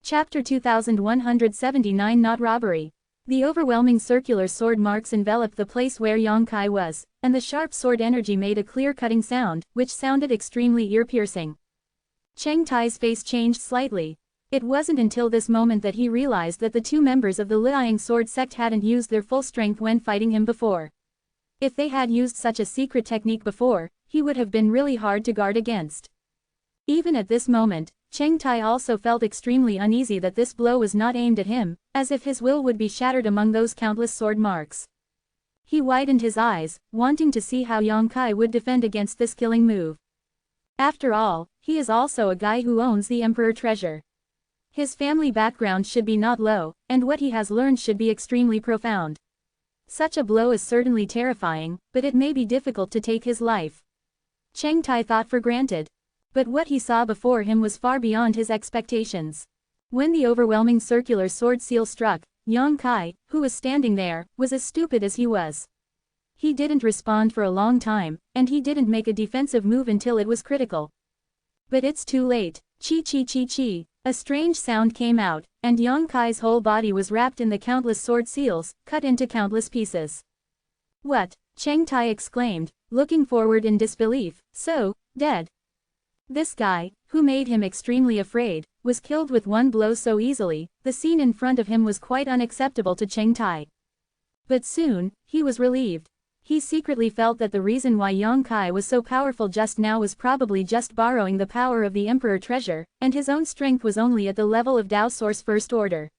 Chapter 2179 Not Robbery. The overwhelming circular sword marks enveloped the place where Yang Kai was, and the sharp sword energy made a clear cutting sound, which sounded extremely ear-piercing. Cheng Tai's face changed slightly. It wasn't until this moment that he realized that the two members of the Liang sword sect hadn't used their full strength when fighting him before. If they had used such a secret technique before, he would have been really hard to guard against. Even at this moment, Cheng Tai also felt extremely uneasy that this blow was not aimed at him, as if his will would be shattered among those countless sword marks. He widened his eyes, wanting to see how Yang Kai would defend against this killing move. After all, he is also a guy who owns the Emperor treasure. His family background should be not low, and what he has learned should be extremely profound. Such a blow is certainly terrifying, but it may be difficult to take his life. Cheng Tai thought for granted. But what he saw before him was far beyond his expectations. When the overwhelming circular sword seal struck, Yang Kai, who was standing there, was as stupid as he was. He didn't respond for a long time, and he didn't make a defensive move until it was critical. But it's too late. Chi chi chi chi. A strange sound came out, and Yang Kai's whole body was wrapped in the countless sword seals, cut into countless pieces. What? Cheng Tai exclaimed, looking forward in disbelief. So, dead. This guy, who made him extremely afraid, was killed with one blow so easily. The scene in front of him was quite unacceptable to Cheng Tai. But soon, he was relieved. He secretly felt that the reason why Yang Kai was so powerful just now was probably just borrowing the power of the Emperor treasure, and his own strength was only at the level of Tao Source First Order.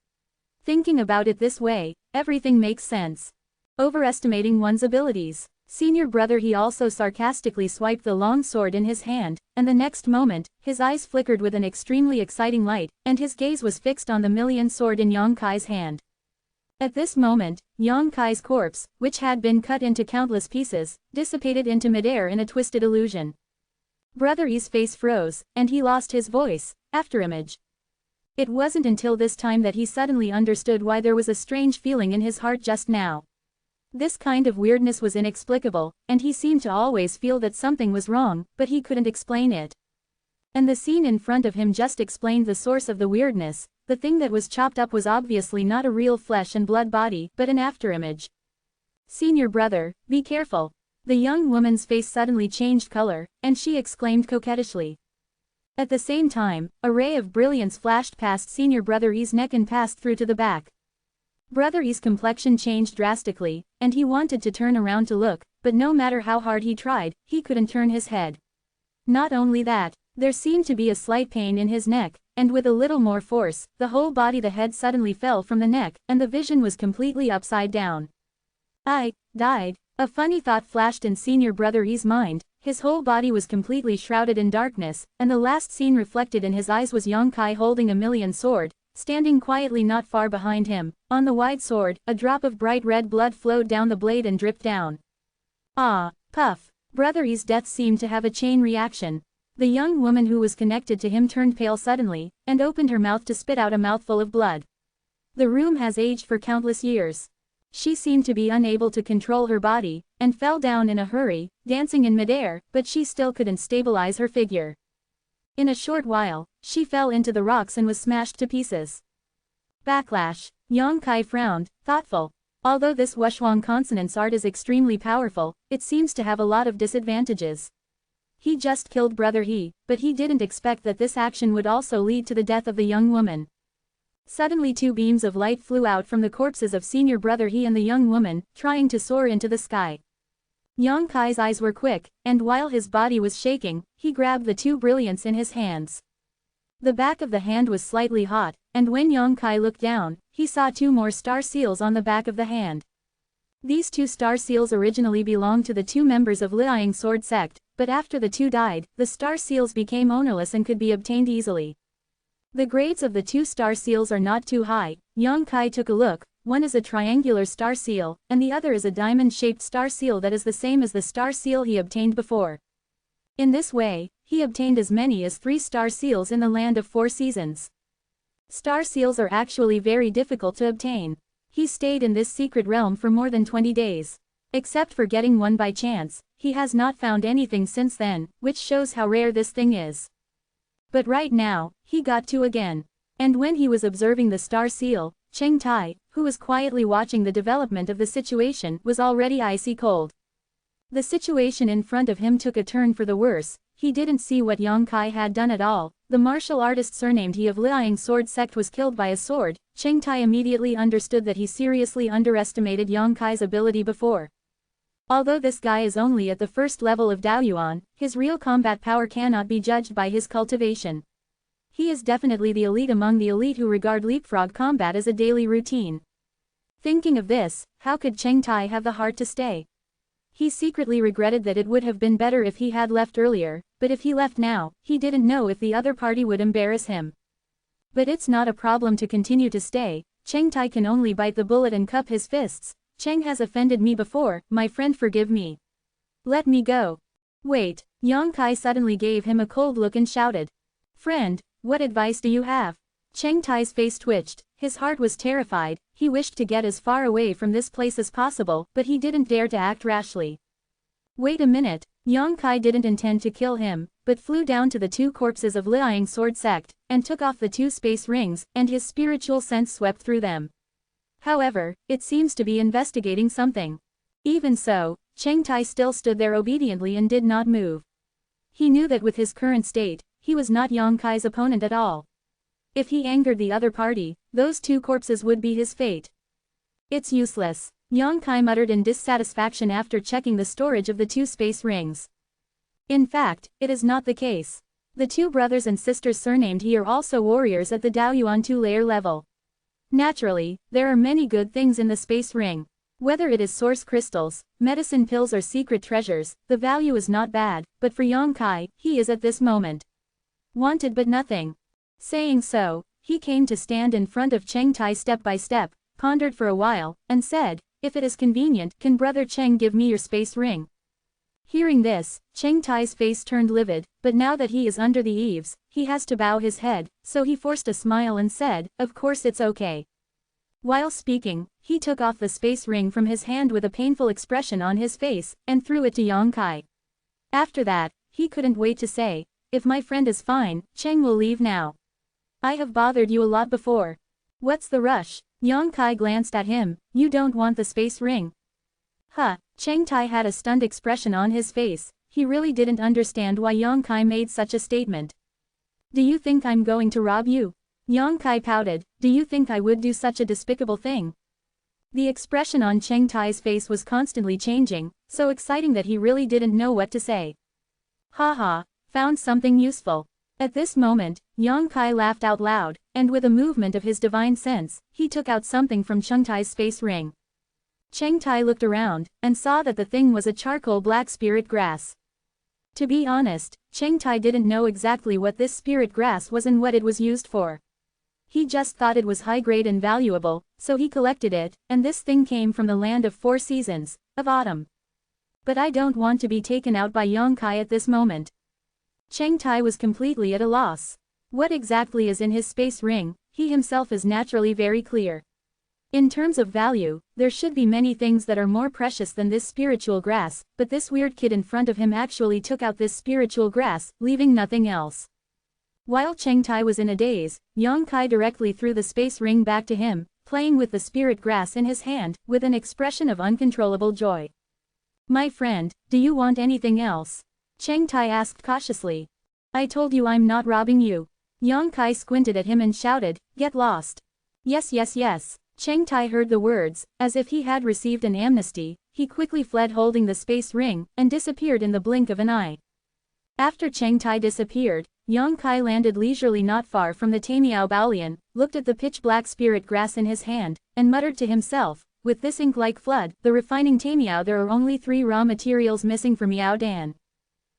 Thinking about it this way, everything makes sense. Overestimating one's abilities. Senior brother he also sarcastically swiped the long sword in his hand, and the next moment, his eyes flickered with an extremely exciting light, and his gaze was fixed on the million sword in Yang Kai's hand. At this moment, Yang Kai's corpse, which had been cut into countless pieces, dissipated into midair in a twisted illusion. Brother Yi's face froze, and he lost his voice. Afterimage. It wasn't until this time that he suddenly understood why there was a strange feeling in his heart just now. This kind of weirdness was inexplicable, and he seemed to always feel that something was wrong, but he couldn't explain it. And the scene in front of him just explained the source of the weirdness. The thing that was chopped up was obviously not a real flesh and blood body, but an afterimage. Senior brother, be careful. The young woman's face suddenly changed color, and she exclaimed coquettishly. At the same time, a ray of brilliance flashed past Senior Brother Yi's neck and passed through to the back. Brother Yi's complexion changed drastically, and he wanted to turn around to look, but no matter how hard he tried, he couldn't turn his head. Not only that, there seemed to be a slight pain in his neck, and with a little more force, the whole body the head suddenly fell from the neck, and the vision was completely upside down. I died. A funny thought flashed in Senior Brother Yi's mind. His whole body was completely shrouded in darkness, and the last scene reflected in his eyes was Yang Kai holding a million sword, standing quietly not far behind him. On the wide sword, a drop of bright red blood flowed down the blade and dripped down. Ah, puff. Brother Yi's death seemed to have a chain reaction. The young woman who was connected to him turned pale suddenly, and opened her mouth to spit out a mouthful of blood. The room has aged for countless years. She seemed to be unable to control her body, and fell down in a hurry, dancing in midair, but she still couldn't stabilize her figure. In a short while, she fell into the rocks and was smashed to pieces. Backlash. Yang Kai frowned, thoughtful. Although this Wushuang consonance art is extremely powerful, it seems to have a lot of disadvantages. He just killed Brother Yi, but he didn't expect that this action would also lead to the death of the young woman. Suddenly two beams of light flew out from the corpses of Senior Brother Yi and the young woman, trying to soar into the sky. Yang Kai's eyes were quick, and while his body was shaking, he grabbed the two brilliants in his hands. The back of the hand was slightly hot, and when Yang Kai looked down, he saw two more star seals on the back of the hand. These two star seals originally belonged to the two members of Liang sword sect, but after the two died, the star seals became ownerless and could be obtained easily. The grades of the two star seals are not too high. Yang Kai took a look. One is a triangular star seal, and the other is a diamond-shaped star seal that is the same as the star seal he obtained before. In this way, he obtained as many as 3 star seals in the land of 4 seasons. Star seals are actually very difficult to obtain. He stayed in this secret realm for more than 20 days. Except for getting one by chance, he has not found anything since then, which shows how rare this thing is. But right now, he got 2 again. And when he was observing the star seal, Cheng Tai, who was quietly watching the development of the situation, was already icy cold. The situation in front of him took a turn for the worse. He didn't see what Yang Kai had done at all. The martial artist surnamed He of Liang Sword Sect was killed by a sword. Cheng Tai immediately understood that he seriously underestimated Yang Kai's ability before. Although this guy is only at the first level of Daoyuan, his real combat power cannot be judged by his cultivation. He is definitely the elite among the elite who regard leapfrog combat as a daily routine. Thinking of this, how could Cheng Tai have the heart to stay? He secretly regretted that it would have been better if he had left earlier, but if he left now, he didn't know if the other party would embarrass him. But it's not a problem to continue to stay. Cheng Tai can only bite the bullet and cup his fists. Cheng has offended me before, my friend, forgive me. Let me go. Wait, Yang Kai suddenly gave him a cold look and shouted. Friend, what advice do you have? Cheng Tai's face twitched, his heart was terrified, he wished to get as far away from this place as possible, but he didn't dare to act rashly. Wait a minute, Yang Kai didn't intend to kill him, but flew down to the two corpses of Liang Sword Sect, and took off the two space rings, and his spiritual sense swept through them. However, it seems to be investigating something. Even so, Cheng Tai still stood there obediently and did not move. He knew that with his current state, he was not Yang Kai's opponent at all. If he angered the other party, those two corpses would be his fate. It's useless, Yang Kai muttered in dissatisfaction after checking the storage of the two space rings. In fact, it is not the case. The two brothers and sisters surnamed He are also warriors at the Daoyuan 2-layer level. Naturally, there are many good things in the space ring. Whether it is source crystals, medicine pills or secret treasures, the value is not bad, but for Yang Kai, he is at this moment wanted but nothing. Saying so, he came to stand in front of Cheng Tai step by step, pondered for a while, and said, if it is convenient, can Brother Cheng give me your space ring? Hearing this, Cheng Tai's face turned livid, but now that he is under the eaves, he has to bow his head, so he forced a smile and said, of course it's okay. While speaking, he took off the space ring from his hand with a painful expression on his face, and threw it to Yang Kai. After that, he couldn't wait to say, if my friend is fine, Cheng will leave now. I have bothered you a lot before. What's the rush? Yang Kai glanced at him, you don't want the space ring? Huh, Cheng Tai had a stunned expression on his face, he really didn't understand why Yang Kai made such a statement. Do you think I'm going to rob you? Yang Kai pouted, do you think I would do such a despicable thing? The expression on Cheng Tai's face was constantly changing, so exciting that he really didn't know what to say. Haha, found something useful. At this moment, Yang Kai laughed out loud, and with a movement of his divine sense, he took out something from Cheng Tai's space ring. Cheng Tai looked around, and saw that the thing was a charcoal black spirit grass. To be honest, Cheng Tai didn't know exactly what this spirit grass was and what it was used for. He just thought it was high grade and valuable, so he collected it, and this thing came from the land of 4 seasons, of autumn. But I don't want to be taken out by Yang Kai at this moment. Cheng Tai was completely at a loss. What exactly is in his space ring, he himself is naturally very clear. In terms of value, there should be many things that are more precious than this spiritual grass, but this weird kid in front of him actually took out this spiritual grass, leaving nothing else. While Cheng Tai was in a daze, Yang Kai directly threw the space ring back to him, playing with the spirit grass in his hand, with an expression of uncontrollable joy. My friend, do you want anything else? Cheng Tai asked cautiously. I told you I'm not robbing you. Yang Kai squinted at him and shouted, get lost. Yes yes yes. Cheng Tai heard the words, as if he had received an amnesty, he quickly fled holding the space ring, and disappeared in the blink of an eye. After Cheng Tai disappeared, Yang Kai landed leisurely not far from the Tamiao Baolian, looked at the pitch-black spirit grass in his hand, and muttered to himself, with this ink-like flood, the refining Tamiao, there are only 3 raw materials missing for Miao Dan.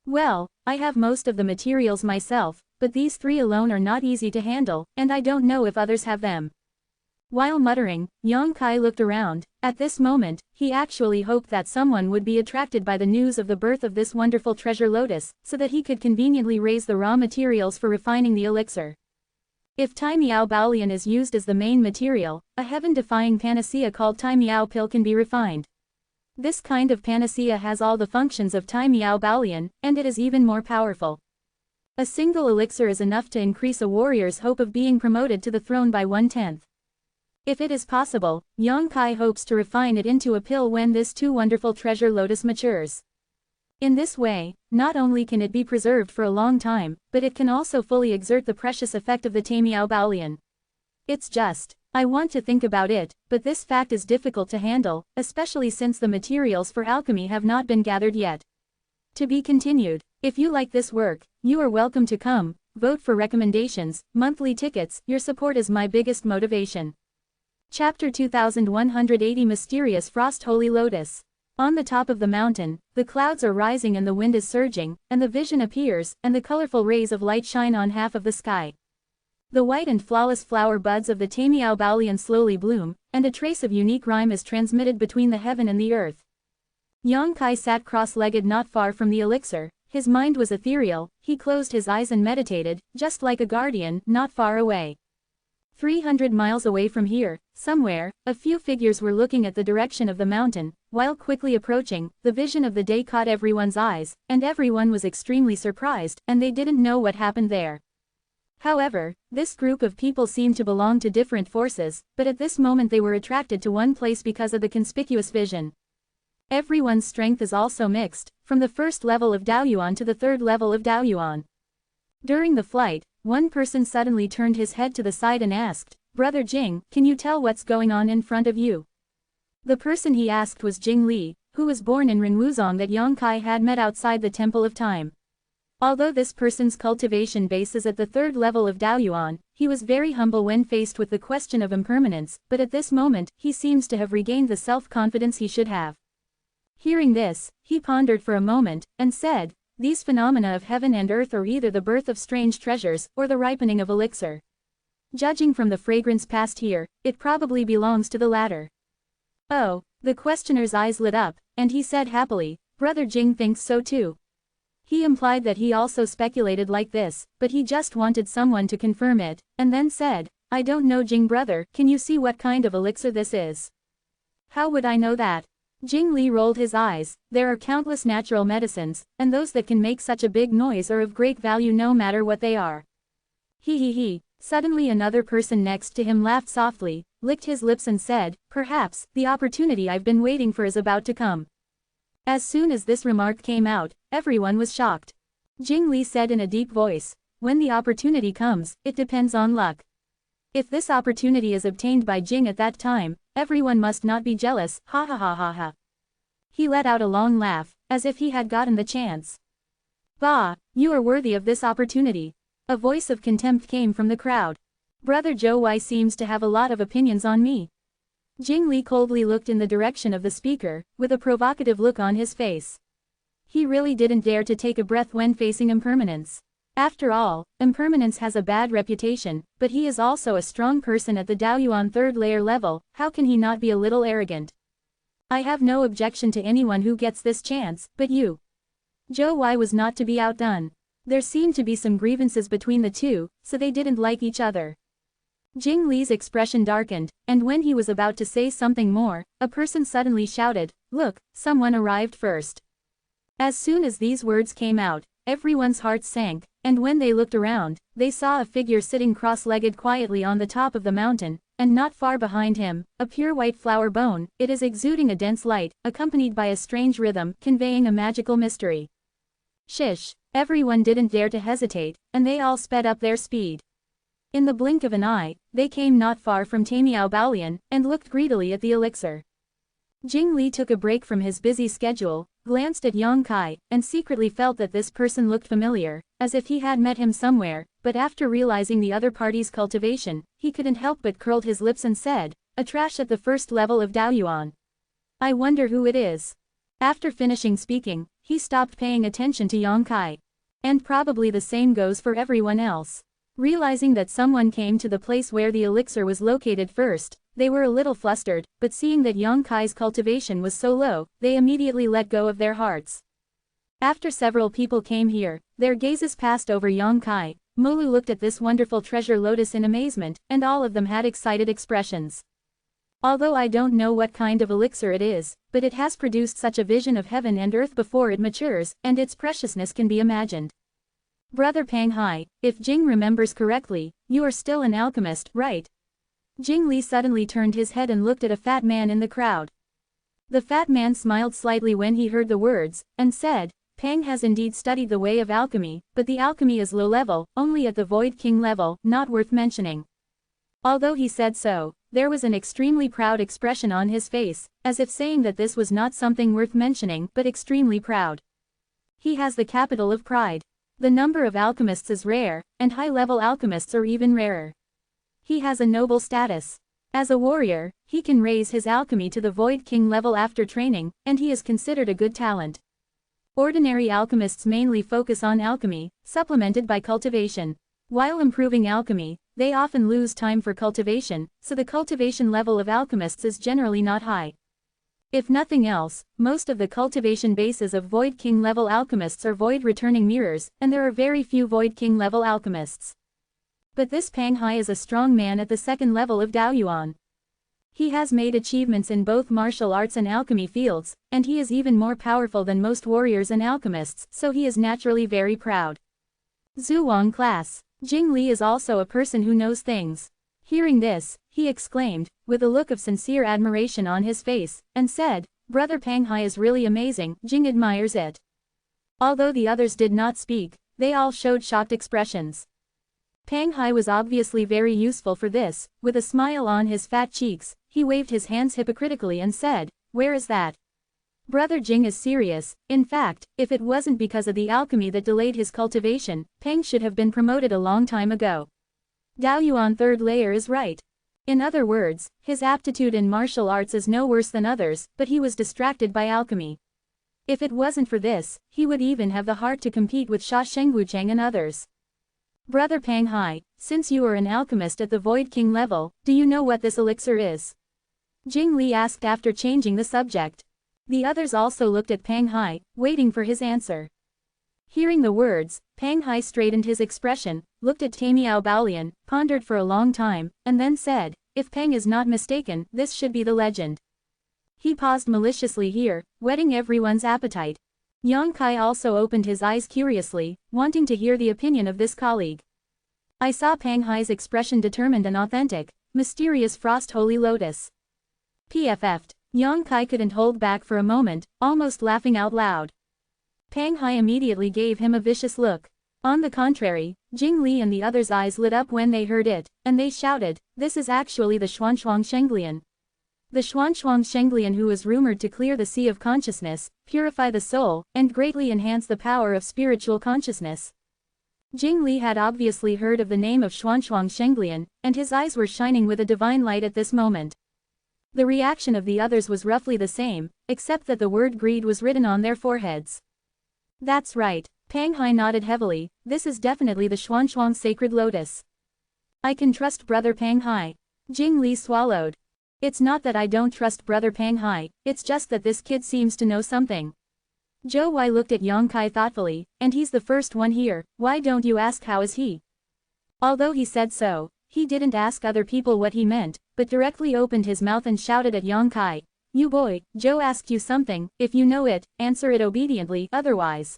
Well, I have most of the materials myself, but these 3 alone are not easy to handle, and I don't know if others have them. While muttering, Yang Kai looked around. At this moment, he actually hoped that someone would be attracted by the news of the birth of this wonderful treasure lotus, so that he could conveniently raise the raw materials for refining the elixir. If Tai Miao Baolian is used as the main material, a heaven-defying panacea called Tai Miao pill can be refined. This kind of panacea has all the functions of Tai Miao Baolian, and it is even more powerful. A single elixir is enough to increase a warrior's hope of being promoted to the throne by 1/10. If it is possible, Yang Kai hopes to refine it into a pill when this too wonderful treasure lotus matures. In this way, not only can it be preserved for a long time, but it can also fully exert the precious effect of the Tamiao Baolian. It's just, I want to think about it, but this fact is difficult to handle, especially since the materials for alchemy have not been gathered yet. To be continued. If you like this work, you are welcome to come, vote for recommendations, monthly tickets, your support is my biggest motivation. Chapter 2180 Mysterious Frost Holy Lotus. On the top of the mountain, the clouds are rising and the wind is surging, and the vision appears, and the colorful rays of light shine on half of the sky. The white and flawless flower buds of the Tamiao Baolian slowly bloom, and a trace of unique rhyme is transmitted between the heaven and the earth. Yang Kai sat cross-legged not far from the elixir. His mind was ethereal, he closed his eyes and meditated, just like a guardian, not far away. 300 miles away from here, somewhere, a few figures were looking at the direction of the mountain. While quickly approaching, the vision of the day caught everyone's eyes, and everyone was extremely surprised, and they didn't know what happened there. However, this group of people seemed to belong to different forces, but at this moment they were attracted to one place because of the conspicuous vision. Everyone's strength is also mixed, from the first level of Daoyuan to the third level of Daoyuan. During the flight, one person suddenly turned his head to the side and asked, "Brother Jing, can you tell what's going on in front of you?" The person he asked was Jing Li, who was born in Renwuzong that Yang Kai had met outside the Temple of Time. Although this person's cultivation base is at the third level of Daoyuan, he was very humble when faced with the question of impermanence, but at this moment, he seems to have regained the self-confidence he should have. Hearing this, he pondered for a moment, and said, "These phenomena of heaven and earth are either the birth of strange treasures, or the ripening of elixir. Judging from the fragrance passed here, it probably belongs to the latter." Oh, the questioner's eyes lit up, and he said happily, "Brother Jing thinks so too." He implied that he also speculated like this, but he just wanted someone to confirm it, and then said, "I don't know Jing brother, can you see what kind of elixir this is?" "How would I know that?" Jing Li rolled his eyes. "There are countless natural medicines, and those that can make such a big noise are of great value no matter what they are." He. Suddenly another person next to him laughed softly, licked his lips and said, "Perhaps, the opportunity I've been waiting for is about to come." As soon as this remark came out, everyone was shocked. Jing Li said in a deep voice, "When the opportunity comes, it depends on luck. If this opportunity is obtained by Jing at that time, everyone must not be jealous, ha ha ha ha ha." He let out a long laugh, as if he had gotten the chance. "Bah, you are worthy of this opportunity." A voice of contempt came from the crowd. "Brother Zhou Wai seems to have a lot of opinions on me." Jing Li coldly looked in the direction of the speaker, with a provocative look on his face. He really didn't dare to take a breath when facing impermanence. After all, impermanence has a bad reputation, but he is also a strong person at the Daoyuan third layer level. How can he not be a little arrogant? "I have no objection to anyone who gets this chance, but you." Zhou Wai was not to be outdone. There seemed to be some grievances between the two, so they didn't like each other. Jing Li's expression darkened, and when he was about to say something more, a person suddenly shouted, "Look, someone arrived first." As soon as these words came out, everyone's hearts sank, and when they looked around, they saw a figure sitting cross-legged quietly on the top of the mountain, and not far behind him, a pure white flower bone. It is exuding a dense light, accompanied by a strange rhythm, conveying a magical mystery. Shish! Everyone didn't dare to hesitate, and they all sped up their speed. In the blink of an eye, they came not far from Tamiao Baolian, and looked greedily at the elixir. Jing Li took a break from his busy schedule, glanced at Yang Kai, and secretly felt that this person looked familiar, as if he had met him somewhere, but after realizing the other party's cultivation, he couldn't help but curled his lips and said, "A trash at the first level of Daoyuan. I wonder who it is." After finishing speaking, he stopped paying attention to Yang Kai. And probably the same goes for everyone else. Realizing that someone came to the place where the elixir was located first, they were a little flustered, but seeing that Yang Kai's cultivation was so low, they immediately let go of their hearts. After several people came here, their gazes passed over Yang Kai. Molu looked at this wonderful treasure lotus in amazement, and all of them had excited expressions. "Although I don't know what kind of elixir it is, but it has produced such a vision of heaven and earth before it matures, and its preciousness can be imagined." Brother Pang Hai, if Jing remembers correctly, you are still an alchemist, right? Jing Li suddenly turned his head and looked at a fat man in the crowd. The fat man smiled slightly when he heard the words, and said, Pang has indeed studied the way of alchemy, but the alchemy is low level, only at the Void King level, not worth mentioning. Although he said so, there was an extremely proud expression on his face, as if saying that this was not something worth mentioning, but extremely proud. He has the capital of pride. The number of alchemists is rare, and high-level alchemists are even rarer. He has a noble status. As a warrior, he can raise his alchemy to the Void King level after training, and he is considered a good talent. Ordinary alchemists mainly focus on alchemy, supplemented by cultivation. While improving alchemy, they often lose time for cultivation, so the cultivation level of alchemists is generally not high. If nothing else, most of the cultivation bases of Void King level alchemists are void returning mirrors, and there are very few Void King level alchemists. But this Pang Hai is a strong man at the second level of Daoyuan. He has made achievements in both martial arts and alchemy fields, and he is even more powerful than most warriors and alchemists, so he is naturally very proud. Zhuang class. Jing Li is also a person who knows things. Hearing this, he exclaimed, with a look of sincere admiration on his face, and said, Brother Pang Hai is really amazing, Jing admires it. Although the others did not speak, they all showed shocked expressions. Pang Hai was obviously very useful for this. With a smile on his fat cheeks, he waved his hands hypocritically and said, Where is that? Brother Jing is serious. In fact, if it wasn't because of the alchemy that delayed his cultivation, Pang should have been promoted a long time ago. Daoyuan third layer is right. In other words, his aptitude in martial arts is no worse than others, but he was distracted by alchemy. If it wasn't for this, he would even have the heart to compete with Sha Shengwucheng and others. Brother Pang Hai, since you are an alchemist at the Void King level, do you know what this elixir is? Jing Li asked after changing the subject. The others also looked at Pang Hai, waiting for his answer. Hearing the words, Pang Hai straightened his expression, looked at Tamiao Baolian, pondered for a long time, and then said, If Pang is not mistaken, this should be the legend. He paused maliciously here, whetting everyone's appetite. Yang Kai also opened his eyes curiously, wanting to hear the opinion of this colleague. I saw Pang Hai's expression determined and authentic, mysterious frost holy lotus. PFF'd. Yang Kai couldn't hold back for a moment, almost laughing out loud. Pang Hai immediately gave him a vicious look. On the contrary, Jing Li and the others' eyes lit up when they heard it, and they shouted, This is actually the Xuanchuang Shenglian. The Xuanchuang Shenglian who is rumored to clear the sea of consciousness, purify the soul, and greatly enhance the power of spiritual consciousness. Jing Li had obviously heard of the name of Xuanchuang Shenglian, and his eyes were shining with a divine light at this moment. The reaction of the others was roughly the same, except that the word greed was written on their foreheads. That's right, Pang Hai nodded heavily, this is definitely the Xuanchuang sacred lotus. I can trust Brother Pang Hai. Jing Li swallowed. It's not that I don't trust Brother Pang Hai, it's just that this kid seems to know something. Zhou Wei looked at Yang Kai thoughtfully, and he's the first one here, why don't you ask how is he? Although he said so, he didn't ask other people what he meant, but directly opened his mouth and shouted at Yang Kai, You boy, Zhou asked you something, if you know it, answer it obediently, otherwise.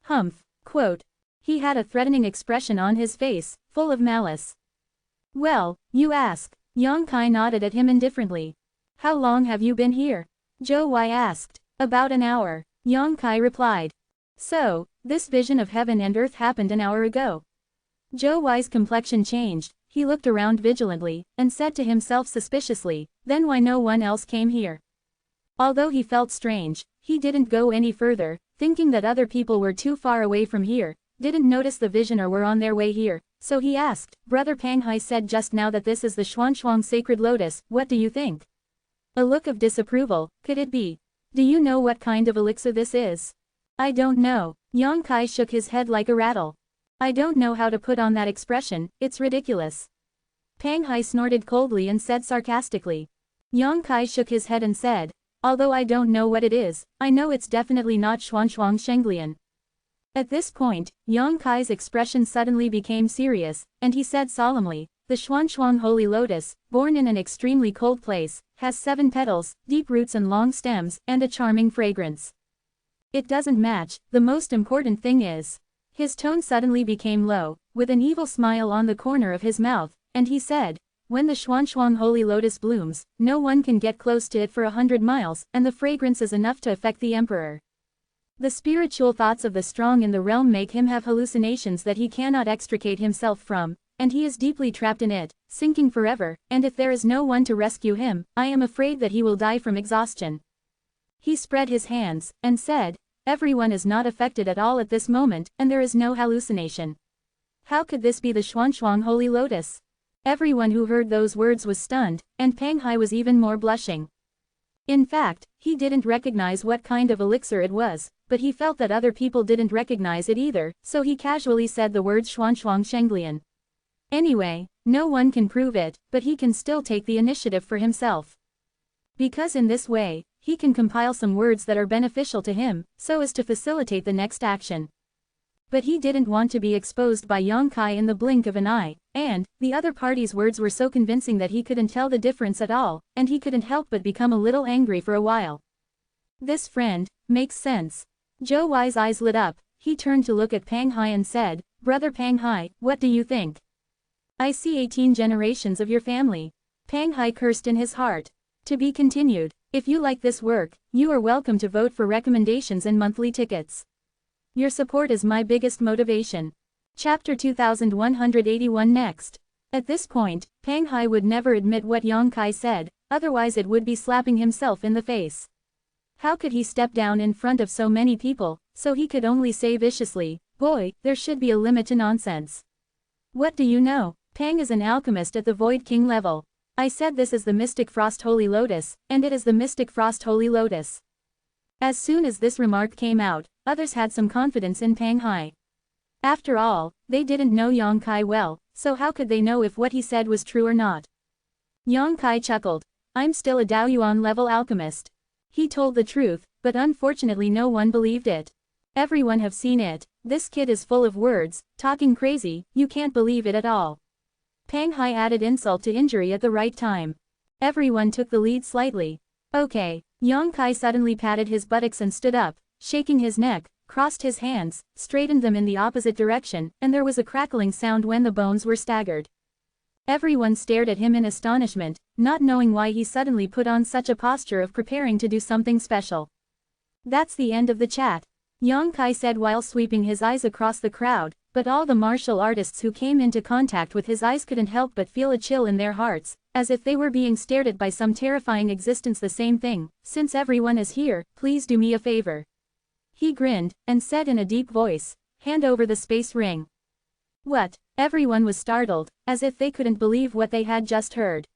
Humph. Quote. He had a threatening expression on his face, full of malice. Well, you ask. Yang Kai nodded at him indifferently. How long have you been here? Zhou Wei asked. About an hour. Yang Kai replied. So, this vision of heaven and earth happened an hour ago. Zhou Wei's complexion changed, he looked around vigilantly, and said to himself suspiciously, then why no one else came here? Although he felt strange, he didn't go any further, thinking that other people were too far away from here, didn't notice the vision or were on their way here, so he asked, Brother Pang Hai said just now that this is the Xuanchuang sacred lotus, what do you think? A look of disapproval, could it be? Do you know what kind of elixir this is? I don't know. Yang Kai shook his head like a rattle. I don't know how to put on that expression, it's ridiculous. Pang Hai snorted coldly and said sarcastically. Yang Kai shook his head and said, although I don't know what it is, I know it's definitely not Xuanchuang Shenglian. At this point, Yang Kai's expression suddenly became serious, and he said solemnly, the Xuanchuang holy lotus, born in an extremely cold place, has 7 petals, deep roots and long stems, and a charming fragrance. It doesn't match, the most important thing is. His tone suddenly became low, with an evil smile on the corner of his mouth, and he said, "When the Xuanshuang holy lotus blooms, no one can get close to it for 100 miles, and the fragrance is enough to affect the emperor. The spiritual thoughts of the strong in the realm make him have hallucinations that he cannot extricate himself from, and he is deeply trapped in it, sinking forever, and if there is no one to rescue him, I am afraid that he will die from exhaustion." He spread his hands, and said, "Everyone is not affected at all at this moment, and there is no hallucination. How could this be the Xuanshuang holy lotus?" Everyone who heard those words was stunned, and Pang Hai was even more blushing. In fact, he didn't recognize what kind of elixir it was, but he felt that other people didn't recognize it either, so he casually said the words Xuanshuang Shenglian. Anyway, no one can prove it, but he can still take the initiative for himself. Because in this way, he can compile some words that are beneficial to him, so as to facilitate the next action. But he didn't want to be exposed by Yang Kai in the blink of an eye, and the other party's words were so convincing that he couldn't tell the difference at all, and he couldn't help but become a little angry for a while. This friend makes sense. Zhou Wai's eyes lit up, he turned to look at Pang Hai and said, "Brother Pang Hai, what do you think? I see 18 generations of your family." Pang Hai cursed in his heart. To be continued. If you like this work, you are welcome to vote for recommendations and monthly tickets. Your support is my biggest motivation. Chapter 2181 next. At this point, Pang Hai would never admit what Yang Kai said, otherwise it would be slapping himself in the face. How could he step down in front of so many people, so he could only say viciously, "Boy, there should be a limit to nonsense." What do you know? Pang is an alchemist at the Void King level. I said this is the Mystic Frost Holy Lotus, and it is the Mystic Frost Holy Lotus. As soon as this remark came out, others had some confidence in Pang Hai. After all, they didn't know Yang Kai well, so how could they know if what he said was true or not? Yang Kai chuckled. "I'm still a Daoyuan level alchemist." He told the truth, but unfortunately no one believed it. Everyone have seen it. This kid is full of words, talking crazy, you can't believe it at all. Pang Hai added insult to injury at the right time. Everyone took the lead slightly. Okay. Yang Kai suddenly patted his buttocks and stood up, shaking his neck, crossed his hands, straightened them in the opposite direction, and there was a crackling sound when the bones were staggered. Everyone stared at him in astonishment, not knowing why he suddenly put on such a posture of preparing to do something special. That's the end of the chat. Yang Kai said while sweeping his eyes across the crowd, but all the martial artists who came into contact with his eyes couldn't help but feel a chill in their hearts, as if they were being stared at by some terrifying existence. The same thing, since everyone is here, please do me a favor. He grinned, and said in a deep voice, "Hand over the space ring." What? Everyone was startled, as if they couldn't believe what they had just heard.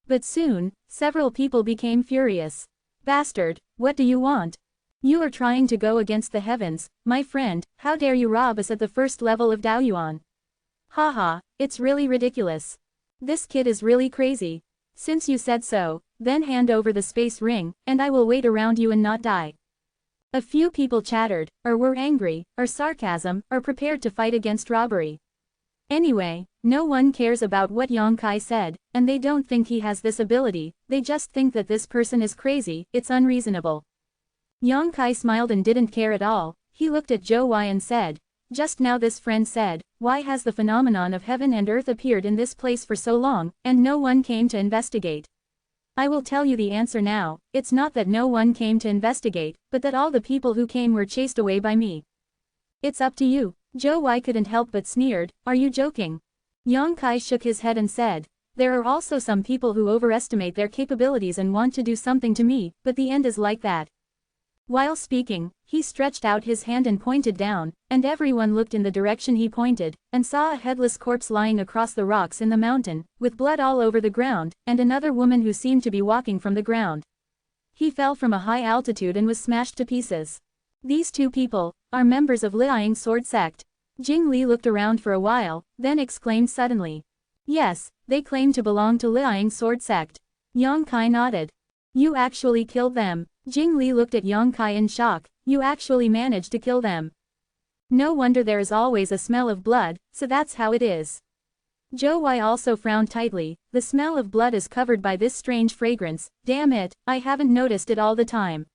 But soon, several people became furious. "Bastard, what do you want? You are trying to go against the heavens, my friend, how dare you rob us at the first level of Daoyuan? Haha, it's really ridiculous. This kid is really crazy. Since you said so, then hand over the space ring, and I will wait around you and not die." A few people chattered, or were angry, or sarcasm, or prepared to fight against robbery. Anyway, no one cares about what Yang Kai said, and they don't think he has this ability, they just think that this person is crazy, it's unreasonable. Yang Kai smiled and didn't care at all. He looked at Zhou Wai and said, "Just now this friend said, why has the phenomenon of heaven and earth appeared in this place for so long, and no one came to investigate? I will tell you the answer now. It's not that no one came to investigate, but that all the people who came were chased away by me. It's up to you." Zhou Wai couldn't help but sneered, "Are you joking?" Yang Kai shook his head and said, "There are also some people who overestimate their capabilities and want to do something to me, but the end is like that." While speaking, he stretched out his hand and pointed down, and everyone looked in the direction he pointed, and saw a headless corpse lying across the rocks in the mountain, with blood all over the ground, and another woman who seemed to be walking from the ground. He fell from a high altitude and was smashed to pieces. These two people are members of Liang Sword Sect. Jing Li looked around for a while, then exclaimed suddenly. Yes, they claim to belong to Liang Sword Sect. Yang Kai nodded. You actually killed them. Jing Li looked at Yang Kai in shock. You actually managed to kill them. No wonder there is always a smell of blood, so that's how it is. Zhou Wai also frowned tightly. The smell of blood is covered by this strange fragrance. Damn it, I haven't noticed it all the time.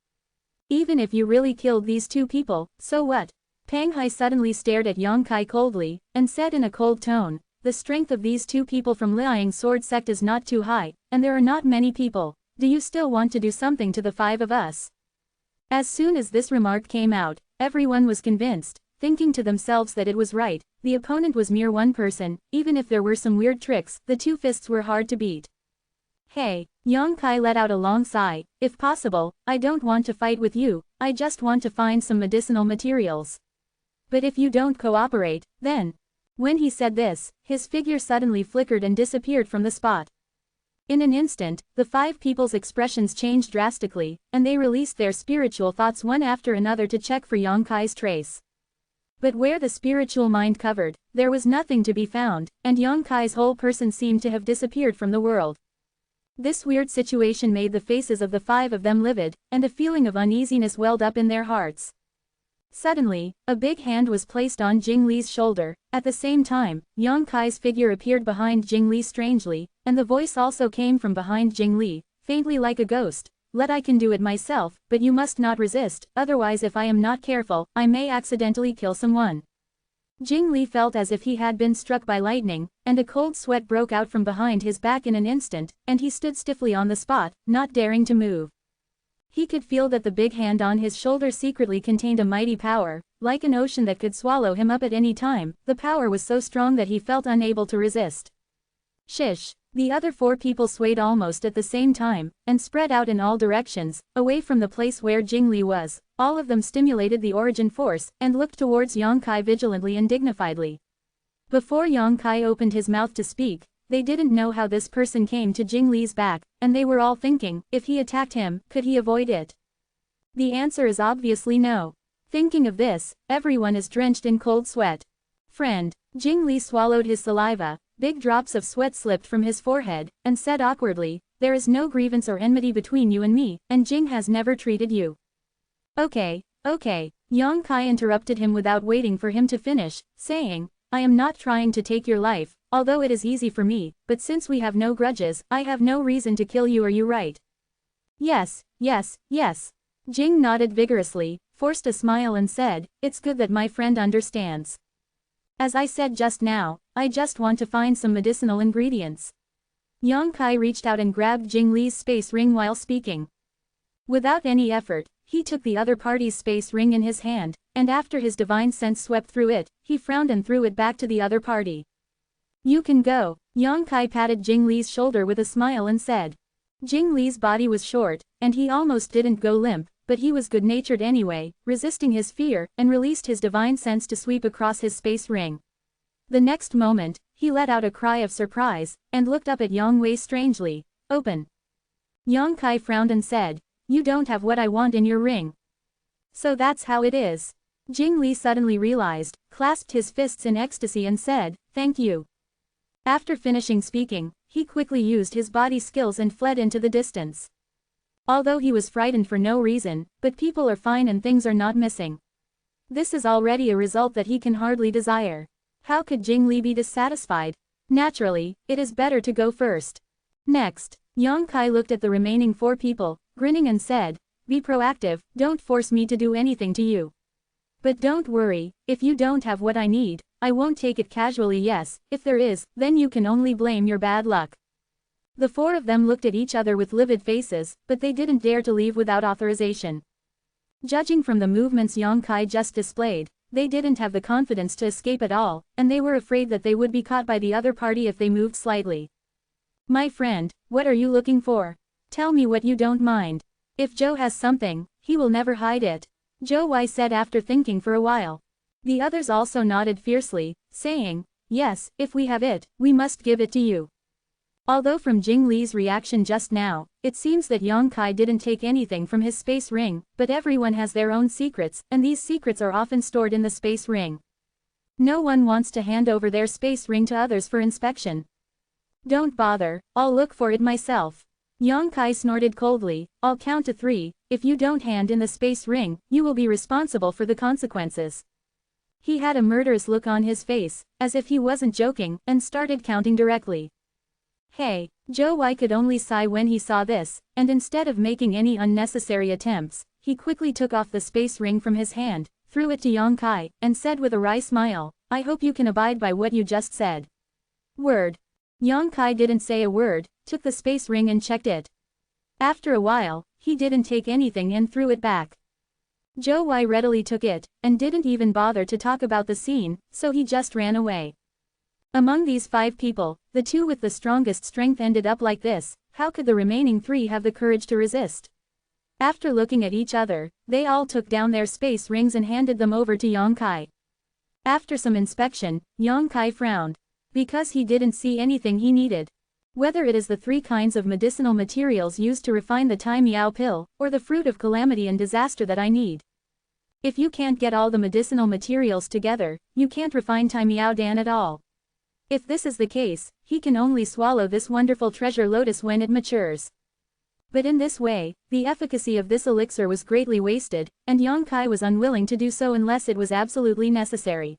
Even if you really killed these two people, so what? Pang Hai suddenly stared at Yang Kai coldly, and said in a cold tone, "The strength of these two people from Liang Sword Sect is not too high, and there are not many people. Do you still want to do something to the five of us?" As soon as this remark came out, everyone was convinced, thinking to themselves that it was right. The opponent was mere one person. Even if there were some weird tricks, the two fists were hard to beat. "Hey," Yang Kai let out a long sigh, "if possible, I don't want to fight with you, I just want to find some medicinal materials. But if you don't cooperate, then..." When he said this, his figure suddenly flickered and disappeared from the spot. In an instant, the five people's expressions changed drastically, and they released their spiritual thoughts one after another to check for Yang Kai's trace. But where the spiritual mind covered, there was nothing to be found, and Yang Kai's whole person seemed to have disappeared from the world. This weird situation made the faces of the five of them livid, and a feeling of uneasiness welled up in their hearts. Suddenly, a big hand was placed on Jing Li's shoulder. At the same time, Yang Kai's figure appeared behind Jing Li strangely, and the voice also came from behind Jing Li, faintly like a ghost. I can do it myself, but you must not resist, otherwise if I am not careful, I may accidentally kill someone." Jing Li felt as if he had been struck by lightning, and a cold sweat broke out from behind his back in an instant, and he stood stiffly on the spot, not daring to move. He could feel that the big hand on his shoulder secretly contained a mighty power, like an ocean that could swallow him up at any time. The power was so strong that he felt unable to resist. Shish! The other four people swayed almost at the same time, and spread out in all directions, away from the place where Jing Li was. All of them stimulated the origin force, and looked towards Yang Kai vigilantly and dignifiedly. Before Yang Kai opened his mouth to speak, they didn't know how this person came to Jing Li's back, and they were all thinking, if he attacked him, could he avoid it? The answer is obviously no. Thinking of this, everyone is drenched in cold sweat. "Friend." Jing Li swallowed his saliva, big drops of sweat slipped from his forehead, and said awkwardly, "There is no grievance or enmity between you and me, and Jing has never treated you." Okay. Yang Kai interrupted him without waiting for him to finish, saying, "I am not trying to take your life, although it is easy for me, but since we have no grudges, I have no reason to kill you. Are you right?" Yes. Jing nodded vigorously, forced a smile and said, "It's good that my friend understands. As I said just now, I just want to find some medicinal ingredients." Yang Kai reached out and grabbed Jing Li's space ring while speaking. Without any effort, he took the other party's space ring in his hand, and after his divine sense swept through it, he frowned and threw it back to the other party. "You can go." Yang Kai patted Jing Li's shoulder with a smile and said. Jing Li's body was short, and he almost didn't go limp, but he was good-natured anyway, resisting his fear, and released his divine sense to sweep across his space ring. The next moment, he let out a cry of surprise, and looked up at Yang Wei strangely. "Open." Yang Kai frowned and said, "You don't have what I want in your ring." "So that's how it is." Jing Li suddenly realized, clasped his fists in ecstasy and said, "Thank you." After finishing speaking, he quickly used his body skills and fled into the distance. Although he was frightened for no reason, but people are fine and things are not missing. This is already a result that he can hardly desire. How could Jing Li be dissatisfied? Naturally, it is better to go first. Next, Yang Kai looked at the remaining four people, grinning and said, "Be proactive, don't force me to do anything to you. But don't worry, if you don't have what I need, I won't take it casually. Yes, if there is, then you can only blame your bad luck." The four of them looked at each other with livid faces, but they didn't dare to leave without authorization. Judging from the movements Yang Kai just displayed, they didn't have the confidence to escape at all, and they were afraid that they would be caught by the other party if they moved slightly. "My friend, what are you looking for? Tell me what you don't mind. If Joe has something, he will never hide it," Zhou Wei said after thinking for a while. The others also nodded fiercely, saying, "Yes, if we have it, we must give it to you." Although from Jing Li's reaction just now, it seems that Yang Kai didn't take anything from his space ring, but everyone has their own secrets, and these secrets are often stored in the space ring. No one wants to hand over their space ring to others for inspection. "Don't bother, I'll look for it myself." Yang Kai snorted coldly, "I'll count to 3, if you don't hand in the space ring, you will be responsible for the consequences." He had a murderous look on his face, as if he wasn't joking, and started counting directly. "Hey." Zhou Wei could only sigh when he saw this, and instead of making any unnecessary attempts, he quickly took off the space ring from his hand, threw it to Yang Kai, and said with a wry smile, "I hope you can abide by what you just said." Word. Yang Kai didn't say a word, took the space ring and checked it. After a while, he didn't take anything and threw it back. Zhou Wei readily took it, and didn't even bother to talk about the scene, so he just ran away. Among these 5 people, the 2 with the strongest strength ended up like this. How could the remaining 3 have the courage to resist? After looking at each other, they all took down their space rings and handed them over to Yang Kai. After some inspection, Yang Kai frowned. Because he didn't see anything he needed. Whether it is the 3 kinds of medicinal materials used to refine the Tai Miao pill, or the fruit of calamity and disaster that I need. If you can't get all the medicinal materials together, you can't refine Tai Miao Dan at all. If this is the case, he can only swallow this wonderful treasure lotus when it matures. But in this way, the efficacy of this elixir was greatly wasted, and Yang Kai was unwilling to do so unless it was absolutely necessary.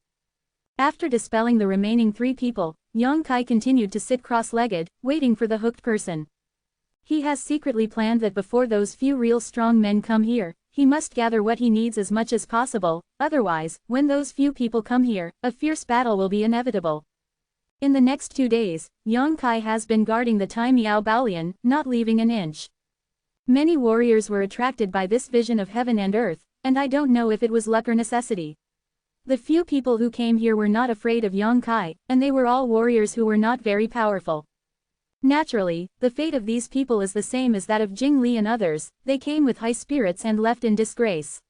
After dispelling the remaining 3 people, Yang Kai continued to sit cross-legged, waiting for the hooked person. He has secretly planned that before those few real strong men come here, he must gather what he needs as much as possible, otherwise, when those few people come here, a fierce battle will be inevitable. In the next 2 days, Yang Kai has been guarding the Tai Miao Baolian, not leaving an inch. Many warriors were attracted by this vision of heaven and earth, and I don't know if it was luck or necessity. The few people who came here were not afraid of Yang Kai, and they were all warriors who were not very powerful. Naturally, the fate of these people is the same as that of Jing Li and others. They came with high spirits and left in disgrace.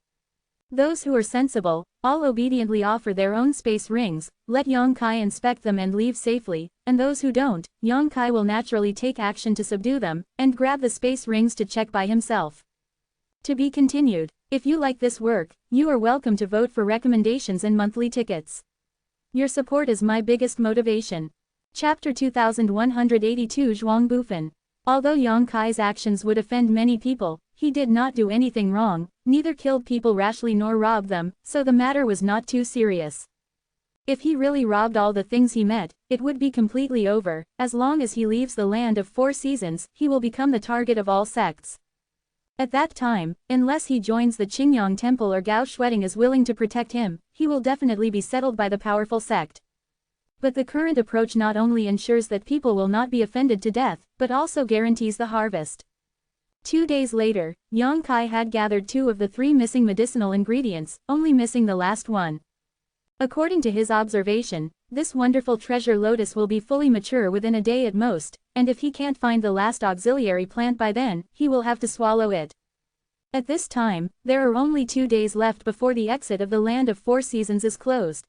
Those who are sensible, all obediently offer their own space rings, let Yang Kai inspect them and leave safely, and those who don't, Yang Kai will naturally take action to subdue them, and grab the space rings to check by himself. To be continued. If you like this work, you are welcome to vote for recommendations and monthly tickets. Your support is my biggest motivation. Chapter 2182 Zhuang Bufan. Although Yang Kai's actions would offend many people, he did not do anything wrong, neither killed people rashly nor robbed them, so the matter was not too serious. If he really robbed all the things he met, it would be completely over. As long as he leaves the land of 4 seasons, he will become the target of all sects. At that time, unless he joins the Qingyang Temple or Gao Shueding is willing to protect him, he will definitely be settled by the powerful sect. But the current approach not only ensures that people will not be offended to death, but also guarantees the harvest. 2 days later, Yang Kai had gathered 2 of the 3 missing medicinal ingredients, only missing the last one. According to his observation, this wonderful treasure lotus will be fully mature within a day at most, and if he can't find the last auxiliary plant by then, he will have to swallow it. At this time, there are only 2 days left before the exit of the land of 4 seasons is closed.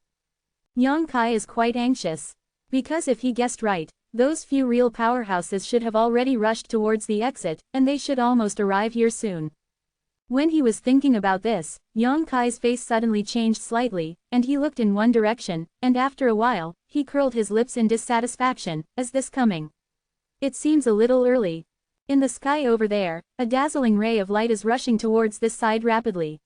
Yang Kai is quite anxious. Because if he guessed right, those few real powerhouses should have already rushed towards the exit, and they should almost arrive here soon. When he was thinking about this, Yang Kai's face suddenly changed slightly, and he looked in one direction, and after a while, he curled his lips in dissatisfaction. Is this coming? It seems a little early. In the sky over there, a dazzling ray of light is rushing towards this side rapidly.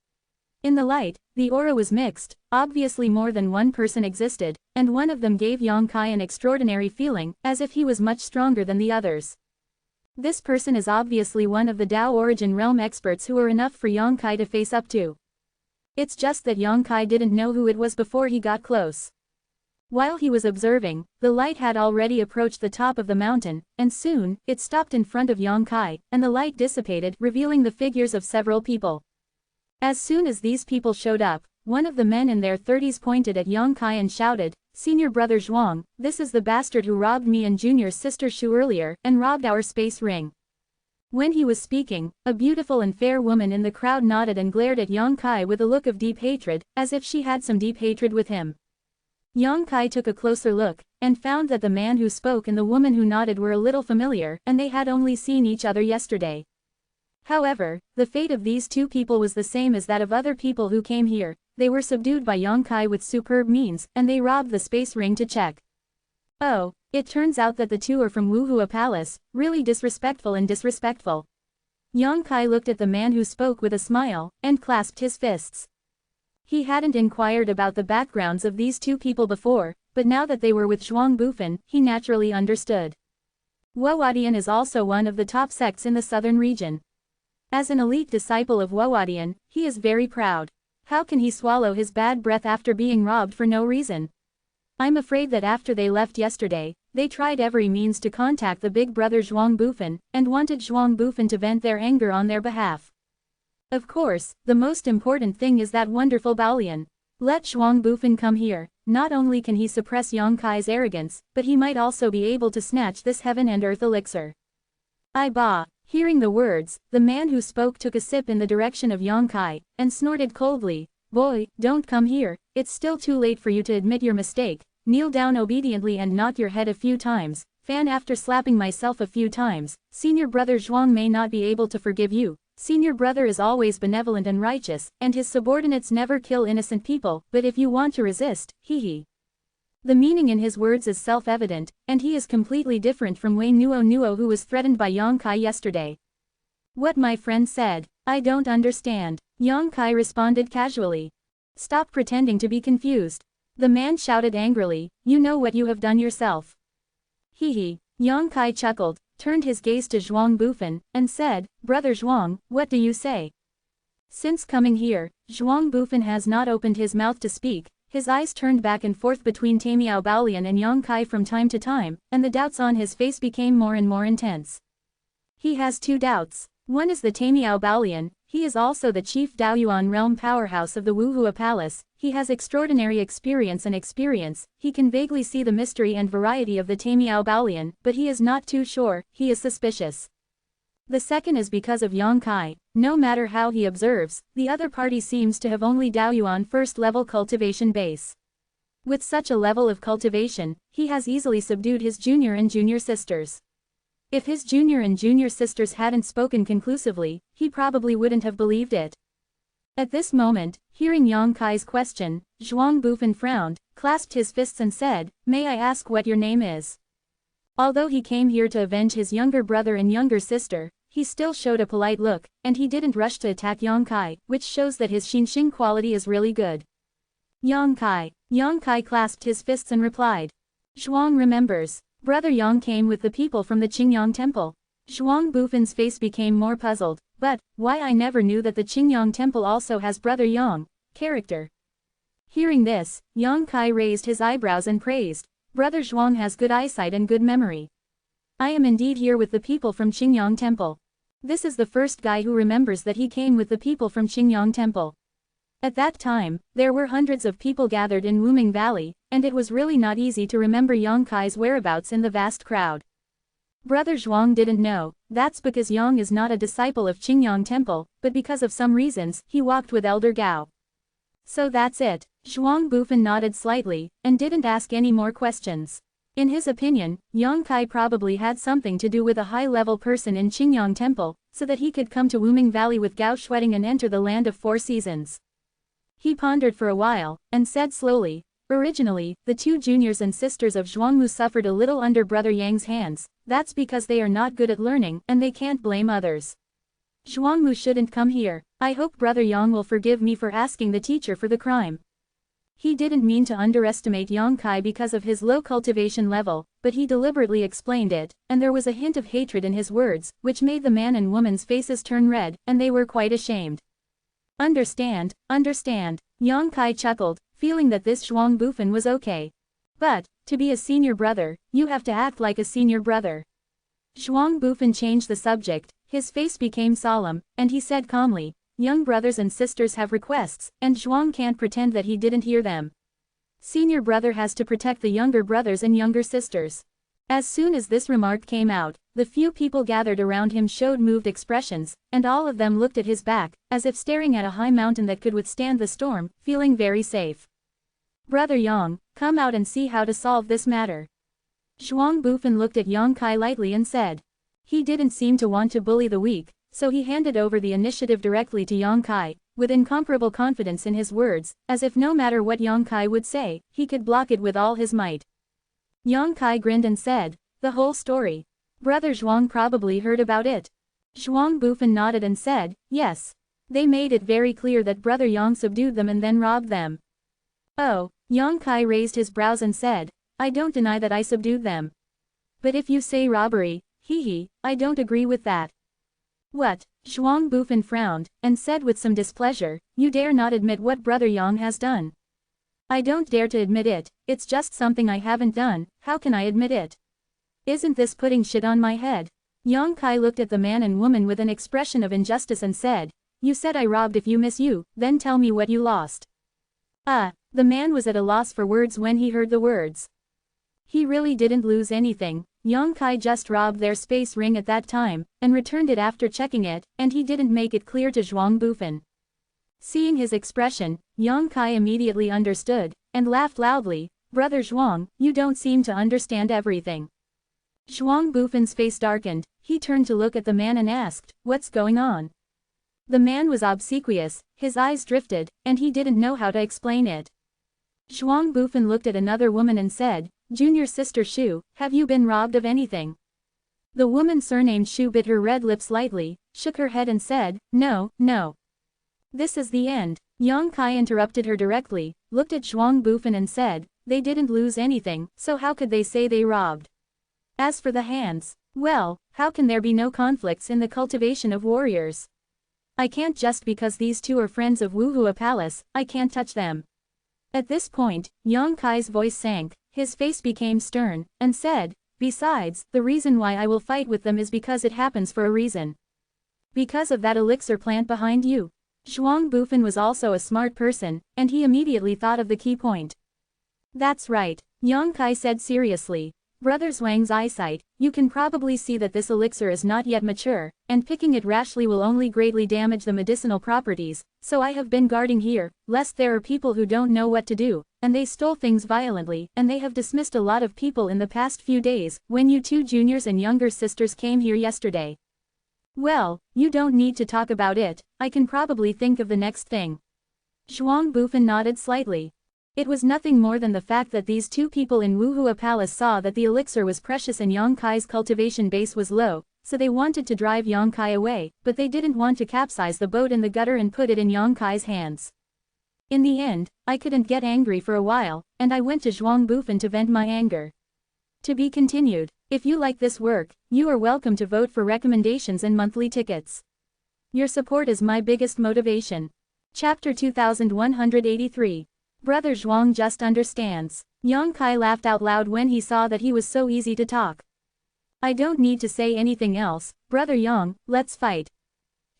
In the light, the aura was mixed, obviously more than one person existed, and one of them gave Yang Kai an extraordinary feeling, as if he was much stronger than the others. This person is obviously one of the Dao Origin Realm experts who are enough for Yang Kai to face up to. It's just that Yang Kai didn't know who it was before he got close. While he was observing, the light had already approached the top of the mountain, and soon, it stopped in front of Yang Kai, and the light dissipated, revealing the figures of several people. As soon as these people showed up, one of the men in their 30s pointed at Yang Kai and shouted, "Senior brother Zhuang, this is the bastard who robbed me and junior sister Shu earlier, and robbed our space ring." When he was speaking, a beautiful and fair woman in the crowd nodded and glared at Yang Kai with a look of deep hatred, as if she had some deep hatred with him. Yang Kai took a closer look, and found that the man who spoke and the woman who nodded were a little familiar, and they had only seen each other yesterday. However, the fate of these 2 people was the same as that of other people who came here. They were subdued by Yang Kai with superb means, and they robbed the space ring to check. Oh, it turns out that the 2 are from Wuhua Palace, really disrespectful and disrespectful. Yang Kai looked at the man who spoke with a smile, and clasped his fists. He hadn't inquired about the backgrounds of these 2 people before, but now that they were with Zhuang Bufan, he naturally understood. Wuodian is also one of the top sects in the southern region. As an elite disciple of Wuodian, he is very proud. How can he swallow his bad breath after being robbed for no reason? I'm afraid that after they left yesterday, they tried every means to contact the big brother Zhuang Bufan, and wanted Zhuang Bufan to vent their anger on their behalf. Of course, the most important thing is that wonderful Baolian. Let Zhuang Bufan come here. Not only can he suppress Yang Kai's arrogance, but he might also be able to snatch this heaven and earth elixir. I bah. Hearing the words, the man who spoke took a sip in the direction of Yang Kai, and snorted coldly, "Boy, don't come here, it's still too late for you to admit your mistake. Kneel down obediently and nod your head a few times. Fan after slapping myself a few times. Senior brother Zhuang may not be able to forgive you. Senior brother is always benevolent and righteous, and his subordinates never kill innocent people, but if you want to resist, hee." The meaning in his words is self-evident, and he is completely different from Wei Nuo who was threatened by Yang Kai yesterday. What my friend said, I don't understand. Yang Kai responded casually. Stop pretending to be confused. The man shouted angrily, you know what you have done yourself. Hee. Yang Kai chuckled, turned his gaze to Zhuang Bufan, and said, Brother Zhuang, what do you say? Since coming here, Zhuang Bufan has not opened his mouth to speak. His eyes turned back and forth between Tamiao Baolian and Yang Kai from time to time, and the doubts on his face became more and more intense. He has two doubts. One is the Tamiao Baolian. He is also the chief Daoyuan realm powerhouse of the Wuhua Palace. He has extraordinary experience. He can vaguely see the mystery and variety of the Tamiao Baolian, but he is not too sure, he is suspicious. The second is because of Yang Kai. No matter how he observes, the other party seems to have only Daoyuan first-level cultivation base. With such a level of cultivation, he has easily subdued his junior and junior sisters. If his junior and junior sisters hadn't spoken conclusively, he probably wouldn't have believed it. At this moment, hearing Yang Kai's question, Zhuang Bufan frowned, clasped his fists and said, May I ask what your name is? Although he came here to avenge his younger brother and younger sister, he still showed a polite look, and he didn't rush to attack Yang Kai, which shows that his Xinxing quality is really good. Yang Kai. Yang Kai clasped his fists and replied. Zhuang remembers. Brother Yang came with the people from the Qingyang temple. Zhuang Bufan's face became more puzzled. But, why I never knew that the Qingyang temple also has Brother Yang character. Hearing this, Yang Kai raised his eyebrows and praised. Brother Zhuang has good eyesight and good memory. I am indeed here with the people from Qingyang temple. This is the first guy who remembers that he came with the people from Qingyang temple. At that time, there were hundreds of people gathered in Wuming Valley, and it was really not easy to remember Yang Kai's whereabouts in the vast crowd. Brother Zhuang didn't know. That's because Yang is not a disciple of Qingyang temple, but because of some reasons, he walked with Elder Gao. So that's it. Zhuang Bufan nodded slightly, and didn't ask any more questions. In his opinion, Yang Kai probably had something to do with a high-level person in Qingyang temple, so that he could come to Wuming Valley with Gao Shueting and enter the land of 4 seasons. He pondered for a while, and said slowly, Originally, the 2 juniors and sisters of Zhuangmu suffered a little under Brother Yang's hands. That's because they are not good at learning, and they can't blame others. Zhuangmu shouldn't come here. I hope Brother Yang will forgive me for asking the teacher for the crime. He didn't mean to underestimate Yang Kai because of his low cultivation level, but he deliberately explained it, and there was a hint of hatred in his words, which made the man and woman's faces turn red, and they were quite ashamed. Understand. Yang Kai chuckled, feeling that this Zhuang Bufan was okay. But, to be a senior brother, you have to act like a senior brother. Zhuang Bufan changed the subject, his face became solemn, and he said calmly, Young brothers and sisters have requests, and Zhuang can't pretend that he didn't hear them. Senior brother has to protect the younger brothers and younger sisters. As soon as this remark came out, the few people gathered around him showed moved expressions, and all of them looked at his back, as if staring at a high mountain that could withstand the storm, feeling very safe. Brother Yang, come out and see how to solve this matter. Zhuang Bufan looked at Yang Kai lightly and said. He didn't seem to want to bully the weak, so he handed over the initiative directly to Yang Kai, with incomparable confidence in his words, as if no matter what Yang Kai would say, he could block it with all his might. Yang Kai grinned and said, the whole story. Brother Zhuang probably heard about it. Zhuang Bufan nodded and said, yes. They made it very clear that Brother Yang subdued them and then robbed them. Oh, Yang Kai raised his brows and said, I don't deny that I subdued them. But if you say robbery, I don't agree with that. What? Zhuang Bufan frowned, and said with some displeasure, you dare not admit what Brother Yang has done. I don't dare to admit it, it's just something I haven't done, how can I admit it? Isn't this putting shit on my head? Yang Kai looked at the man and woman with an expression of injustice and said, you said I robbed if you miss you, then tell me what you lost. The man was at a loss for words when he heard the words. He really didn't lose anything, Yang Kai just robbed their space ring at that time, and returned it after checking it, and he didn't make it clear to Zhuang Bufan. Seeing his expression, Yang Kai immediately understood, and laughed loudly, Brother Zhuang, you don't seem to understand everything. Zhuang Bufan's face darkened, he turned to look at the man and asked, what's going on? The man was obsequious, his eyes drifted, and he didn't know how to explain it. Zhuang Bufan looked at another woman and said, Junior Sister Shu, have you been robbed of anything? The woman surnamed Shu bit her red lips lightly, shook her head and said, no, no. This is the end. Yang Kai interrupted her directly, looked at Zhuang Bufan and said, they didn't lose anything, so how could they say they robbed? As for the hands, well, how can there be no conflicts in the cultivation of warriors? I can't just because these two are friends of Wuhua Palace, I can't touch them. At this point, Yang Kai's voice sank, his face became stern, and said, besides, the reason why I will fight with them is because it happens for a reason. Because of that elixir plant behind you. Zhuang Bufan was also a smart person, and he immediately thought of the key point. That's right, Yang Kai said seriously. Brother Zhuang's eyesight, you can probably see that this elixir is not yet mature, and picking it rashly will only greatly damage the medicinal properties, so I have been guarding here, lest there are people who don't know what to do, and they stole things violently, and they have dismissed a lot of people in the past few days, when you two juniors and younger sisters came here yesterday. Well, you don't need to talk about it, I can probably think of the next thing. Zhuang Bufan nodded slightly. It was nothing more than the fact that these two people in Wuhua Palace saw that the elixir was precious and Yang Kai's cultivation base was low, so they wanted to drive Yang Kai away, but they didn't want to capsize the boat in the gutter and put it in Yang Kai's hands. In the end, I couldn't get angry for a while, and I went to Zhuang Bufan to vent my anger. To be continued. If you like this work, you are welcome to vote for recommendations and monthly tickets. Your support is my biggest motivation. Chapter 2183. Brother Zhuang just understands. Yang Kai laughed out loud when he saw that he was so easy to talk. I don't need to say anything else, Brother Yang, let's fight.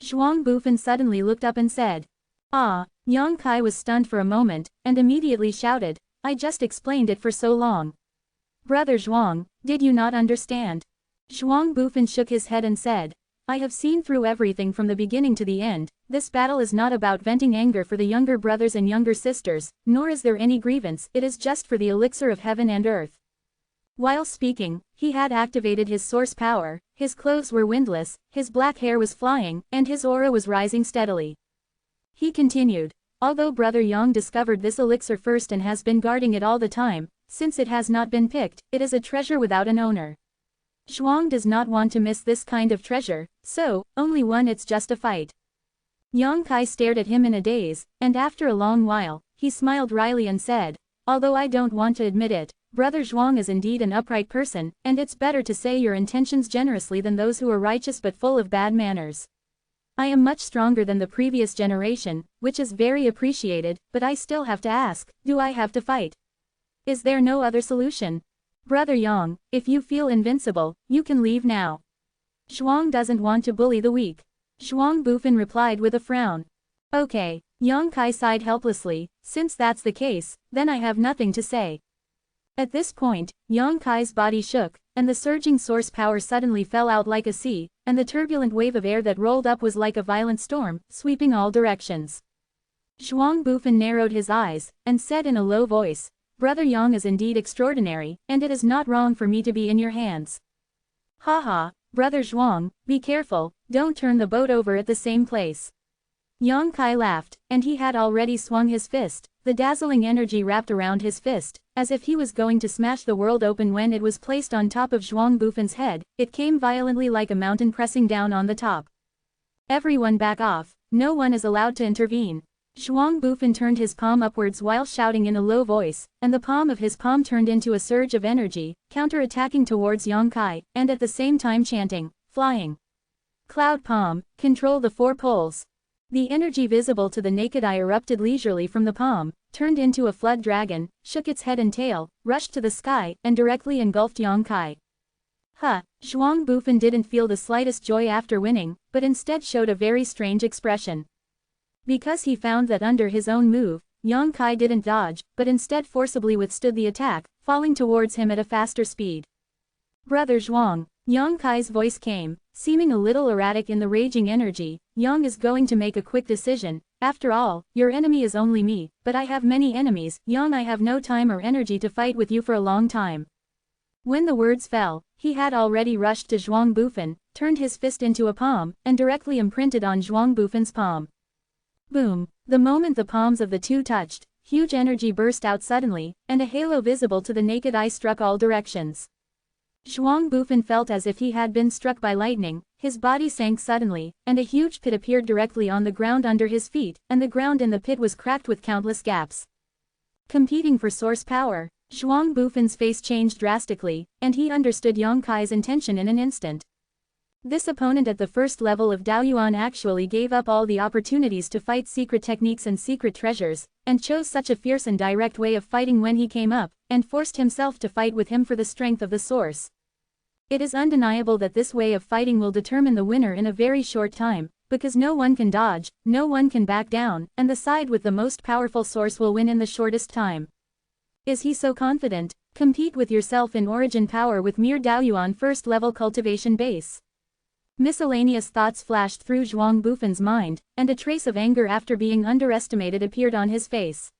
Zhuang Bufan suddenly looked up and said. Yang Kai was stunned for a moment, and immediately shouted, I just explained it for so long. Brother Zhuang, did you not understand? Zhuang Bufan shook his head and said, I have seen through everything from the beginning to the end, this battle is not about venting anger for the younger brothers and younger sisters, nor is there any grievance, it is just for the elixir of heaven and earth. While speaking, he had activated his source power, his clothes were windless, his black hair was flying, and his aura was rising steadily. He continued, although Brother Yang discovered this elixir first and has been guarding it all the time, since it has not been picked, it is a treasure without an owner. Zhuang does not want to miss this kind of treasure, so, only one it's just a fight. Yang Kai stared at him in a daze, and after a long while, he smiled wryly and said, although I don't want to admit it, Brother Zhuang is indeed an upright person, and it's better to say your intentions generously than those who are righteous but full of bad manners. I am much stronger than the previous generation, which is very appreciated, but I still have to ask, do I have to fight? Is there no other solution? Brother Yang, if you feel invincible, you can leave now. Zhuang doesn't want to bully the weak. Zhuang Bufan replied with a frown. Okay, Yang Kai sighed helplessly, since that's the case, then I have nothing to say. At this point, Yang Kai's body shook, and the surging source power suddenly fell out like a sea, and the turbulent wave of air that rolled up was like a violent storm, sweeping all directions. Zhuang Bufan narrowed his eyes, and said in a low voice, Brother Yang is indeed extraordinary, and it is not wrong for me to be in your hands. Haha, Brother Zhuang, be careful, don't turn the boat over at the same place. Yang Kai laughed, and he had already swung his fist, the dazzling energy wrapped around his fist, as if he was going to smash the world open when it was placed on top of Zhuang Bufan's head, it came violently like a mountain pressing down on the top. Everyone back off, no one is allowed to intervene. Zhuang Bufan turned his palm upwards while shouting in a low voice, and the palm of his palm turned into a surge of energy, counter-attacking towards Yang Kai, and at the same time chanting, flying. Cloud palm, control the 4 poles. The energy visible to the naked eye erupted leisurely from the palm, turned into a flood dragon, shook its head and tail, rushed to the sky, and directly engulfed Yang Kai. Zhuang Bufan didn't feel the slightest joy after winning, but instead showed a very strange expression. Because he found that under his own move, Yang Kai didn't dodge, but instead forcibly withstood the attack, falling towards him at a faster speed. Brother Zhuang, Yang Kai's voice came, seeming a little erratic in the raging energy. Yang is going to make a quick decision. After all, your enemy is only me, but I have many enemies. Yang, I have no time or energy to fight with you for a long time. When the words fell, he had already rushed to Zhuang Bufan, turned his fist into a palm, and directly imprinted on Zhuang Bufan's palm. Boom! The moment the palms of the two touched, huge energy burst out suddenly, and a halo visible to the naked eye struck all directions. Zhuang Bufan felt as if he had been struck by lightning, his body sank suddenly, and a huge pit appeared directly on the ground under his feet, and the ground in the pit was cracked with countless gaps. Competing for source power, Zhuang Bufan's face changed drastically, and he understood Yang Kai's intention in an instant. This opponent at the first level of Daoyuan actually gave up all the opportunities to fight secret techniques and secret treasures, and chose such a fierce and direct way of fighting when he came up, and forced himself to fight with him for the strength of the source. It is undeniable that this way of fighting will determine the winner in a very short time, because no one can dodge, no one can back down, and the side with the most powerful source will win in the shortest time. Is he so confident? Compete with yourself in origin power with mere Daoyuan first level cultivation base. Miscellaneous thoughts flashed through Zhuang Bufan's mind, and a trace of anger after being underestimated appeared on his face.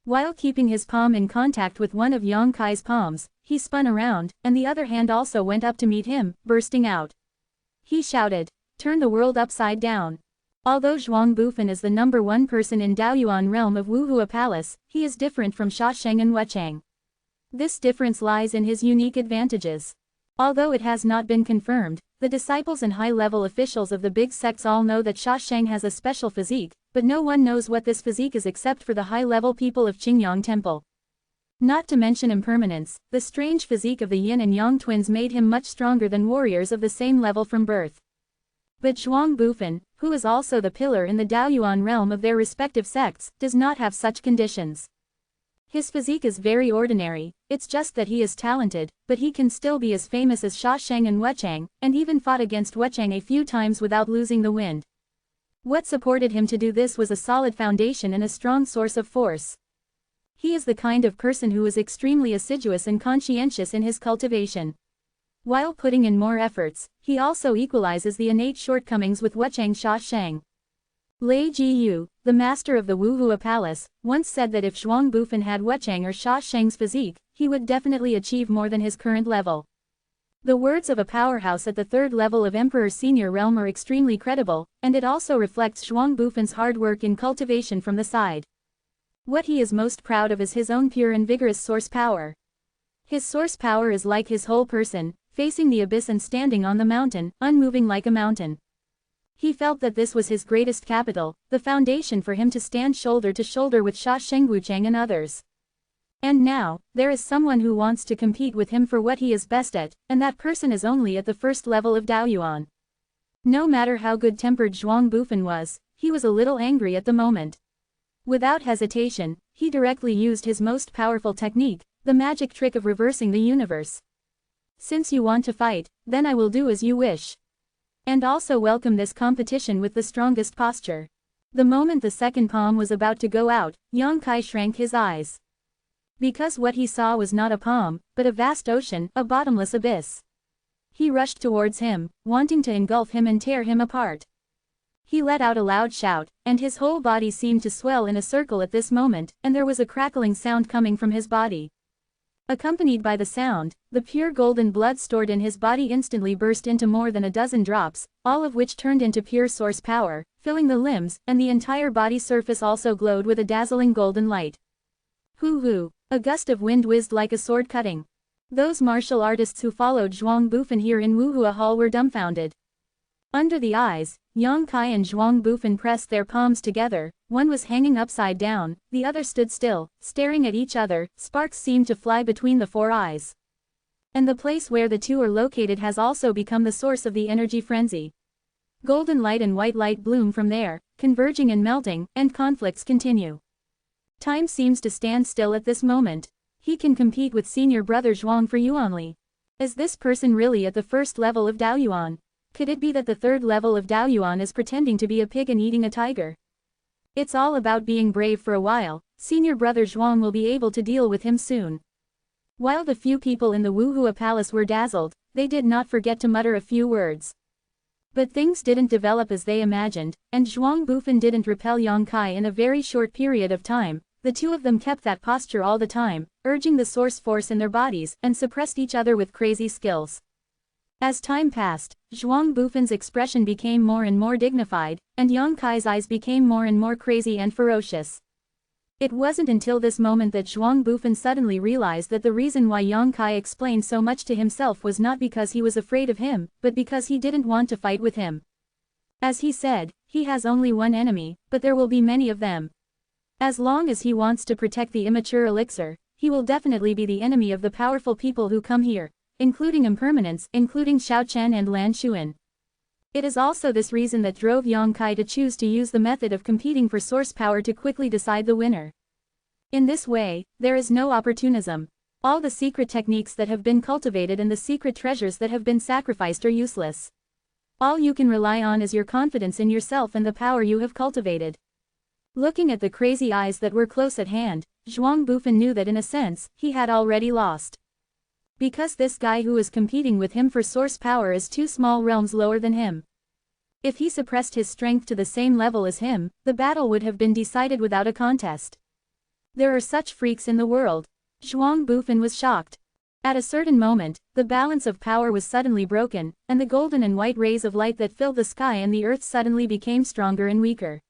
While keeping his palm in contact with one of Yang Kai's palms, he spun around, and the other hand also went up to meet him, bursting out. He shouted, "Turn the world upside down." Although Zhuang Bufan is the #1 person in Daoyuan realm of Wuhua Palace, he is different from Shasheng and Wuchang. This difference lies in his unique advantages. Although it has not been confirmed, the disciples and high-level officials of the big sects all know that Shasheng has a special physique, but no one knows what this physique is except for the high-level people of Qingyang Temple. Not to mention impermanence, the strange physique of the Yin and Yang twins made him much stronger than warriors of the same level from birth. But Zhuang Bufan, who is also the pillar in the Daoyuan realm of their respective sects, does not have such conditions. His physique is very ordinary, it's just that he is talented, but he can still be as famous as Shasheng and Wuchang, and even fought against Wuchang a few times without losing the wind. What supported him to do this was a solid foundation and a strong source of force. He is the kind of person who is extremely assiduous and conscientious in his cultivation. While putting in more efforts, he also equalizes the innate shortcomings with Wuchang Shasheng. Lei Jiyu, the master of the Wuhua Palace, once said that if Zhuang Bufan had Wuchang or Shasheng's physique, he would definitely achieve more than his current level. The words of a powerhouse at the 3rd level of Emperor Senior Realm are extremely credible, and it also reflects Zhuang Bufan's hard work in cultivation from the side. What he is most proud of is his own pure and vigorous source power. His source power is like his whole person, facing the abyss and standing on the mountain, unmoving like a mountain. He felt that this was his greatest capital, the foundation for him to stand shoulder to shoulder with Shasheng Wuchang and others. And now, there is someone who wants to compete with him for what he is best at, and that person is only at the 1st level of Daoyuan. No matter how good-tempered Zhuang Bufan was, he was a little angry at the moment. Without hesitation, he directly used his most powerful technique, the magic trick of reversing the universe. Since you want to fight, then I will do as you wish. And also welcome this competition with the strongest posture. The moment the second palm was about to go out, Yang Kai shrank his eyes. Because what he saw was not a palm, but a vast ocean, a bottomless abyss. He rushed towards him, wanting to engulf him and tear him apart. He let out a loud shout, and his whole body seemed to swell in a circle at this moment, and there was a crackling sound coming from his body. Accompanied by the sound, the pure golden blood stored in his body instantly burst into more than a dozen drops, all of which turned into pure source power, filling the limbs, and the entire body surface also glowed with a dazzling golden light. Hoo-hoo! A gust of wind whizzed like a sword cutting. Those martial artists who followed Zhuang Bufan here in Wuhua Hall were dumbfounded. Under the eyes, Yang Kai and Zhuang Bufan pressed their palms together, one was hanging upside down, the other stood still, staring at each other, sparks seemed to fly between the 4 eyes. And the place where the two are located has also become the source of the energy frenzy. Golden light and white light bloom from there, converging and melting, and conflicts continue. Time seems to stand still at this moment. He can compete with senior brother Zhuang for Yuanli. Is this person really at the first level of Daoyuan? Could it be that the third level of Daoyuan is pretending to be a pig and eating a tiger? It's all about being brave for a while. Senior brother Zhuang will be able to deal with him soon. While the few people in the Wuhua palace were dazzled, they did not forget to mutter a few words. But things didn't develop as they imagined, and Zhuang Bufan didn't repel Yang Kai in a very short period of time. The two of them kept that posture all the time, urging the source force in their bodies, and suppressed each other with crazy skills. As time passed, Zhuang Bufan's expression became more and more dignified, and Yang Kai's eyes became more and more crazy and ferocious. It wasn't until this moment that Zhuang Bufan suddenly realized that the reason why Yang Kai explained so much to himself was not because he was afraid of him, but because he didn't want to fight with him. As he said, he has only one enemy, but there will be many of them. As long as he wants to protect the immature elixir, he will definitely be the enemy of the powerful people who come here, including impermanence, including Xiao Chen and Lan Xuan. It is also this reason that drove Yang Kai to choose to use the method of competing for source power to quickly decide the winner. In this way, there is no opportunism. All the secret techniques that have been cultivated and the secret treasures that have been sacrificed are useless. All you can rely on is your confidence in yourself and the power you have cultivated. Looking at the crazy eyes that were close at hand, Zhuang Bufan knew that in a sense, he had already lost. Because this guy who is competing with him for source power is two small realms lower than him. If he suppressed his strength to the same level as him, the battle would have been decided without a contest. There are such freaks in the world. Zhuang Bufan was shocked. At a certain moment, the balance of power was suddenly broken, and the golden and white rays of light that filled the sky and the earth suddenly became stronger and weaker.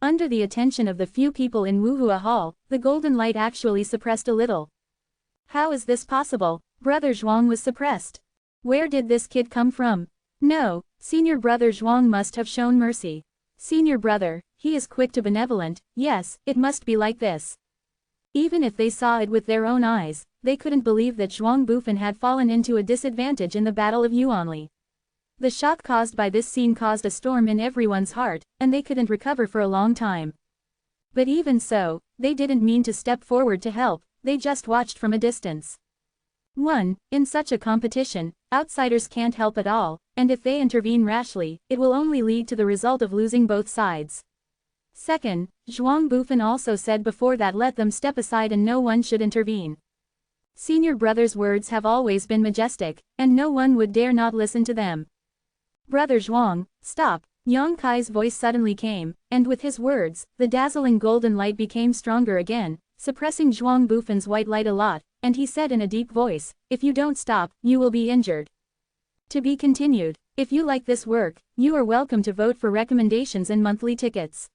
Under the attention of the few people in Wuhua Hall, the golden light actually suppressed a little. How is this possible? Brother Zhuang was suppressed. Where did this kid come from? No, senior brother Zhuang must have shown mercy. Senior brother, he is quick to benevolent, yes, it must be like this. Even if they saw it with their own eyes, they couldn't believe that Zhuang Bufan had fallen into a disadvantage in the Battle of Yuanli. The shock caused by this scene caused a storm in everyone's heart, and they couldn't recover for a long time. But even so, they didn't mean to step forward to help, they just watched from a distance. 1. In such a competition, outsiders can't help at all, and if they intervene rashly, it will only lead to the result of losing both sides. 2. Zhuang Bufan also said before that let them step aside and no one should intervene. Senior brother's words have always been majestic, and no one would dare not listen to them. Brother Zhuang, stop. Yang Kai's voice suddenly came, and with his words, the dazzling golden light became stronger again, suppressing Zhuang Bufan's white light a lot, and he said in a deep voice, if you don't stop, you will be injured. To be continued. If you like this work, you are welcome to vote for recommendations and monthly tickets.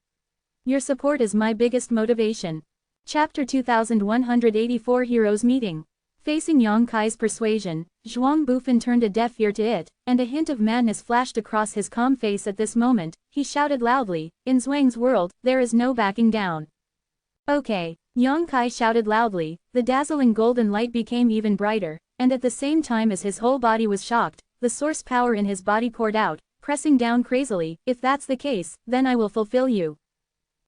Your support is my biggest motivation. Chapter 2184 Heroes Meeting. Facing Yang Kai's persuasion, Zhuang Bufan turned a deaf ear to it, and a hint of madness flashed across his calm face at this moment. He shouted loudly, in Zhuang's world, there is no backing down. Okay. Yang Kai shouted loudly, the dazzling golden light became even brighter, and at the same time as his whole body was shocked, the source power in his body poured out, pressing down crazily. If that's the case, then I will fulfill you.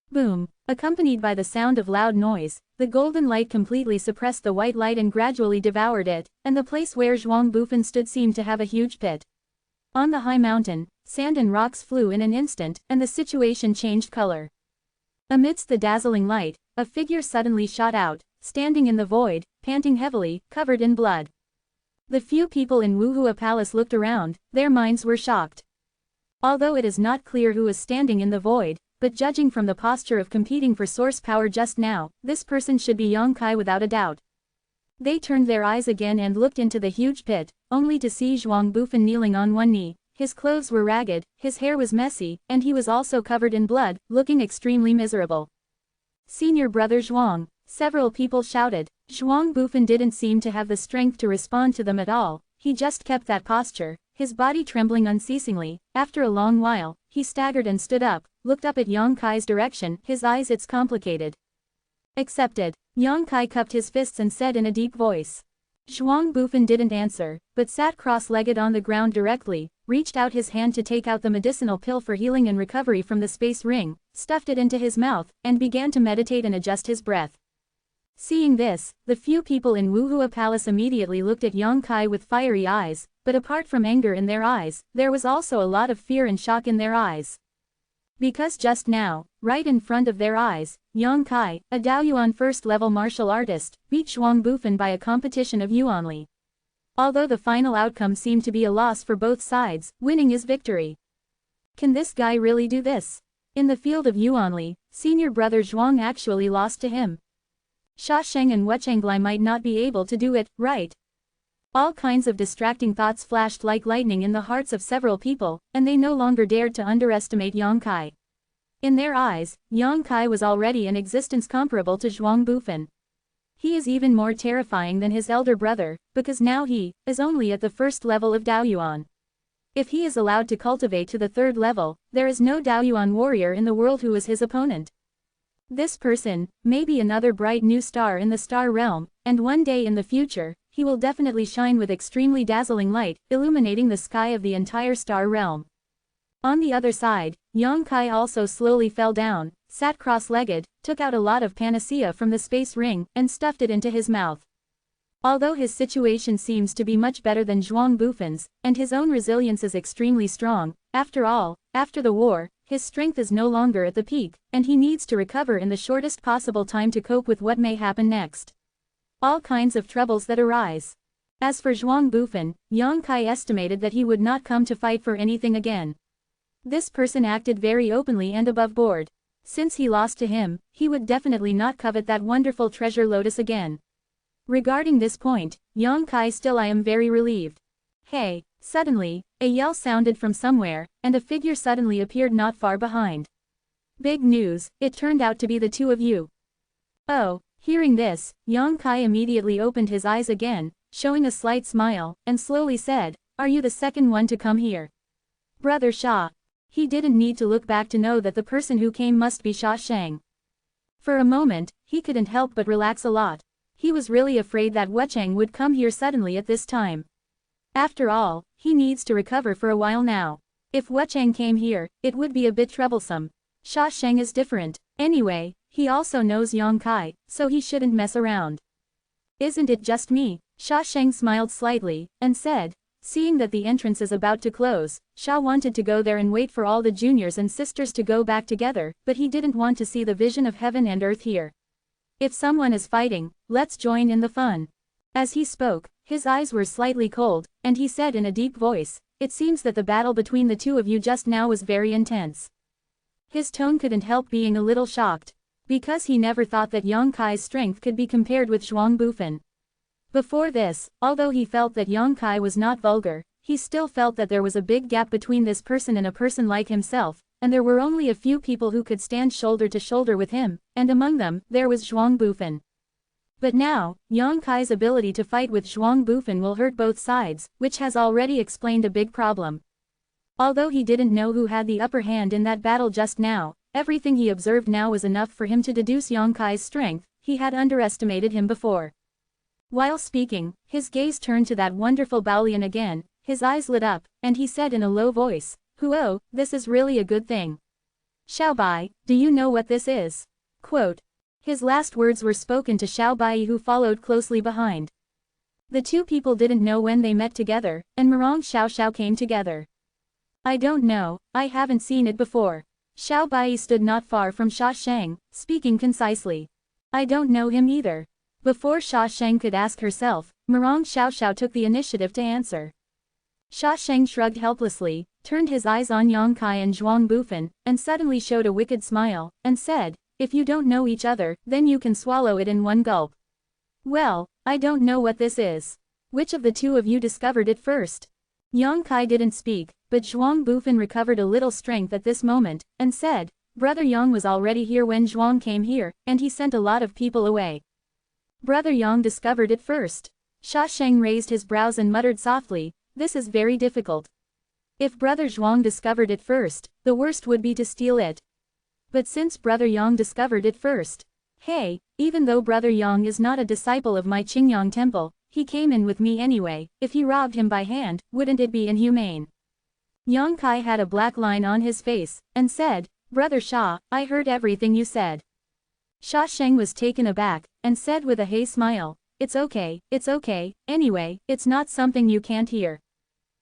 Boom. Accompanied by the sound of loud noise, the golden light completely suppressed the white light and gradually devoured it, and the place where Zhuang Bufan stood seemed to have a huge pit. On the high mountain, sand and rocks flew in an instant, and the situation changed color. Amidst the dazzling light, a figure suddenly shot out, standing in the void, panting heavily, covered in blood. The few people in Wuhua Palace looked around, their minds were shocked. Although it is not clear who is standing in the void, but judging from the posture of competing for source power just now, this person should be Yang Kai without a doubt. They turned their eyes again and looked into the huge pit, only to see Zhuang Bufan kneeling on one knee. His clothes were ragged, his hair was messy, and he was also covered in blood, looking extremely miserable. Senior brother Zhuang, several people shouted. Zhuang Bufan didn't seem to have the strength to respond to them at all, he just kept that posture, his body trembling unceasingly. After a long while, he staggered and stood up, looked up at Yang Kai's direction, his eyes it's complicated. Accepted. Yang Kai cupped his fists and said in a deep voice. Zhuang Bufan didn't answer, but sat cross-legged on the ground directly, reached out his hand to take out the medicinal pill for healing and recovery from the space ring, stuffed it into his mouth, and began to meditate and adjust his breath. Seeing this, the few people in Wuhua Palace immediately looked at Yang Kai with fiery eyes, but apart from anger in their eyes, there was also a lot of fear and shock in their eyes. Because just now, right in front of their eyes, Yang Kai, a Daoyuan first-level martial artist, beat Zhuang Bufan by a competition of yuanli. Although the final outcome seemed to be a loss for both sides, winning is victory. Can this guy really do this? In the field of yuanli, senior brother Zhuang actually lost to him. Sha Sheng and Wuchenglai might not be able to do it, right? All kinds of distracting thoughts flashed like lightning in the hearts of several people, and they no longer dared to underestimate Yang Kai. In their eyes, Yang Kai was already an existence comparable to Zhuang Bufan. He is even more terrifying than his elder brother, because now he is only at the first level of Daoyuan. If he is allowed to cultivate to the third level, there is no Daoyuan warrior in the world who is his opponent. This person may be another bright new star in the star realm, and one day in the future, he will definitely shine with extremely dazzling light, illuminating the sky of the entire star realm. On the other side, Yang Kai also slowly fell down, sat cross-legged, took out a lot of panacea from the space ring, and stuffed it into his mouth. Although his situation seems to be much better than Zhuang Bufan's, and his own resilience is extremely strong, after all, after the war, his strength is no longer at the peak, and he needs to recover in the shortest possible time to cope with what may happen next. All kinds of troubles that arise. As for Zhuang Bufan, Yang Kai estimated that he would not come to fight for anything again. This person acted very openly and above board. Since he lost to him, he would definitely not covet that wonderful treasure lotus again. Regarding this point, Yang Kai still I am very relieved. Hey! Suddenly, a yell sounded from somewhere, and a figure suddenly appeared not far behind. Big news, it turned out to be the two of you. Oh! Hearing this, Yang Kai immediately opened his eyes again, showing a slight smile, and slowly said, "Are you the second one to come here?" Brother Sha. He didn't need to look back to know that the person who came must be Sha Sheng. For a moment, he couldn't help but relax a lot. He was really afraid that Wucheng would come here suddenly at this time. After all, he needs to recover for a while now. If Wucheng came here, it would be a bit troublesome. Sha Sheng is different. Anyway, he also knows Yang Kai, so he shouldn't mess around. Isn't it just me? Sha Sheng smiled slightly, and said, seeing that the entrance is about to close, Sha wanted to go there and wait for all the juniors and sisters to go back together, but he didn't want to see the vision of heaven and earth here. If someone is fighting, let's join in the fun. As he spoke, his eyes were slightly cold, and he said in a deep voice, "It seems that the battle between the two of you just now was very intense." His tone couldn't help being a little shocked, because he never thought that Yang Kai's strength could be compared with Zhuang Bufan. Before this, although he felt that Yang Kai was not vulgar, he still felt that there was a big gap between this person and a person like himself, and there were only a few people who could stand shoulder to shoulder with him, and among them, there was Zhuang Bufan. But now, Yang Kai's ability to fight with Zhuang Bufan will hurt both sides, which has already explained a big problem. Although he didn't know who had the upper hand in that battle just now, everything he observed now was enough for him to deduce Yang Kai's strength. He had underestimated him before. While speaking, his gaze turned to that wonderful Baolian again, his eyes lit up, and he said in a low voice, "Huo, this is really a good thing. Xiaobai, do you know what this is?" Quote. His last words were spoken to Xiaobai, who followed closely behind. The two people didn't know when they met together, and Mirong Xiao came together. "I don't know, I haven't seen it before." Xiaobai stood not far from Sha Sheng, speaking concisely. "I don't know him either." Before Sha Sheng could ask herself, Mirong Xiao took the initiative to answer. Sha Sheng shrugged helplessly, turned his eyes on Yang Kai and Zhuang Bufan, and suddenly showed a wicked smile, and said, "If you don't know each other, then you can swallow it in one gulp." "Well, I don't know what this is. Which of the two of you discovered it first?" Yang Kai didn't speak, but Zhuang Bufan recovered a little strength at this moment, and said, "Brother Yang was already here when Zhuang came here, and he sent a lot of people away." "Brother Yang discovered it first." Sha Sheng raised his brows and muttered softly, "This is very difficult. If Brother Zhuang discovered it first, the worst would be to steal it. But since Brother Yang discovered it first, hey, even though Brother Yang is not a disciple of my Qingyang temple, He came in with me anyway. If he robbed him by hand, wouldn't it be inhumane? Yang Kai had a black line on his face, and said, Brother Sha, I heard everything you said. Sha Sheng was taken aback, and said with a hey smile, it's okay, anyway, it's not something you can't hear.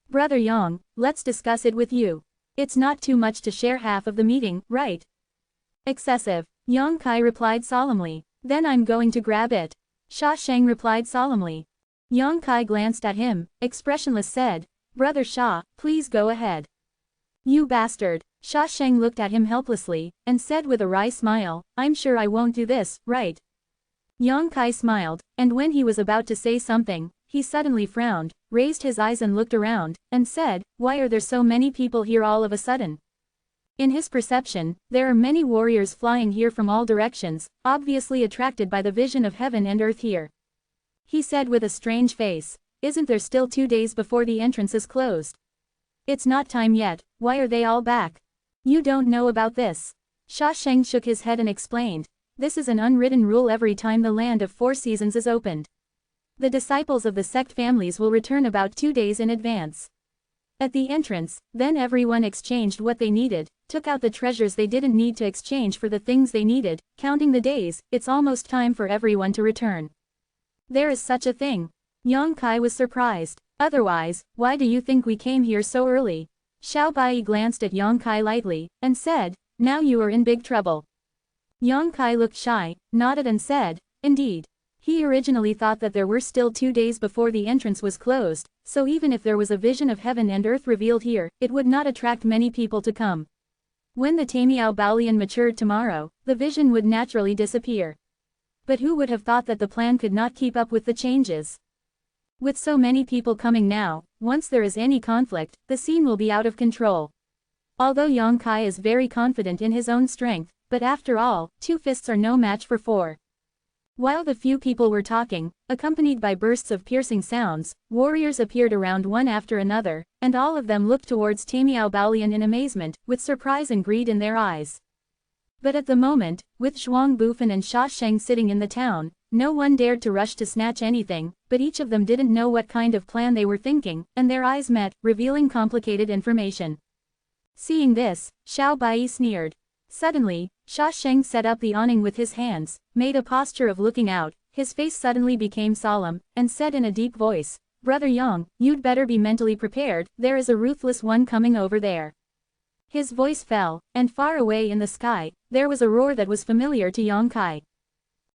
Brother Yang, let's discuss it with you. It's not too much to share half of the meeting, right? Excessive, Yang Kai replied solemnly. Then I'm going to grab it. Sha Sheng replied solemnly. Yang Kai glanced at him, expressionless said, Brother Sha, please go ahead. You bastard. Sha Sheng looked at him helplessly, and said with a wry smile, I'm sure I won't do this, right? Yang Kai smiled, and when he was about to say something, he suddenly frowned, raised his eyes and looked around, and said, why are there so many people here all of a sudden? In his perception, there are many warriors flying here from all directions, obviously attracted by the vision of heaven and earth here. He said with a strange face, isn't there still 2 days before the entrance is closed? It's not time yet, why are they all back? You don't know about this. Sha Sheng shook his head and explained, this is an unwritten rule every time the land of 4 seasons is opened. The disciples of the sect families will return about 2 days in advance. At the entrance, then everyone exchanged what they needed, took out the treasures they didn't need to exchange for the things they needed, counting the days, it's almost time for everyone to return. There is such a thing. Yang Kai was surprised. Otherwise, why do you think we came here so early? Xiao Bai glanced at Yang Kai lightly, and said, now you are in big trouble. Yang Kai looked shy, nodded and said, indeed. He originally thought that there were still 2 days before the entrance was closed, so even if there was a vision of heaven and earth revealed here, it would not attract many people to come. When the Tamiao Baolian matured tomorrow, the vision would naturally disappear. But who would have thought that the plan could not keep up with the changes? With so many people coming now, once there is any conflict, the scene will be out of control. Although Yang Kai is very confident in his own strength, but after all, 2 fists are no match for 4. While the few people were talking, accompanied by bursts of piercing sounds, warriors appeared around one after another, and all of them looked towards Tamiao Baolian in amazement, with surprise and greed in their eyes. But at the moment, with Zhuang Bufan and Sha Sheng sitting in the town, no one dared to rush to snatch anything, but each of them didn't know what kind of plan they were thinking, and their eyes met, revealing complicated information. Seeing this, Xiao Bai sneered. Suddenly, Sha Sheng set up the awning with his hands, made a posture of looking out, his face suddenly became solemn, and said in a deep voice, Brother Yang, you'd better be mentally prepared, there is a ruthless one coming over there. His voice fell, and far away in the sky, there was a roar that was familiar to Yang Kai.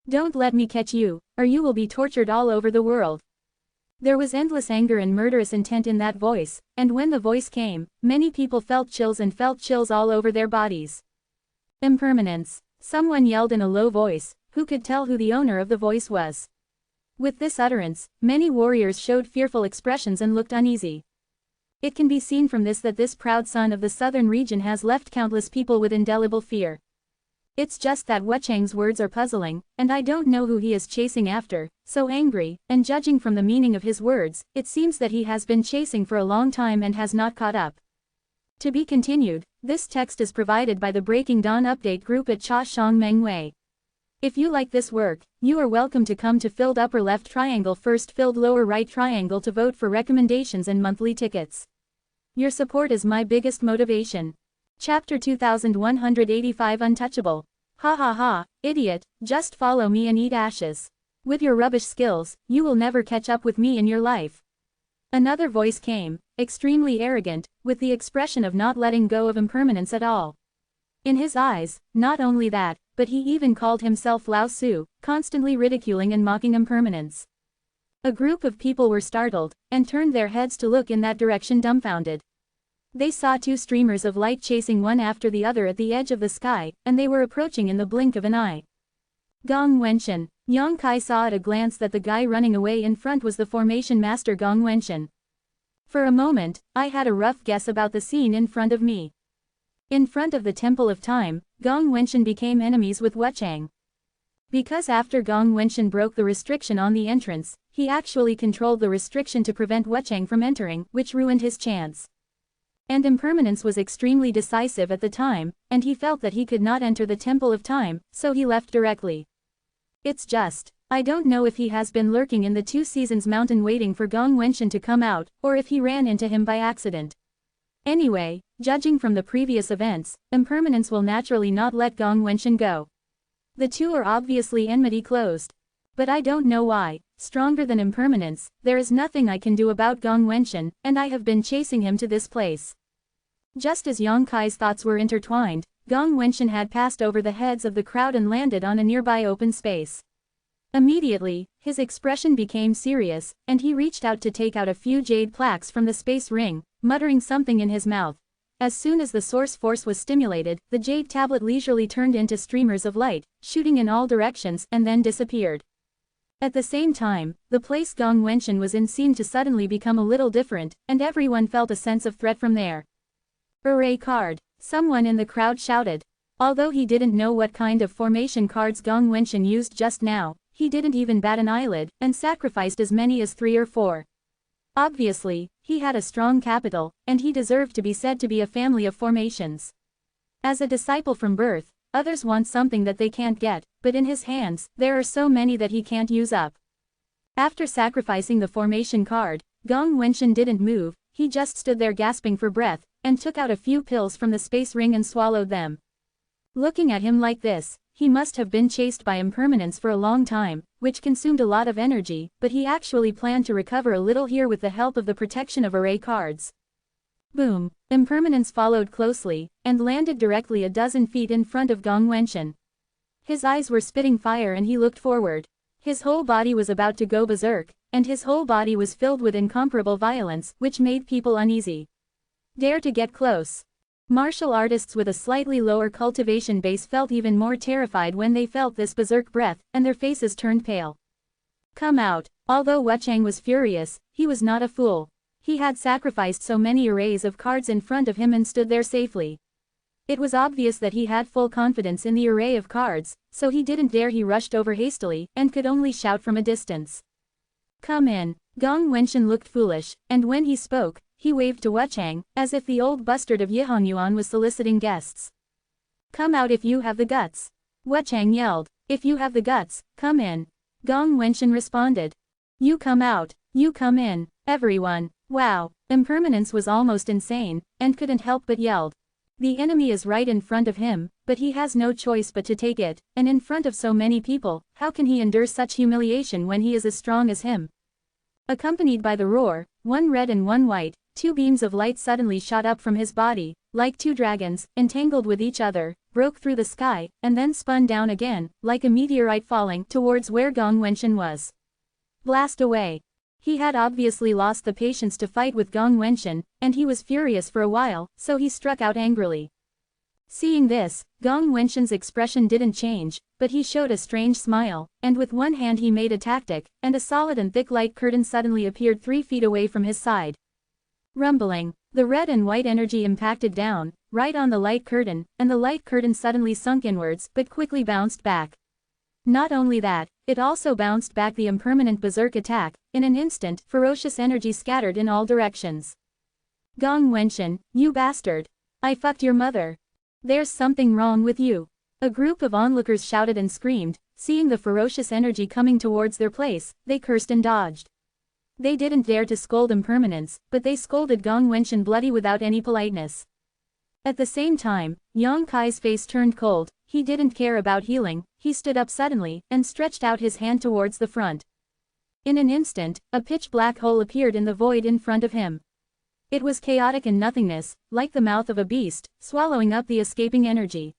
Don't let me catch you, or you will be tortured all over the world. There was endless anger and murderous intent in that voice, and when the voice came, many people felt chills all over their bodies. Impermanence. Someone yelled in a low voice, who could tell who the owner of the voice was. With this utterance, many warriors showed fearful expressions and looked uneasy. It can be seen from this that this proud son of the southern region has left countless people with indelible fear. It's just that Wuchang's words are puzzling, and I don't know who he is chasing after, so angry, and judging from the meaning of his words, it seems that he has been chasing for a long time and has not caught up. To be continued, this text is provided by the Breaking Dawn Update group at Cha Shang Meng Wei. If you like this work, you are welcome to come to filled upper left triangle first filled lower right triangle to vote for recommendations and monthly tickets. Your support is my biggest motivation. Chapter 2185 Untouchable. Ha ha ha, idiot, just follow me and eat ashes. With your rubbish skills, you will never catch up with me in your life. Another voice came, extremely arrogant, with the expression of not letting go of impermanence at all. In his eyes, not only that, but he even called himself Lao Su, constantly ridiculing and mocking impermanence. A group of people were startled, and turned their heads to look in that direction dumbfounded. They saw 2 streamers of light chasing one after the other at the edge of the sky, and they were approaching in the blink of an eye. Gong Wenshan. Yang Kai saw at a glance that the guy running away in front was the formation master Gong Wenshan. For a moment, I had a rough guess about the scene in front of me. In front of the Temple of Time, Gong Wenshan became enemies with Wuchang. Because after Gong Wenshan broke the restriction on the entrance, he actually controlled the restriction to prevent Wuchang from entering, which ruined his chance. And impermanence was extremely decisive at the time, and he felt that he could not enter the Temple of Time, so he left directly. It's just. I don't know if he has been lurking in the Two Seasons mountain waiting for Gong Wenshan to come out, or if he ran into him by accident. Anyway, judging from the previous events, Impermanence will naturally not let Gong Wenshan go. The two are obviously enmity closed. But I don't know why. Stronger than Impermanence, there is nothing I can do about Gong Wenshan, and I have been chasing him to this place. Just as Yang Kai's thoughts were intertwined, Gong Wenshan had passed over the heads of the crowd and landed on a nearby open space. Immediately, his expression became serious, and he reached out to take out a few jade plaques from the space ring, muttering something in his mouth. As soon as the source force was stimulated, the jade tablet leisurely turned into streamers of light, shooting in all directions, and then disappeared. At the same time, the place Gong Wenshan was in seemed to suddenly become a little different, and everyone felt a sense of threat from there. Array card. Someone in the crowd shouted. Although he didn't know what kind of formation cards Gong Wenshan used just now, he didn't even bat an eyelid, and sacrificed as many as 3 or 4. Obviously, he had a strong capital, and he deserved to be said to be a family of formations. As a disciple from birth, others want something that they can't get, but in his hands, there are so many that he can't use up. After sacrificing the formation card, Gong Wenshan didn't move, he just stood there gasping for breath, and took out a few pills from the space ring and swallowed them. Looking at him like this, he must have been chased by Impermanence for a long time, which consumed a lot of energy, but he actually planned to recover a little here with the help of the protection of array cards. Boom! Impermanence followed closely, and landed directly a dozen feet in front of Gong Wenshan. His eyes were spitting fire and he looked forward. His whole body was about to go berserk, and his whole body was filled with incomparable violence, which made people uneasy. Dare to get close. Martial artists with a slightly lower cultivation base felt even more terrified when they felt this berserk breath, and their faces turned pale. Come out. Although Wuchang was furious, he was not a fool. He had sacrificed so many arrays of cards in front of him and stood there safely. It was obvious that he had full confidence in the array of cards, so he didn't dare. He rushed over hastily, and could only shout from a distance. Come in. Gong Wenshan looked foolish, and when he spoke, he waved to Wuchang, as if the old bastard of Yihongyuan was soliciting guests. Come out if you have the guts. Wuchang yelled. If you have the guts, come in. Gong Wenshan responded. You come out, you come in, everyone. Wow. Impermanence was almost insane, and couldn't help but yelled. The enemy is right in front of him, but he has no choice but to take it, and in front of so many people, how can he endure such humiliation when he is as strong as him? Accompanied by the roar, one red and one white, 2 beams of light suddenly shot up from his body, like 2 dragons, entangled with each other, broke through the sky, and then spun down again, like a meteorite falling towards where Gong Wenshan was. Blast away. He had obviously lost the patience to fight with Gong Wenshan, and he was furious for a while, so he struck out angrily. Seeing this, Gong Wenshan's expression didn't change, but he showed a strange smile, and with one hand he made a tactic, and a solid and thick light curtain suddenly appeared 3 feet away from his side. Rumbling, the red and white energy impacted down, right on the light curtain, and the light curtain suddenly sunk inwards but quickly bounced back. Not only that, it also bounced back the impermanent berserk attack. In an instant, ferocious energy scattered in all directions. Gong Wenshan, you bastard! I fucked your mother! There's something wrong with you! A group of onlookers shouted and screamed. Seeing the ferocious energy coming towards their place, they cursed and dodged. They didn't dare to scold Impermanence, but they scolded Gong Wenshan bloody without any politeness. At the same time, Yang Kai's face turned cold. He didn't care about healing. He stood up suddenly, and stretched out his hand towards the front. In an instant, a pitch-black hole appeared in the void in front of him. It was chaotic and nothingness, like the mouth of a beast, swallowing up the escaping energy.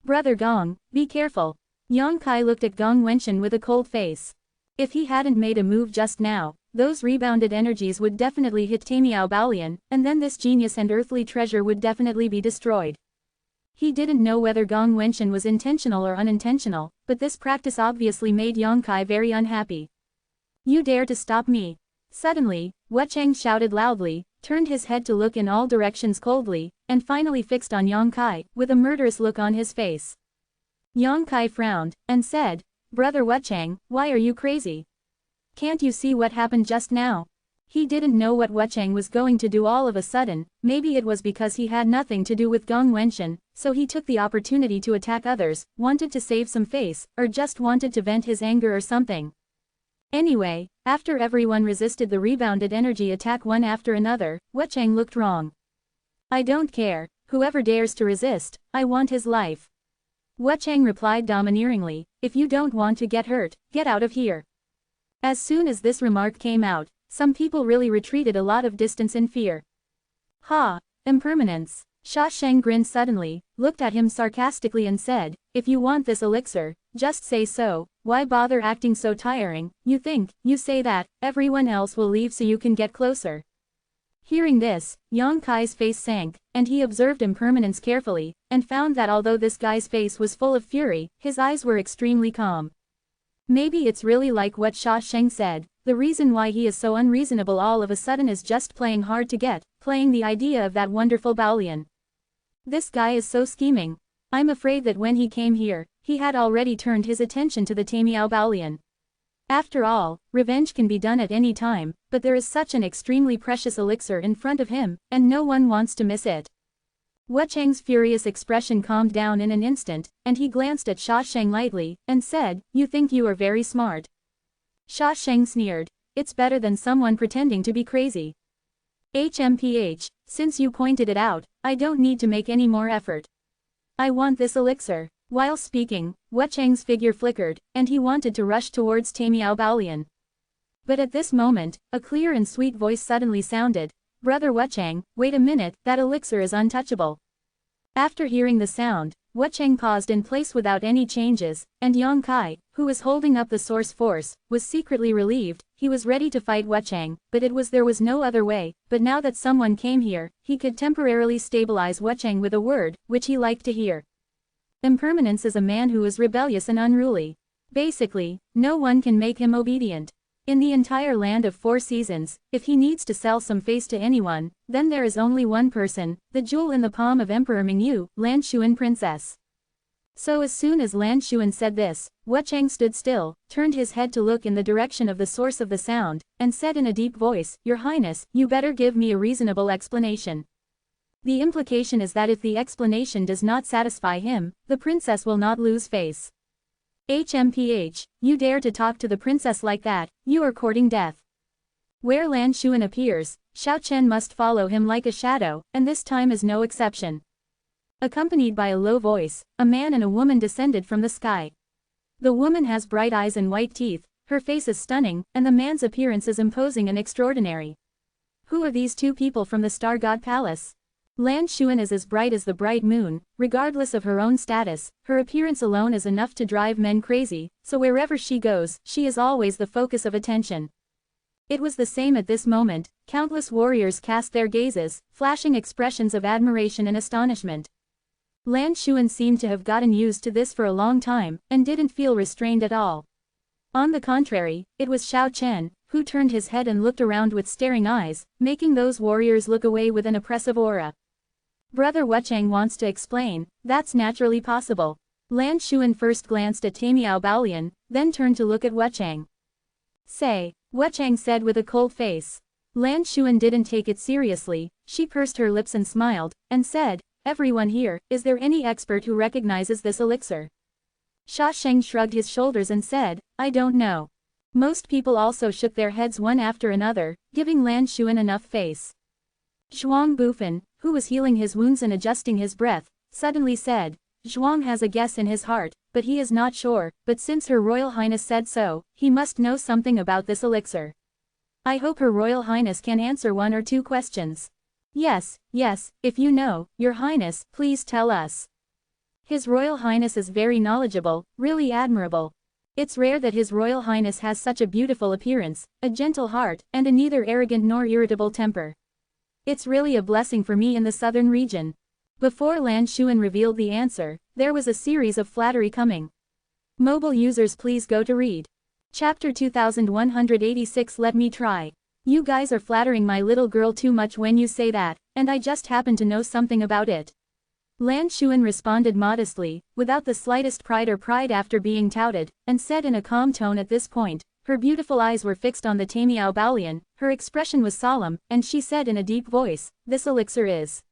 Brother Gong, be careful. Yang Kai looked at Gong Wenshan with a cold face. If he hadn't made a move just now, those rebounded energies would definitely hit Tamiao Baolian, and then this genius and earthly treasure would definitely be destroyed. He didn't know whether Gong Wenshan was intentional or unintentional, but this practice obviously made Yang Kai very unhappy. You dare to stop me? Suddenly, Wuchang shouted loudly, turned his head to look in all directions coldly, and finally fixed on Yang Kai, with a murderous look on his face. Yang Kai frowned, and said, Brother Wuchang, why are you crazy? Can't you see what happened just now? He didn't know what Wuchang was going to do all of a sudden. Maybe it was because he had nothing to do with Gong Wenshan, so he took the opportunity to attack others, wanted to save some face, or just wanted to vent his anger or something. Anyway, after everyone resisted the rebounded energy attack one after another, Wuchang looked wrong. I don't care, whoever dares to resist, I want his life. Wuchang replied domineeringly, if you don't want to get hurt, get out of here. As soon as this remark came out, some people really retreated a lot of distance in fear. Ha! Impermanence. Sha Sheng grinned suddenly, looked at him sarcastically and said, if you want this elixir, just say so, why bother acting so tiring, you think, you say that, everyone else will leave so you can get closer. Hearing this, Yang Kai's face sank, and he observed impermanence carefully, and found that although this guy's face was full of fury, his eyes were extremely calm. Maybe it's really like what Sha Sheng said, the reason why he is so unreasonable all of a sudden is just playing hard to get, playing the idea of that wonderful Baolian. This guy is so scheming. I'm afraid that when he came here, he had already turned his attention to the Tamiao Baolian. After all, revenge can be done at any time, but there is such an extremely precious elixir in front of him, and no one wants to miss it. Wuchang's furious expression calmed down in an instant, and he glanced at Sha Sheng lightly, and said, you think you are very smart. Sha Sheng sneered, it's better than someone pretending to be crazy. HMPH, since you pointed it out, I don't need to make any more effort. I want this elixir. While speaking, Wuchang's figure flickered, and he wanted to rush towards Tamiao Baolian. But at this moment, a clear and sweet voice suddenly sounded, Brother Wuchang, wait a minute, that elixir is untouchable. After hearing the sound, Wuchang paused in place without any changes, and Yang Kai, who was holding up the source force, was secretly relieved. He was ready to fight Wuchang, but there was no other way, but now that someone came here, he could temporarily stabilize Wuchang with a word, which he liked to hear. Impermanence is a man who is rebellious and unruly. Basically, no one can make him obedient. In the entire land of 4 seasons, if he needs to sell some face to anyone, then there is only one person, the jewel in the palm of Emperor Mingyu, Lan Xuan Princess. So as soon as Lan Xuan said this, Wuchang stood still, turned his head to look in the direction of the source of the sound, and said in a deep voice, Your Highness, you better give me a reasonable explanation. The implication is that if the explanation does not satisfy him, the princess will not lose face. HMPH, you dare to talk to the princess like that, you are courting death. Where Lan Xuan appears, Xiao Chen must follow him like a shadow, and this time is no exception. Accompanied by a low voice, a man and a woman descended from the sky. The woman has bright eyes and white teeth, her face is stunning, and the man's appearance is imposing and extraordinary. Who are these two people from the Star God Palace? Lan Xuan is as bright as the bright moon, regardless of her own status, her appearance alone is enough to drive men crazy, so wherever she goes, she is always the focus of attention. It was the same at this moment, countless warriors cast their gazes, flashing expressions of admiration and astonishment. Lan Xuan seemed to have gotten used to this for a long time, and didn't feel restrained at all. On the contrary, it was Xiao Chen, who turned his head and looked around with staring eyes, making those warriors look away with an oppressive aura. Brother Wuchang wants to explain, that's naturally possible. Lan Xuan first glanced at Tamiao Baolian, then turned to look at Wuchang. Say, Wuchang said with a cold face. Lan Xuan didn't take it seriously, she pursed her lips and smiled, and said, Everyone here, is there any expert who recognizes this elixir? Sha Sheng shrugged his shoulders and said, I don't know. Most people also shook their heads one after another, giving Lan Xuan enough face. Zhuang Bufan, who was healing his wounds and adjusting his breath, suddenly said, Zhuang has a guess in his heart, but he is not sure, but since Her Royal Highness said so, he must know something about this elixir. I hope Her Royal Highness can answer 1 or 2 questions. Yes, if you know, Your Highness, please tell us. His Royal Highness is very knowledgeable, really admirable. It's rare that His Royal Highness has such a beautiful appearance, a gentle heart, and a neither arrogant nor irritable temper. It's really a blessing for me in the southern region. Before Lan Xuan revealed the answer, there was a series of flattery coming. Mobile users please go to read. Chapter 2186 Let me try. You guys are flattering my little girl too much when you say that, and I just happen to know something about it. Lan Xuan responded modestly, without the slightest pride after being touted, and said in a calm tone at this point. Her beautiful eyes were fixed on the Tamiao Baolian, her expression was solemn, and she said in a deep voice, "This elixir is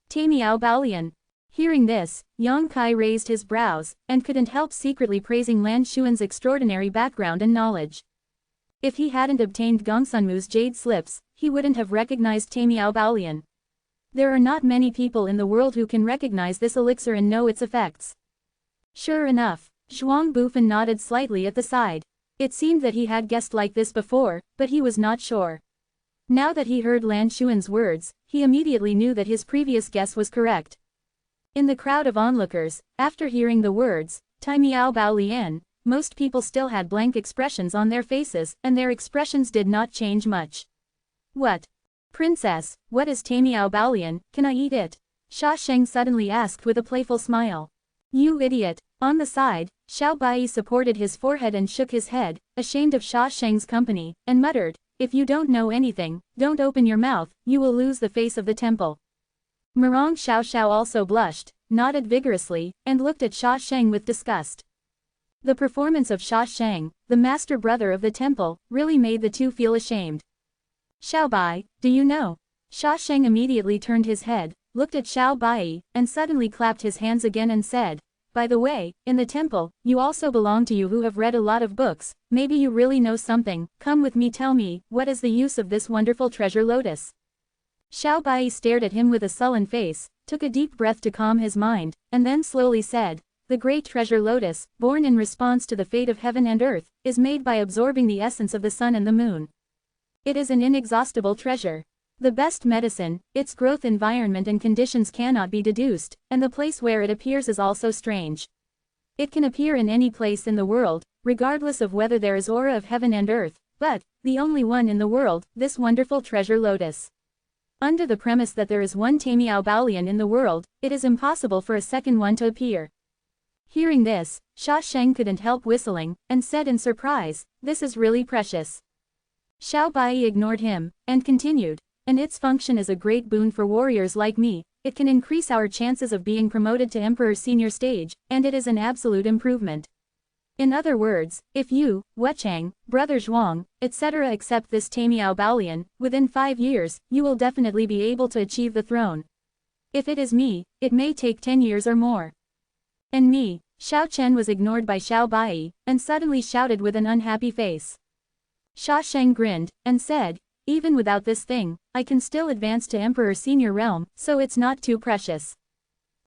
Tamiao Baolian." Hearing this, Yang Kai raised his brows, and couldn't help secretly praising Lan Xuan's extraordinary background and knowledge. If he hadn't obtained Gongsunmu's jade slips, he wouldn't have recognized Tamiao Baolian. There are not many people in the world who can recognize this elixir and know its effects. Sure enough, Zhuang Bufan nodded slightly at the side. It seemed that he had guessed like this before, but he was not sure. Now that he heard Lan Xuan's words, he immediately knew that his previous guess was correct. In the crowd of onlookers, after hearing the words, Tamiao Baolian, most people still had blank expressions on their faces, and their expressions did not change much. "What? Princess, what is Tamiao Baolian, can I eat it?" Sha Sheng suddenly asked with a playful smile. "You idiot." On the side, Xiao Bai supported his forehead and shook his head, ashamed of Sha Sheng's company, and muttered, "If you don't know anything, don't open your mouth, you will lose the face of the temple." Murong Xiao Xiao also blushed, nodded vigorously, and looked at Sha Sheng with disgust. The performance of Sha Sheng, the master brother of the temple, really made the two feel ashamed. "Xiao Bai, do you know?" Sha Sheng immediately turned his head, looked at Xiao Bai, and suddenly clapped his hands again and said, "By the way, in the temple, you also belong to you who have read a lot of books, maybe you really know something, come with me, tell me, what is the use of this wonderful treasure lotus?" Xiao Bai stared at him with a sullen face, took a deep breath to calm his mind, and then slowly said, "The great treasure lotus, born in response to the fate of heaven and earth, is made by absorbing the essence of the sun and the moon. It is an inexhaustible treasure. The best medicine, its growth environment and conditions cannot be deduced, and the place where it appears is also strange. It can appear in any place in the world, regardless of whether there is aura of heaven and earth, but, the only one in the world, this wonderful treasure lotus. Under the premise that there is one Tamiao Baolian in the world, it is impossible for a second one to appear." Hearing this, Sha Sheng couldn't help whistling, and said in surprise, "This is really precious." Xiao Bai ignored him, and continued, "And its function is a great boon for warriors like me, it can increase our chances of being promoted to Emperor Senior Stage, and it is an absolute improvement. In other words, if you, Wuchang, Brother Zhuang, etc. accept this Tamiao Baolian, within 5 years, you will definitely be able to achieve the throne. If it is me, it may take 10 years or more." "And me?" Xiao Chen was ignored by Xiao Bai, and suddenly shouted with an unhappy face. Sha Sheng grinned, and said, "Even without this thing, I can still advance to Emperor Senior Realm, so it's not too precious."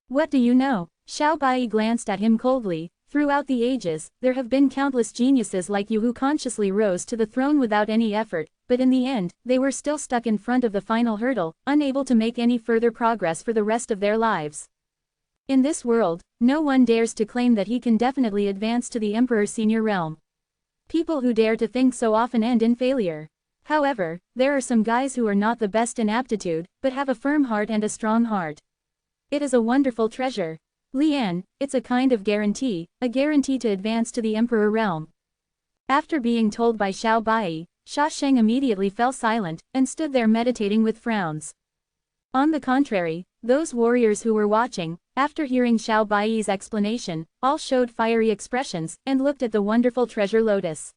"What do you know?" Xiao Bai glanced at him coldly. "Throughout the ages, there have been countless geniuses like you who consciously rose to the throne without any effort, but in the end, they were still stuck in front of the final hurdle, unable to make any further progress for the rest of their lives. In this world, no one dares to claim that he can definitely advance to the Emperor Senior Realm. People who dare to think so often end in failure. However, there are some guys who are not the best in aptitude, but have a firm heart and a strong heart. It is a wonderful treasure. Lian, it's a kind of guarantee, a guarantee to advance to the Emperor Realm." After being told by Xiao Bai, Sha Sheng immediately fell silent, and stood there meditating with frowns. On the contrary, those warriors who were watching, after hearing Xiao Bai's explanation, all showed fiery expressions, and looked at the wonderful treasure lotus.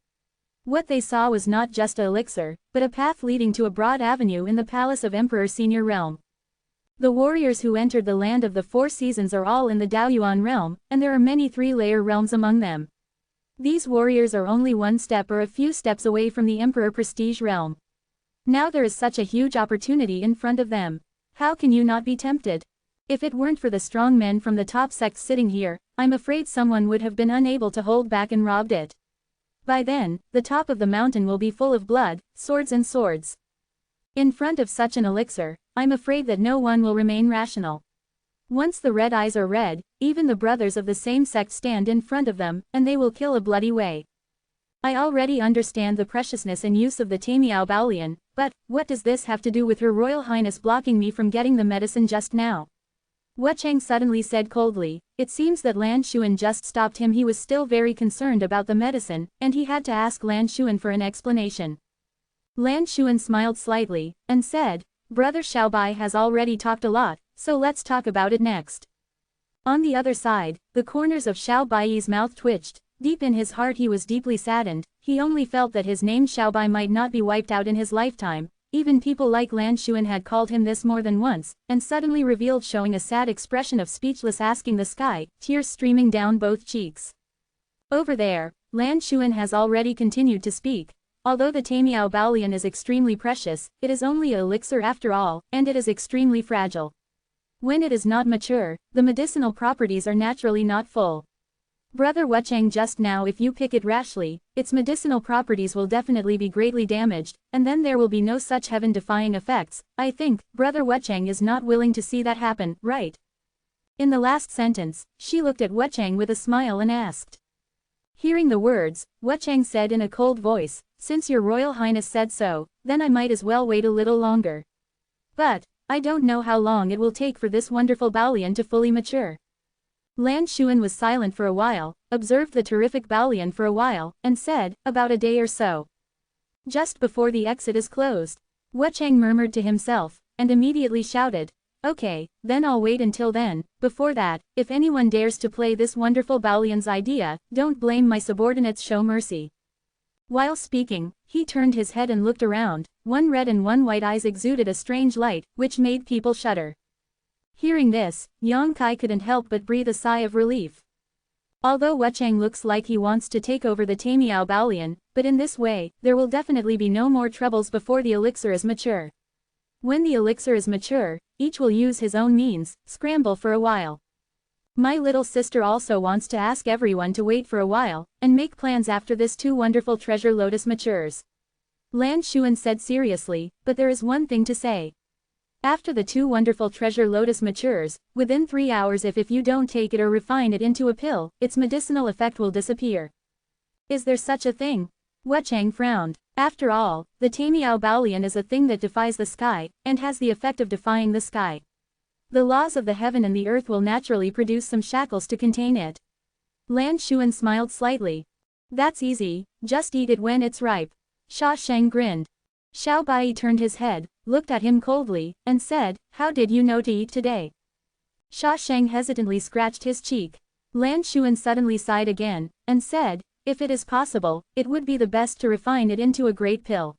What they saw was not just an elixir, but a path leading to a broad avenue in the palace of Emperor Senior Realm. The warriors who entered the land of the 4 seasons are all in the Daoyuan realm, and there are many 3-layer realms among them. These warriors are only one step or a few steps away from the Emperor Prestige realm. Now there is such a huge opportunity in front of them. How can you not be tempted? If it weren't for the strong men from the top sects sitting here, I'm afraid someone would have been unable to hold back and robbed it. By then, the top of the mountain will be full of blood, swords and swords. In front of such an elixir, I'm afraid that no one will remain rational. Once the red eyes are red, even the brothers of the same sect stand in front of them, and they will kill a bloody way. I already understand the preciousness and use of the Tamiao Baolian, but, what does this have to do with Her Royal Highness blocking me from getting the medicine just now?" Wuchang suddenly said coldly. It seems that Lan Xuan just stopped him. He was still very concerned about the medicine, and he had to ask Lan Xuan for an explanation. Lan Xuan smiled slightly, and said, "Brother Xiao Bai has already talked a lot, so let's talk about it next." On the other side, the corners of Xiao Bai's mouth twitched, Deep in his heart he was deeply saddened, he only felt that his name Xiaobai might not be wiped out in his lifetime. Even people like Lan Xuan had called him this more than once, and suddenly revealed showing a sad expression of speechless asking the sky, tears streaming down both cheeks. Over there, Lan Xuan has already continued to speak. Although the Tamiao Baolian is extremely precious, it is only an elixir after all, and it is extremely fragile. When it is not mature, the medicinal properties are naturally not full. Brother Wuchang, just now if you pick it rashly, its medicinal properties will definitely be greatly damaged, and then there will be no such heaven-defying effects. I think, Brother Wuchang is not willing to see that happen, right? In the last sentence, she looked at Wuchang with a smile and asked. Hearing the words, Wuchang said in a cold voice, since your Royal Highness said so, then I might as well wait a little longer. But, I don't know how long it will take for this wonderful Baolian to fully mature. Lan Xuan was silent for a while, observed the terrific Baolian for a while, and said, about a day or so. Just before the exit is closed. Wuchang murmured to himself, and immediately shouted, okay, then I'll wait until then. Before that, if anyone dares to play this wonderful Baolian's idea, don't blame my subordinates, show mercy. While speaking, he turned his head and looked around, one red and one white eyes exuded a strange light, which made people shudder. Hearing this, Yang Kai couldn't help but breathe a sigh of relief. Although Wuchang looks like he wants to take over the Tamiao Baolian, but in this way, there will definitely be no more troubles before the elixir is mature. When the elixir is mature, each will use his own means, scramble for a while. My little sister also wants to ask everyone to wait for a while, and make plans after this two wonderful treasure lotus matures. Lan Xuan said seriously, but there is one thing to say. After the two wonderful treasure lotus matures, within 3 hours if you don't take it or refine it into a pill, its medicinal effect will disappear. Is there such a thing? Wuchang frowned. After all, the Tamiao Baolian is a thing that defies the sky, and has the effect of defying the sky. The laws of the heaven and the earth will naturally produce some shackles to contain it. Lan Xuan smiled slightly. That's easy, just eat it when it's ripe. Sha Sheng grinned. Xiao Bai turned his head, looked at him coldly, and said, how did you know to eat today? Sha Sheng hesitantly scratched his cheek. Lan Xuan suddenly sighed again, and said, if it is possible, it would be the best to refine it into a great pill.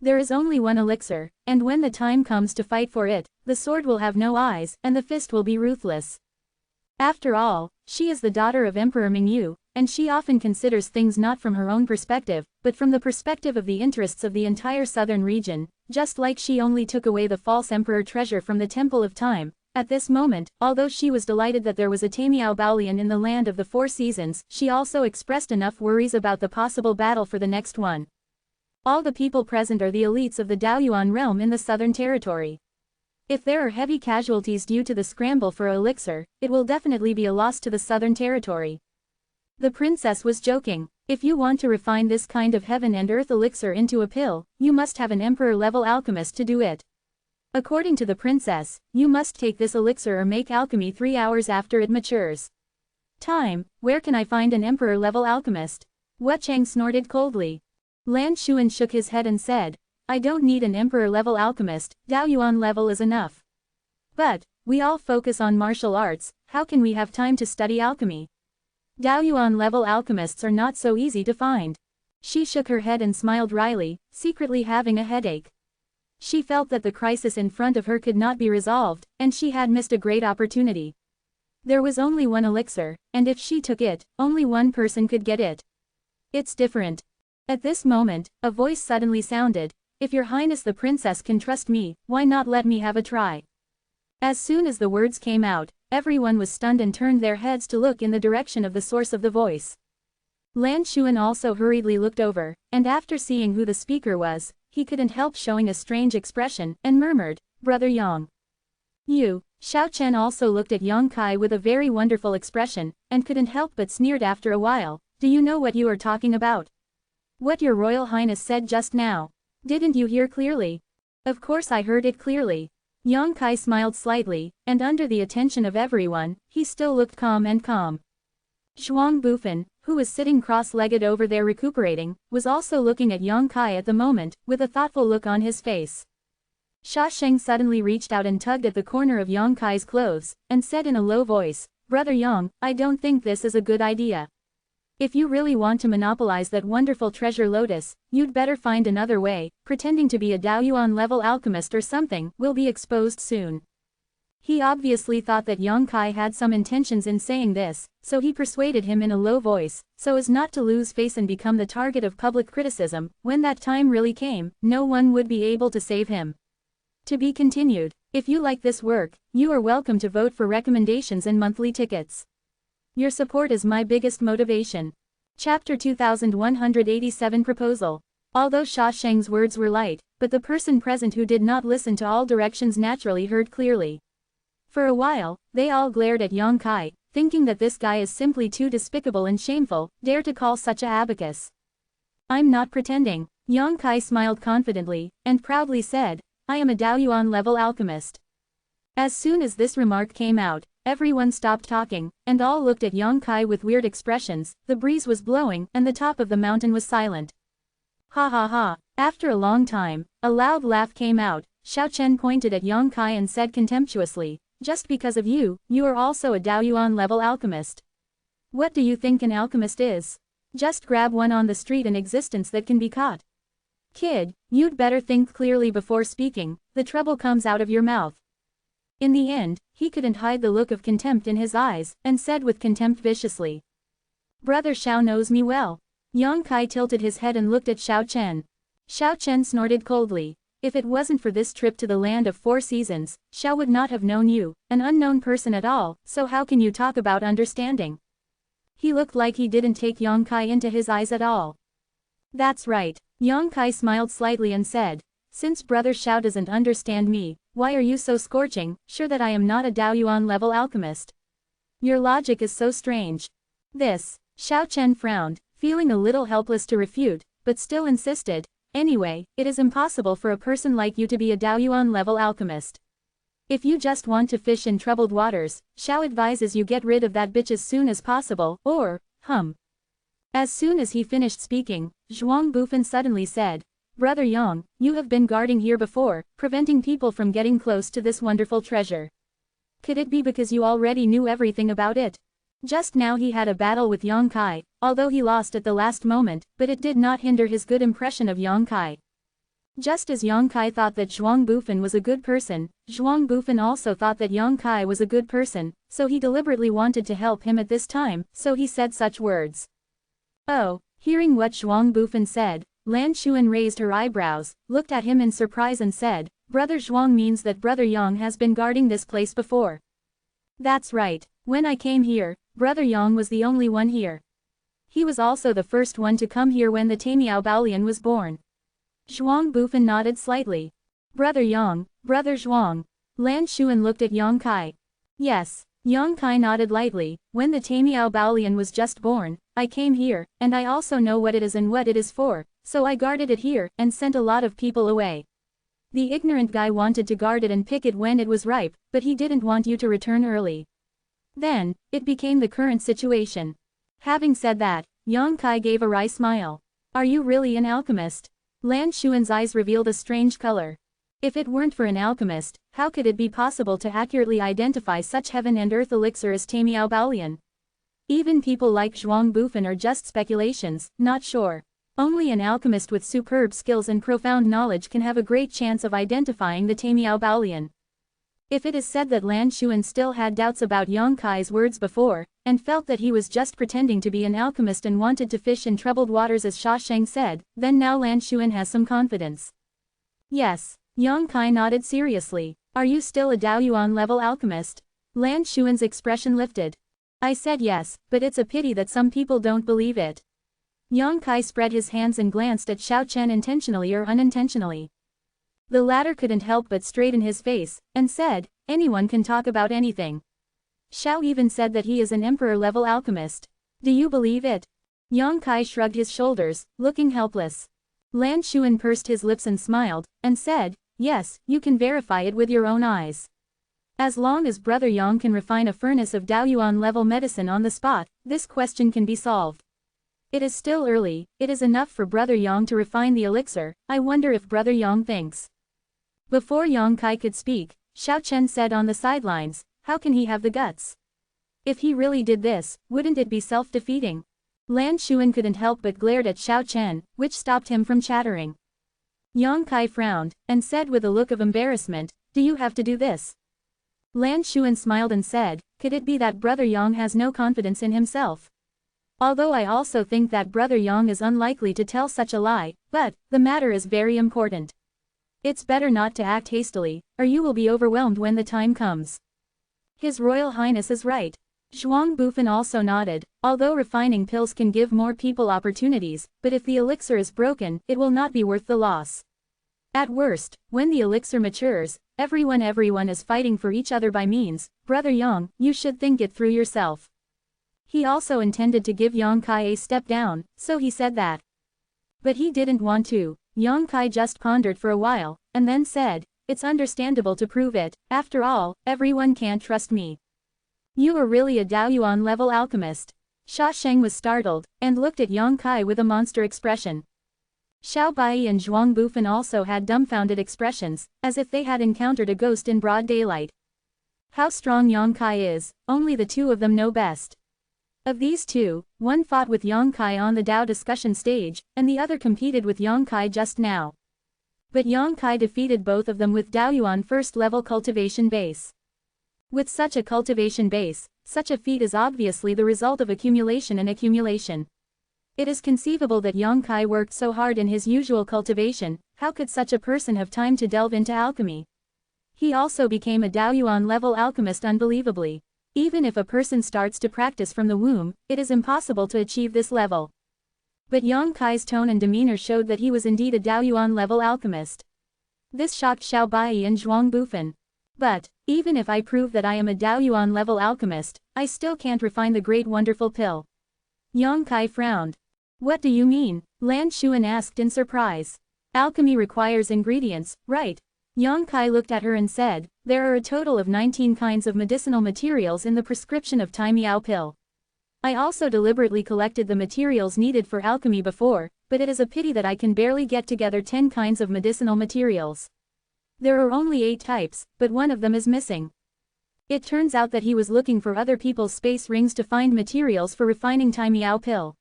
There is only one elixir, and when the time comes to fight for it, the sword will have no eyes, and the fist will be ruthless. After all, she is the daughter of Emperor Mingyu, and she often considers things not from her own perspective, but from the perspective of the interests of the entire southern region, just like she only took away the false emperor treasure from the Temple of Time. At this moment, although she was delighted that there was a Tamiao Baolian in the land of the four seasons, she also expressed enough worries about the possible battle for the next one. All the people present are the elites of the Daoyuan realm in the southern territory. If there are heavy casualties due to the scramble for elixir, it will definitely be a loss to the southern territory. The princess was joking. If you want to refine this kind of heaven and earth elixir into a pill, you must have an emperor-level alchemist to do it. According to the princess, you must take this elixir or make alchemy 3 hours after it matures. Time, where can I find an emperor-level alchemist? Wuchang snorted coldly. Lan Xuan shook his head and said, I don't need an emperor-level alchemist, Daoyuan level is enough. But, we all focus on martial arts, how can we have time to study alchemy? Daoyuan level alchemists are not so easy to find. She shook her head and smiled wryly, secretly having a headache. She felt that the crisis in front of her could not be resolved, and she had missed a great opportunity. There was only one elixir, and if she took it, only one person could get it. It's different. At this moment, a voice suddenly sounded, if your highness the princess can trust me, why not let me have a try? As soon as the words came out, everyone was stunned and turned their heads to look in the direction of the source of the voice. Lan Xuan also hurriedly looked over, and after seeing who the speaker was, he couldn't help showing a strange expression, and murmured, Brother Yang. You. Xiao Chen also looked at Yang Kai with a very wonderful expression, and couldn't help but sneered after a while, do you know what you are talking about? What your Royal Highness said just now. Didn't you hear clearly? Of course I heard it clearly. Yang Kai smiled slightly, and under the attention of everyone, he still looked calm and calm. Zhuang Bufan, who was sitting cross-legged over there recuperating, was also looking at Yang Kai at the moment, with a thoughtful look on his face. Sha Sheng suddenly reached out and tugged at the corner of Yang Kai's clothes, and said in a low voice, Brother Yang, I don't think this is a good idea. If you really want to monopolize that wonderful treasure lotus, you'd better find another way. Pretending to be a Daoyuan level alchemist or something will be exposed soon. He obviously thought that Yang Kai had some intentions in saying this, so he persuaded him in a low voice, so as not to lose face and become the target of public criticism. When that time really came, no one would be able to save him. To be continued. If you like this work, you are welcome to vote for recommendations and monthly tickets. Your support is my biggest motivation. Chapter 2187 Proposal. Although Sha Sheng's words were light, but the person present who did not listen to all directions naturally heard clearly. For a while, they all glared at Yang Kai, thinking that this guy is simply too despicable and shameful, dare to call such a abacus. I'm not pretending. Yang Kai smiled confidently, and proudly said, I am a Daoyuan level alchemist. As soon as this remark came out, everyone stopped talking, and all looked at Yang Kai with weird expressions. The breeze was blowing, and the top of the mountain was silent. Ha ha ha. After a long time, a loud laugh came out. Xiao Chen pointed at Yang Kai and said contemptuously, just because of you, you are also a Daoyuan level alchemist. What do you think an alchemist is? Just grab one on the street in existence that can be caught. Kid, you'd better think clearly before speaking, the trouble comes out of your mouth. In the end, he couldn't hide the look of contempt in his eyes, and said with contempt viciously. Brother Xiao knows me well. Yang Kai tilted his head and looked at Xiao Chen. Xiao Chen snorted coldly. If it wasn't for this trip to the land of 4 seasons, Xiao would not have known you, an unknown person at all, so how can you talk about understanding? He looked like he didn't take Yang Kai into his eyes at all. That's right. Yang Kai smiled slightly and said, since Brother Xiao doesn't understand me, why are you so scorching, sure that I am not a Daoyuan level alchemist? Your logic is so strange. This. Xiao Chen frowned, feeling a little helpless to refute, but still insisted, anyway, it is impossible for a person like you to be a Daoyuan level alchemist. If you just want to fish in troubled waters, Xiao advises you get rid of that bitch as soon as possible, or, As soon as he finished speaking, Zhuang Bufan suddenly said, Brother Yang, you have been guarding here before, preventing people from getting close to this wonderful treasure. Could it be because you already knew everything about it? Just now he had a battle with Yang Kai, although he lost at the last moment, but it did not hinder his good impression of Yang Kai. Just as Yang Kai thought that Zhuang Bufan was a good person, Zhuang Bufan also thought that Yang Kai was a good person, so he deliberately wanted to help him at this time, so he said such words. Oh, hearing what Zhuang Bufan said, Lan Xuan raised her eyebrows, looked at him in surprise and said, Brother Zhuang means that Brother Yang has been guarding this place before. That's right. When I came here, Brother Yang was the only one here. He was also the first one to come here when the Tamiao Baolian was born. Zhuang Bufan nodded slightly. Brother Yang, Brother Zhuang. Lan Xuan looked at Yang Kai. Yes. Yang Kai nodded lightly. When the Tamiao Baolian was just born, I came here, and I also know what it is and what it is for, so I guarded it here, and sent a lot of people away. The ignorant guy wanted to guard it and pick it when it was ripe, but he didn't want you to return early. Then, it became the current situation. Having said that, Yang Kai gave a wry smile. Are you really an alchemist? Lan Xuan's eyes revealed a strange color. If it weren't for an alchemist, how could it be possible to accurately identify such heaven and earth elixir as Tamiao Baolian? Even people like Zhuang Bufan are just speculations, not sure. Only an alchemist with superb skills and profound knowledge can have a great chance of identifying the Tamiao Baolian. If it is said that Lan Xuan still had doubts about Yang Kai's words before, and felt that he was just pretending to be an alchemist and wanted to fish in troubled waters as Sha Sheng said, then now Lan Xuan has some confidence. Yes. Yang Kai nodded seriously. Are you still a Daoyuan level alchemist? Lan Xuan's expression lifted. I said yes, but it's a pity that some people don't believe it. Yang Kai spread his hands and glanced at Xiao Chen intentionally or unintentionally. The latter couldn't help but straighten his face, and said, anyone can talk about anything. Xiao even said that he is an emperor-level alchemist. Do you believe it? Yang Kai shrugged his shoulders, looking helpless. Lan Xuan pursed his lips and smiled, and said, yes, you can verify it with your own eyes. As long as Brother Yang can refine a furnace of Daoyuan-level medicine on the spot, this question can be solved. It is still early, it is enough for Brother Yang to refine the elixir, I wonder if Brother Yang thinks. Before Yang Kai could speak, Xiao Chen said on the sidelines, how can he have the guts? If he really did this, wouldn't it be self-defeating? Lan Xuan couldn't help but glared at Xiao Chen, which stopped him from chattering. Yang Kai frowned, and said with a look of embarrassment, "Do you have to do this?" Lan Xuan smiled and said, "Could it be that Brother Yang has no confidence in himself? Although I also think that Brother Yang is unlikely to tell such a lie, but the matter is very important. It's better not to act hastily, or you will be overwhelmed when the time comes." His Royal Highness is right. Zhuang Bufan also nodded, although refining pills can give more people opportunities, but if the elixir is broken, it will not be worth the loss. At worst, when the elixir matures, everyone is fighting for each other by means. Brother Yang, you should think it through yourself. He also intended to give Yang Kai a step down, so he said that. But he didn't want to. Yang Kai just pondered for a while, and then said, "It's understandable to prove it, after all, everyone can't trust me." "You are really a Daoyuan level alchemist." Sha Sheng was startled, and looked at Yang Kai with a monster expression. Xiao Bai and Zhuang Bufan also had dumbfounded expressions, as if they had encountered a ghost in broad daylight. How strong Yang Kai is, only the two of them know best. Of these two, one fought with Yang Kai on the Dao discussion stage, and the other competed with Yang Kai just now. But Yang Kai defeated both of them with Daoyuan first-level cultivation base. With such a cultivation base, such a feat is obviously the result of accumulation and accumulation. It is conceivable that Yang Kai worked so hard in his usual cultivation. How could such a person have time to delve into alchemy? He also became a Daoyuan level alchemist unbelievably. Even if a person starts to practice from the womb, it is impossible to achieve this level. But Yang Kai's tone and demeanor showed that he was indeed a Daoyuan level alchemist. This shocked Xiao Bai and Zhuang Bufan. "But, even if I prove that I am a Daoyuan level alchemist, I still can't refine the great wonderful pill." Yang Kai frowned. "What do you mean?" Lan Xuan asked in surprise. "Alchemy requires ingredients, right?" Yang Kai looked at her and said, "There are a total of 19 kinds of medicinal materials in the prescription of Tai Miao pill. I also deliberately collected the materials needed for alchemy before, but it is a pity that I can barely get together 10 kinds of medicinal materials. There are only 8 types, but one of them is missing." It turns out that he was looking for other people's space rings to find materials for refining Tai Miao pill.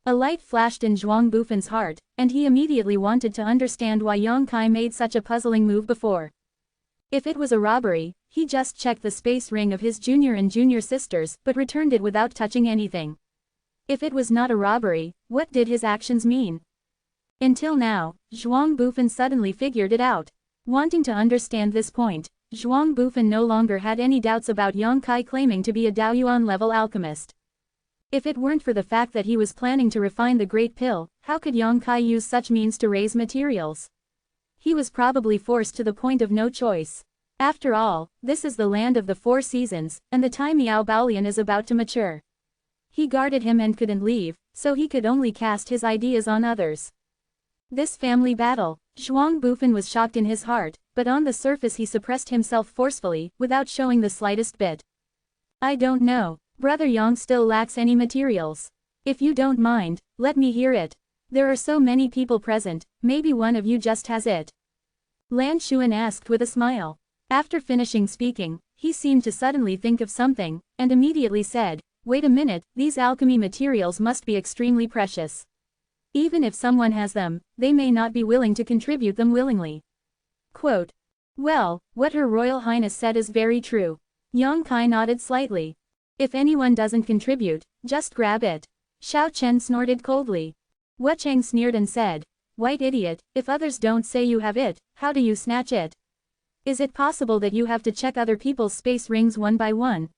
A light flashed in Zhuang Bufan's heart, and he immediately wanted to understand why Yang Kai made such a puzzling move before. If it was a robbery, he just checked the space ring of his junior and junior sisters but returned it without touching anything. If it was not a robbery, what did his actions mean? Until now, Zhuang Bufan suddenly figured it out. Wanting to understand this point, Zhuang Bufan no longer had any doubts about Yang Kai claiming to be a Daoyuan level alchemist. If it weren't for the fact that he was planning to refine the great pill, how could Yang Kai use such means to raise materials? He was probably forced to the point of no choice. After all, this is the land of the 4 seasons, and the Tai Miao Baolian is about to mature. He guarded him and couldn't leave, so he could only cast his ideas on others. This family battle. Zhuang Bufan was shocked in his heart, but on the surface he suppressed himself forcefully, without showing the slightest bit. "I don't know. Brother Yang still lacks any materials. If you don't mind, let me hear it. There are so many people present, maybe one of you just has it." Lan Xuan asked with a smile. After finishing speaking, he seemed to suddenly think of something, and immediately said, "Wait a minute, these alchemy materials must be extremely precious. Even if someone has them, they may not be willing to contribute them willingly." Quote. "Well, what Her Royal Highness said is very true." Yang Kai nodded slightly. "If anyone doesn't contribute, just grab it." Xiao Chen snorted coldly. Wu Cheng sneered and said, "White idiot, if others don't say you have it, how do you snatch it? Is it possible that you have to check other people's space rings one by one?"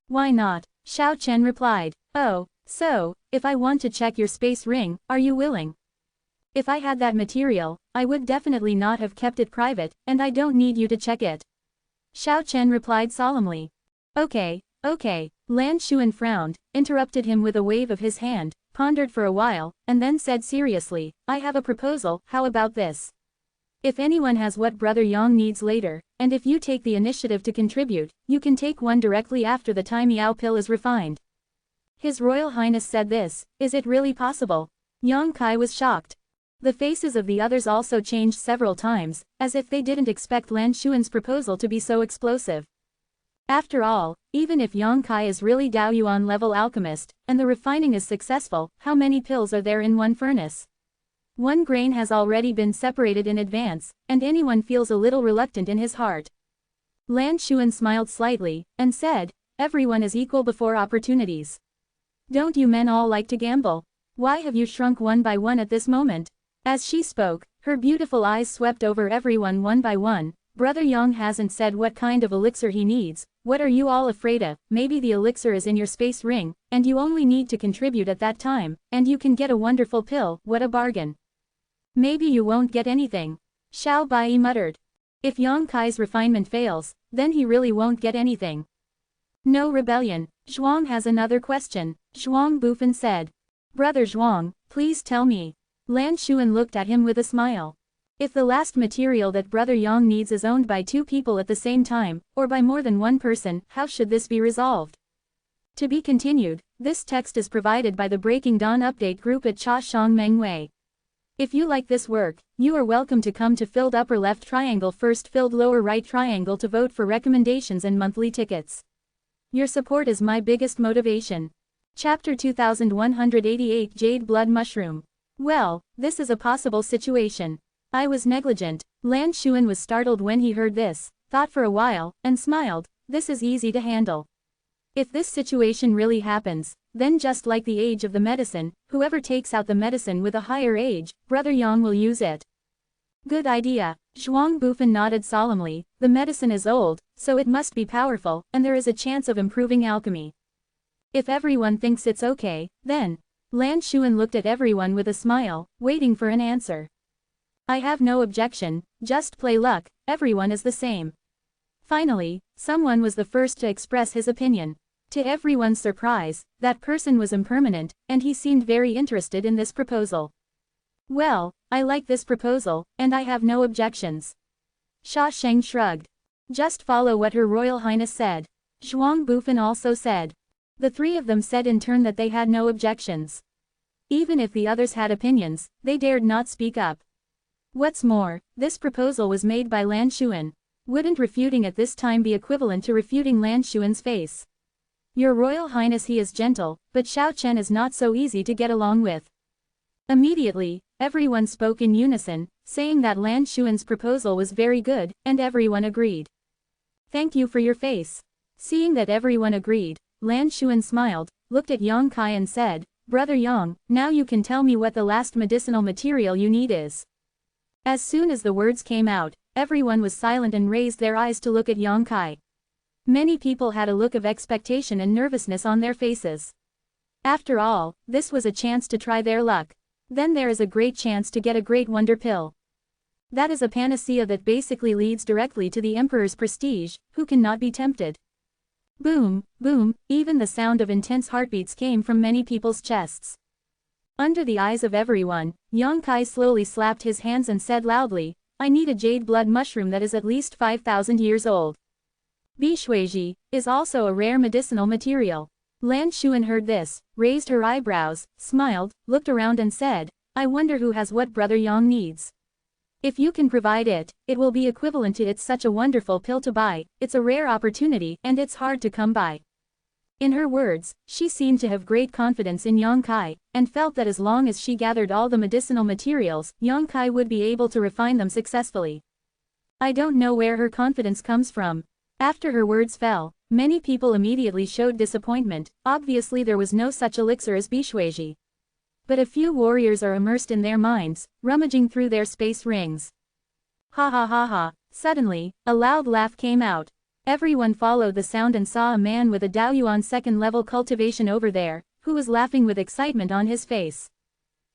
"Why not?" Xiao Chen replied. "Oh, so, if I want to check your space ring, are you willing? If I had that material, I would definitely not have kept it private, and I don't need you to check it." Xiao Chen replied solemnly. Okay. Lan Xuan frowned, interrupted him with a wave of his hand, pondered for a while, and then said seriously, "I have a proposal. How about this? If anyone has what Brother Yang needs later, and if you take the initiative to contribute, you can take one directly after the Tai Miao pill is refined." His Royal Highness said this. Is it really possible? Yang Kai was shocked. The faces of the others also changed several times, as if they didn't expect Lan Xuan's proposal to be so explosive. After all, even if Yang Kai is really Daoyuan level alchemist, and the refining is successful, how many pills are there in one furnace? One grain has already been separated in advance, and anyone feels a little reluctant in his heart. Lan Xuan smiled slightly, and said, everyone is equal before opportunities. Don't you men all like to gamble? Why have you shrunk one by one at this moment? As she spoke, her beautiful eyes swept over everyone one by one. Brother Yang hasn't said what kind of elixir he needs. What are you all afraid of? Maybe the elixir is in your space ring, and you only need to contribute at that time, and you can get a wonderful pill. What a bargain. Maybe you won't get anything. Xiao Bai muttered. If Yang Kai's refinement fails, then he really won't get anything. No rebellion. Zhuang has another question, Zhuang Bufan said. Brother Zhuang, please tell me. Lan Xuan looked at him with a smile. If the last material that Brother Yang needs is owned by two people at the same time, or by more than one person, how should this be resolved? To be continued, this text is provided by the Breaking Dawn Update group at Cha Shang Meng Wei. If you like this work, you are welcome to come to filled upper left triangle first filled lower right triangle to vote for recommendations and monthly tickets. Your support is my biggest motivation. Chapter 2188 Jade Blood Mushroom. Well, this is a possible situation. I was negligent. Lan Xuan was startled when he heard this, thought for a while, and smiled. This is easy to handle. If this situation really happens, then just like the age of the medicine, whoever takes out the medicine with a higher age, Brother Yang will use it. Good idea. Zhuang Bufan nodded solemnly. The medicine is old, so it must be powerful, and there is a chance of improving alchemy. If everyone thinks it's okay, then. Lan Xuan looked at everyone with a smile, waiting for an answer. I have no objection, just play luck, everyone is the same. Finally, someone was the first to express his opinion. To everyone's surprise, that person was impermanent, and he seemed very interested in this proposal. Well, I like this proposal, and I have no objections. Sha Sheng shrugged. Just follow what Her Royal Highness said. Zhuang Bufan also said. The three of them said in turn that they had no objections. Even if the others had opinions, they dared not speak up. What's more, this proposal was made by Lan Xuan. Wouldn't refuting at this time be equivalent to refuting Lan Xuan's face? Your Royal Highness, he is gentle, but Xiao Chen is not so easy to get along with. Immediately, everyone spoke in unison, saying that Lan Xuan's proposal was very good, and everyone agreed. Thank you for your face. Seeing that everyone agreed, Lan Xuan smiled, looked at Yang Kai and said, Brother Yang, now you can tell me what the last medicinal material you need is. As soon as the words came out, everyone was silent and raised their eyes to look at Yang Kai. Many people had a look of expectation and nervousness on their faces. After all, this was a chance to try their luck. Then there is a great chance to get a great wonder pill. That is a panacea that basically leads directly to the Emperor's prestige, who cannot be tempted. Boom, boom, even the sound of intense heartbeats came from many people's chests. Under the eyes of everyone, Yang Kai slowly slapped his hands and said loudly, I need a jade blood mushroom that is at least 5,000 years old. Bishuiji is also a rare medicinal material. Lan Xuan heard this, raised her eyebrows, smiled, looked around and said, I wonder who has what Brother Yang needs. If you can provide it, it will be equivalent to it's such a wonderful pill to buy, it's a rare opportunity and it's hard to come by. In her words, she seemed to have great confidence in Yang Kai, and felt that as long as she gathered all the medicinal materials, Yang Kai would be able to refine them successfully. I don't know where her confidence comes from. After her words fell, many people immediately showed disappointment. Obviously there was no such elixir as Bishuiji. But a few warriors are immersed in their minds, rummaging through their space rings. Ha ha ha ha. Suddenly, a loud laugh came out. Everyone followed the sound and saw a man with a Daoyuan second-level cultivation over there, who was laughing with excitement on his face.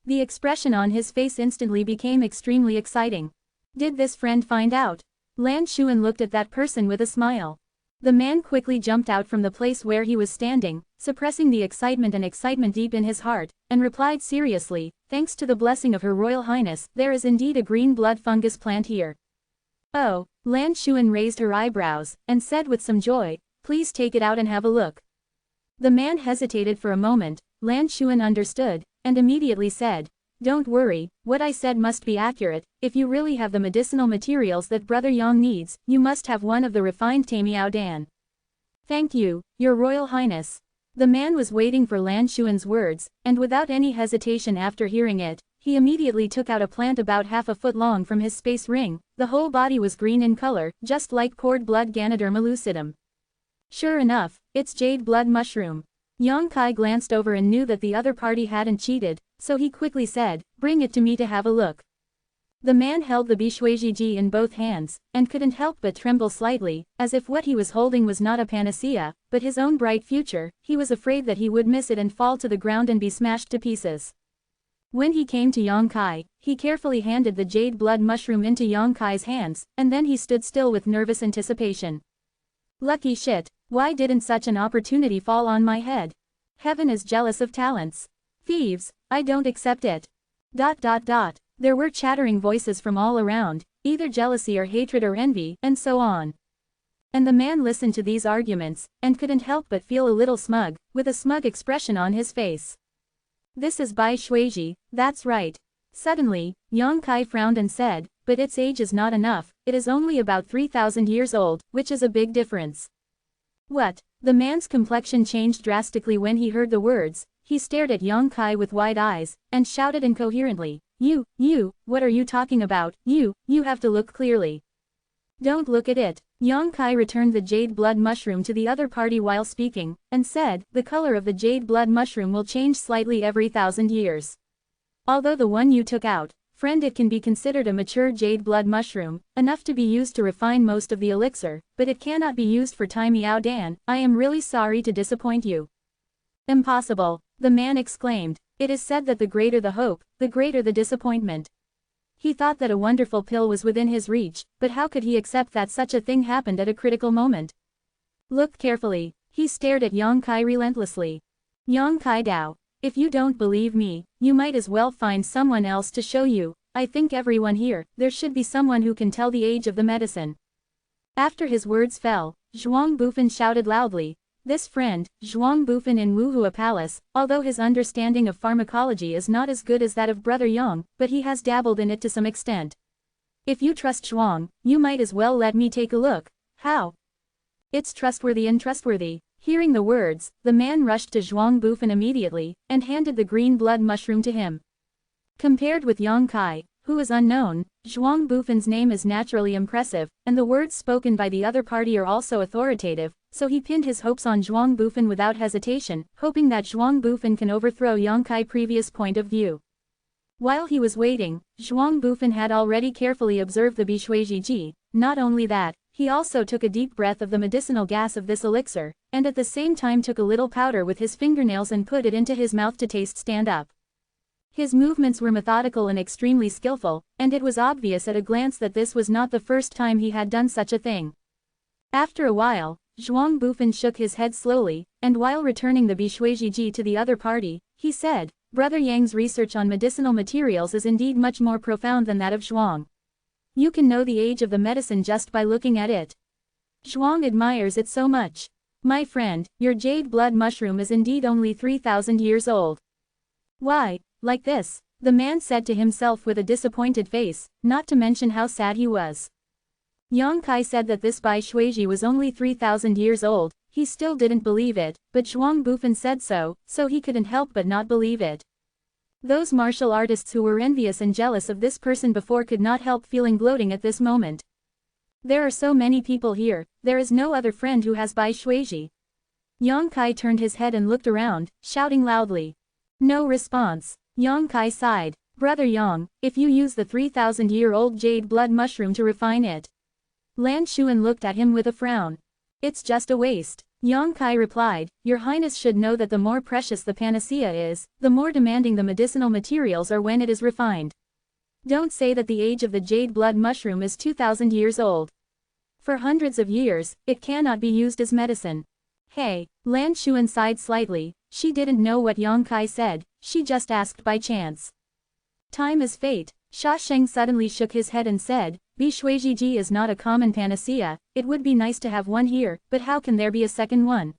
The expression on his face instantly became extremely exciting. Did this friend find out? Lan Xuan looked at that person with a smile. The man quickly jumped out from the place where he was standing, suppressing the excitement deep in his heart, and replied seriously, thanks to the blessing of Her Royal Highness, there is indeed a green blood fungus plant here. Oh, Lan Xuan raised her eyebrows, and said with some joy, please take it out and have a look. The man hesitated for a moment. Lan Xuan understood, and immediately said, don't worry, what I said must be accurate, if you really have the medicinal materials that Brother Yang needs, you must have one of the refined Tamiao Dan. Thank you, Your Royal Highness. The man was waiting for Lan Xuan's words, and without any hesitation after hearing it, he immediately took out a plant about half a foot long from his space ring. The whole body was green in color, just like cord blood Ganoderma lucidum. Sure enough, it's jade blood mushroom. Yang Kai glanced over and knew that the other party hadn't cheated, so he quickly said, bring it to me to have a look. The man held the Bishuizhiji in both hands, and couldn't help but tremble slightly, as if what he was holding was not a panacea, but his own bright future. He was afraid that he would miss it and fall to the ground and be smashed to pieces. When he came to Yang Kai, he carefully handed the jade blood mushroom into Yang Kai's hands, and then he stood still with nervous anticipation. Lucky shit, why didn't such an opportunity fall on my head? Heaven is jealous of talents. Thieves, I don't accept it. ... There were chattering voices from all around, either jealousy or hatred or envy, and so on. And the man listened to these arguments, and couldn't help but feel a little smug, with a smug expression on his face. This is Bai Shuiji, that's right. Suddenly, Yang Kai frowned and said, but its age is not enough, it is only about 3,000 years old, which is a big difference. What? The man's complexion changed drastically when he heard the words. He stared at Yang Kai with wide eyes, and shouted incoherently, You, what are you talking about? You have to look clearly. Don't look at it. Yang Kai returned the jade blood mushroom to the other party while speaking, and said, the color of the jade blood mushroom will change slightly every 1,000 years. Although the one you took out, friend, it can be considered a mature jade blood mushroom, enough to be used to refine most of the elixir, but it cannot be used for Tai Miao Dan. I am really sorry to disappoint you. Impossible, the man exclaimed. It is said that the greater the hope, the greater the disappointment. He thought that a wonderful pill was within his reach, but how could he accept that such a thing happened at a critical moment? Look carefully. He stared at Yang Kai relentlessly. Yang Kai Dao, if you don't believe me, you might as well find someone else to show you. I think everyone here, there should be someone who can tell the age of the medicine. After his words fell, Zhuang Bufan shouted loudly. This friend, Zhuang Bufan in Wuhua Palace, although his understanding of pharmacology is not as good as that of Brother Yang, but he has dabbled in it to some extent. If you trust Zhuang, you might as well let me take a look. How? It's trustworthy and trustworthy. Hearing the words, the man rushed to Zhuang Bufan immediately, and handed the green blood mushroom to him. Compared with Yang Kai, who is unknown, Zhuang Bufan's name is naturally impressive, and the words spoken by the other party are also authoritative, so he pinned his hopes on Zhuang Bufan without hesitation, hoping that Zhuang Bufan can overthrow Yang Kai's previous point of view. While he was waiting, Zhuang Bufan had already carefully observed the Bishuizhiji. Not only that, he also took a deep breath of the medicinal gas of this elixir, and at the same time took a little powder with his fingernails and put it into his mouth to taste stand up. His movements were methodical and extremely skillful, and it was obvious at a glance that this was not the first time he had done such a thing. After a while, Zhuang Bufan shook his head slowly, and while returning the Bishuizhiji to the other party, he said, Brother Yang's research on medicinal materials is indeed much more profound than that of Zhuang. You can know the age of the medicine just by looking at it. Zhuang admires it so much. My friend, your jade blood mushroom is indeed only 3,000 years old. Why, like this, the man said to himself with a disappointed face, not to mention how sad he was. Yang Kai said that this Bai Shuiji was only 3,000 years old. He still didn't believe it, but Zhuang Bufan said so he couldn't help but not believe it. Those martial artists who were envious and jealous of this person before could not help feeling gloating at this moment. There are so many people here, there is no other friend who has Bai Shuiji. Yang Kai turned his head and looked around, shouting loudly. No response. Yang Kai sighed. Brother Yang, if you use the 3,000-year-old jade blood mushroom to refine it. Lan Xuan looked at him with a frown. It's just a waste. Yang Kai replied, Your Highness should know that the more precious the panacea is, the more demanding the medicinal materials are when it is refined. Don't say that the age of the jade blood mushroom is 2,000 years old. For hundreds of years, it cannot be used as medicine. Hey, Lan Xuan sighed slightly. She didn't know what Yang Kai said, she just asked by chance. Time is fate. Sha Sheng suddenly shook his head and said, Bishuizhiji is not a common panacea, it would be nice to have one here, but how can there be a second one?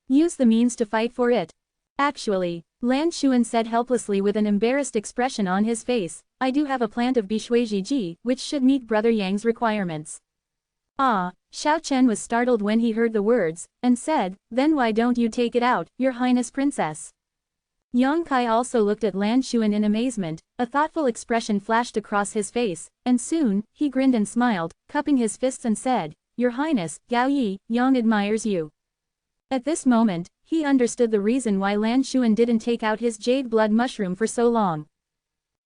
Use the means to fight for it. Actually, Lan Xuan said helplessly with an embarrassed expression on his face, I do have a plant of Bishuizhiji, which should meet Brother Yang's requirements. Ah, Xiao Chen was startled when he heard the words, and said, then why don't you take it out, Your Highness Princess? Yang Kai also looked at Lan Xuan in amazement, a thoughtful expression flashed across his face, and soon, he grinned and smiled, cupping his fists and said, Your Highness, Gao Yi, Yang admires you. At this moment, he understood the reason why Lan Xuan didn't take out his jade blood mushroom for so long.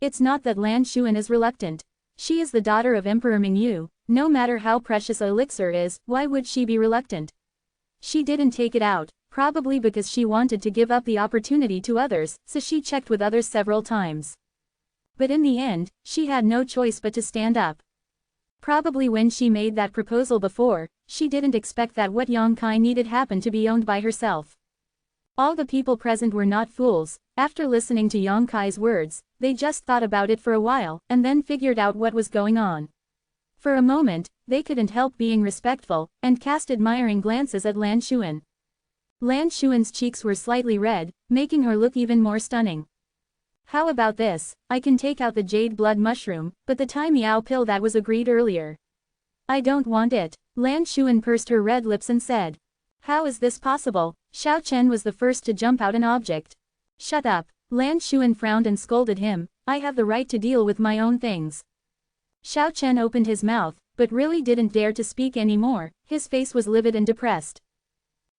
It's not that Lan Xuan is reluctant. She is the daughter of Emperor Mingyu. No matter how precious a elixir is, why would she be reluctant? She didn't take it out, probably because she wanted to give up the opportunity to others, so she checked with others several times. But in the end, she had no choice but to stand up. Probably when she made that proposal before, she didn't expect that what Yang Kai needed happened to be owned by herself. All the people present were not fools. After listening to Yang Kai's words, they just thought about it for a while, and then figured out what was going on. For a moment, they couldn't help being respectful, and cast admiring glances at Lan Xuan. Lan Xuan's cheeks were slightly red, making her look even more stunning. How about this? I can take out the jade blood mushroom, but the Tai Miao pill that was agreed earlier. I don't want it. Lan Xuan pursed her red lips and said. How is this possible? Xiao Chen was the first to jump out an object. Shut up. Lan Xuan frowned and scolded him. I have the right to deal with my own things. Xiao Chen opened his mouth, but really didn't dare to speak anymore. His face was livid and depressed.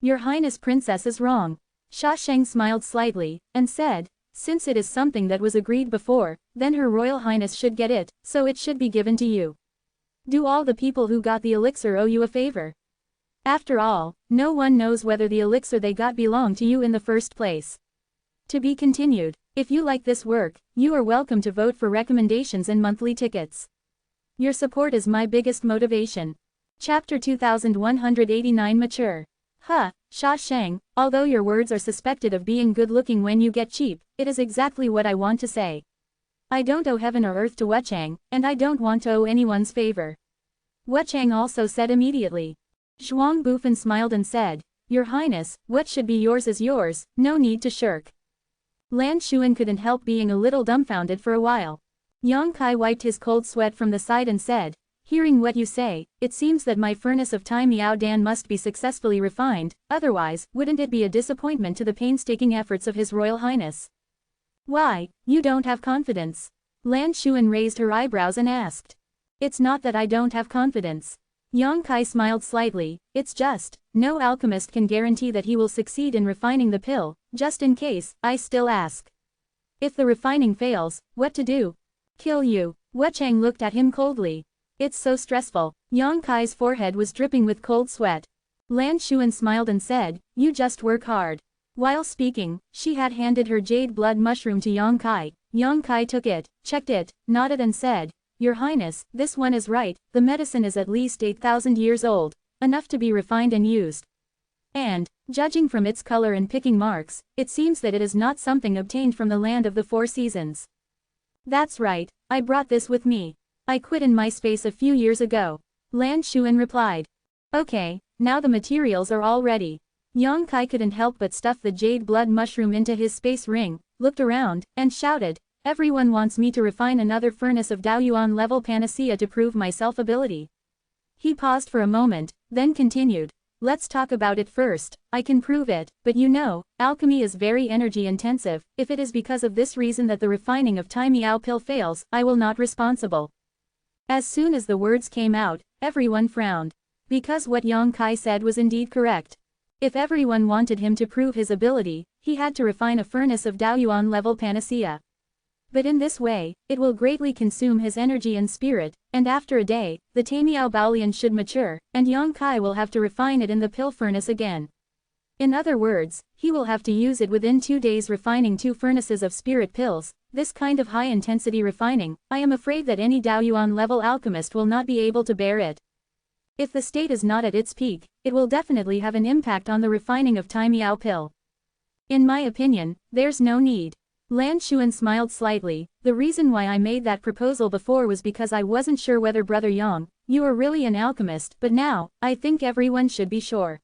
Your Highness Princess is wrong. Sha Sheng smiled slightly, and said, since it is something that was agreed before, then Her Royal Highness should get it, so it should be given to you. Do all the people who got the elixir owe you a favor? After all, no one knows whether the elixir they got belonged to you in the first place. To be continued. If you like this work, you are welcome to vote for recommendations and monthly tickets. Your support is my biggest motivation. Chapter 2189 Mature. Sha Sheng, although your words are suspected of being good-looking when you get cheap, it is exactly what I want to say. I don't owe heaven or earth to Wuchang, and I don't want to owe anyone's favor. Wuchang also said immediately. Zhuang Bufan smiled and said, Your Highness, what should be yours is yours, no need to shirk. Lan Xuan couldn't help being a little dumbfounded for a while. Yang Kai wiped his cold sweat from the side and said, hearing what you say, it seems that my furnace of Tai Miao Dan must be successfully refined, otherwise, wouldn't it be a disappointment to the painstaking efforts of His Royal Highness? Why, you don't have confidence? Lan Xuan raised her eyebrows and asked. It's not that I don't have confidence. Yang Kai smiled slightly, it's just, no alchemist can guarantee that he will succeed in refining the pill, just in case, I still ask. If the refining fails, what to do? Kill you. Wuchang looked at him coldly. It's so stressful. Yang Kai's forehead was dripping with cold sweat. Lan Xuan smiled and said, you just work hard. While speaking, she had handed her jade blood mushroom to Yang Kai. Yang Kai took it, checked it, nodded and said, Your Highness, this one is right, the medicine is at least 8,000 years old, enough to be refined and used. And, judging from its color and picking marks, it seems that it is not something obtained from the land of the Four Seasons. That's right, I brought this with me. I quit in my space a few years ago. Lan Xuan replied. Okay, now the materials are all ready. Yang Kai couldn't help but stuff the jade blood mushroom into his space ring, looked around, and shouted, everyone wants me to refine another furnace of Daoyuan level panacea to prove my self-ability. He paused for a moment, then continued. Let's talk about it first. I can prove it, but you know, alchemy is very energy intensive. If it is because of this reason that the refining of Tai Miao pill fails, I will not responsible. As soon as the words came out, everyone frowned. Because what Yang Kai said was indeed correct. If everyone wanted him to prove his ability, he had to refine a furnace of Daoyuan level panacea. But in this way, it will greatly consume his energy and spirit, and after a day, the Tai Miao Baolian should mature, and Yang Kai will have to refine it in the pill furnace again. In other words, he will have to use it within 2 days refining 2 furnaces of spirit pills. This kind of high-intensity refining, I am afraid that any Daoyuan level alchemist will not be able to bear it. If the state is not at its peak, it will definitely have an impact on the refining of Tai Miao pill. In my opinion, there's no need. Lan Xuan smiled slightly. The reason why I made that proposal before was because I wasn't sure whether Brother Yang, you are really an alchemist, but now, I think everyone should be sure.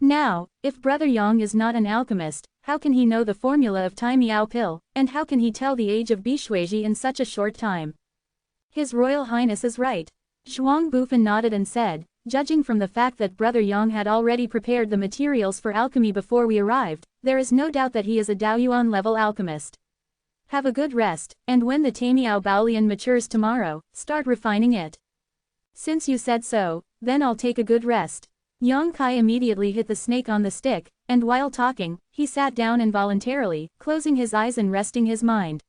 Now, if Brother Yang is not an alchemist, how can he know the formula of Tai Miao pill, and how can he tell the age of Bishuiji in such a short time? His Royal Highness is right. Zhuang Bufan nodded and said, judging from the fact that Brother Yang had already prepared the materials for alchemy before we arrived, there is no doubt that he is a Daoyuan level alchemist. Have a good rest, and when the Tamiao Baolian matures tomorrow, start refining it. Since you said so, then I'll take a good rest. Yang Kai immediately hit the snake on the stick, and while talking, he sat down involuntarily, closing his eyes and resting his mind.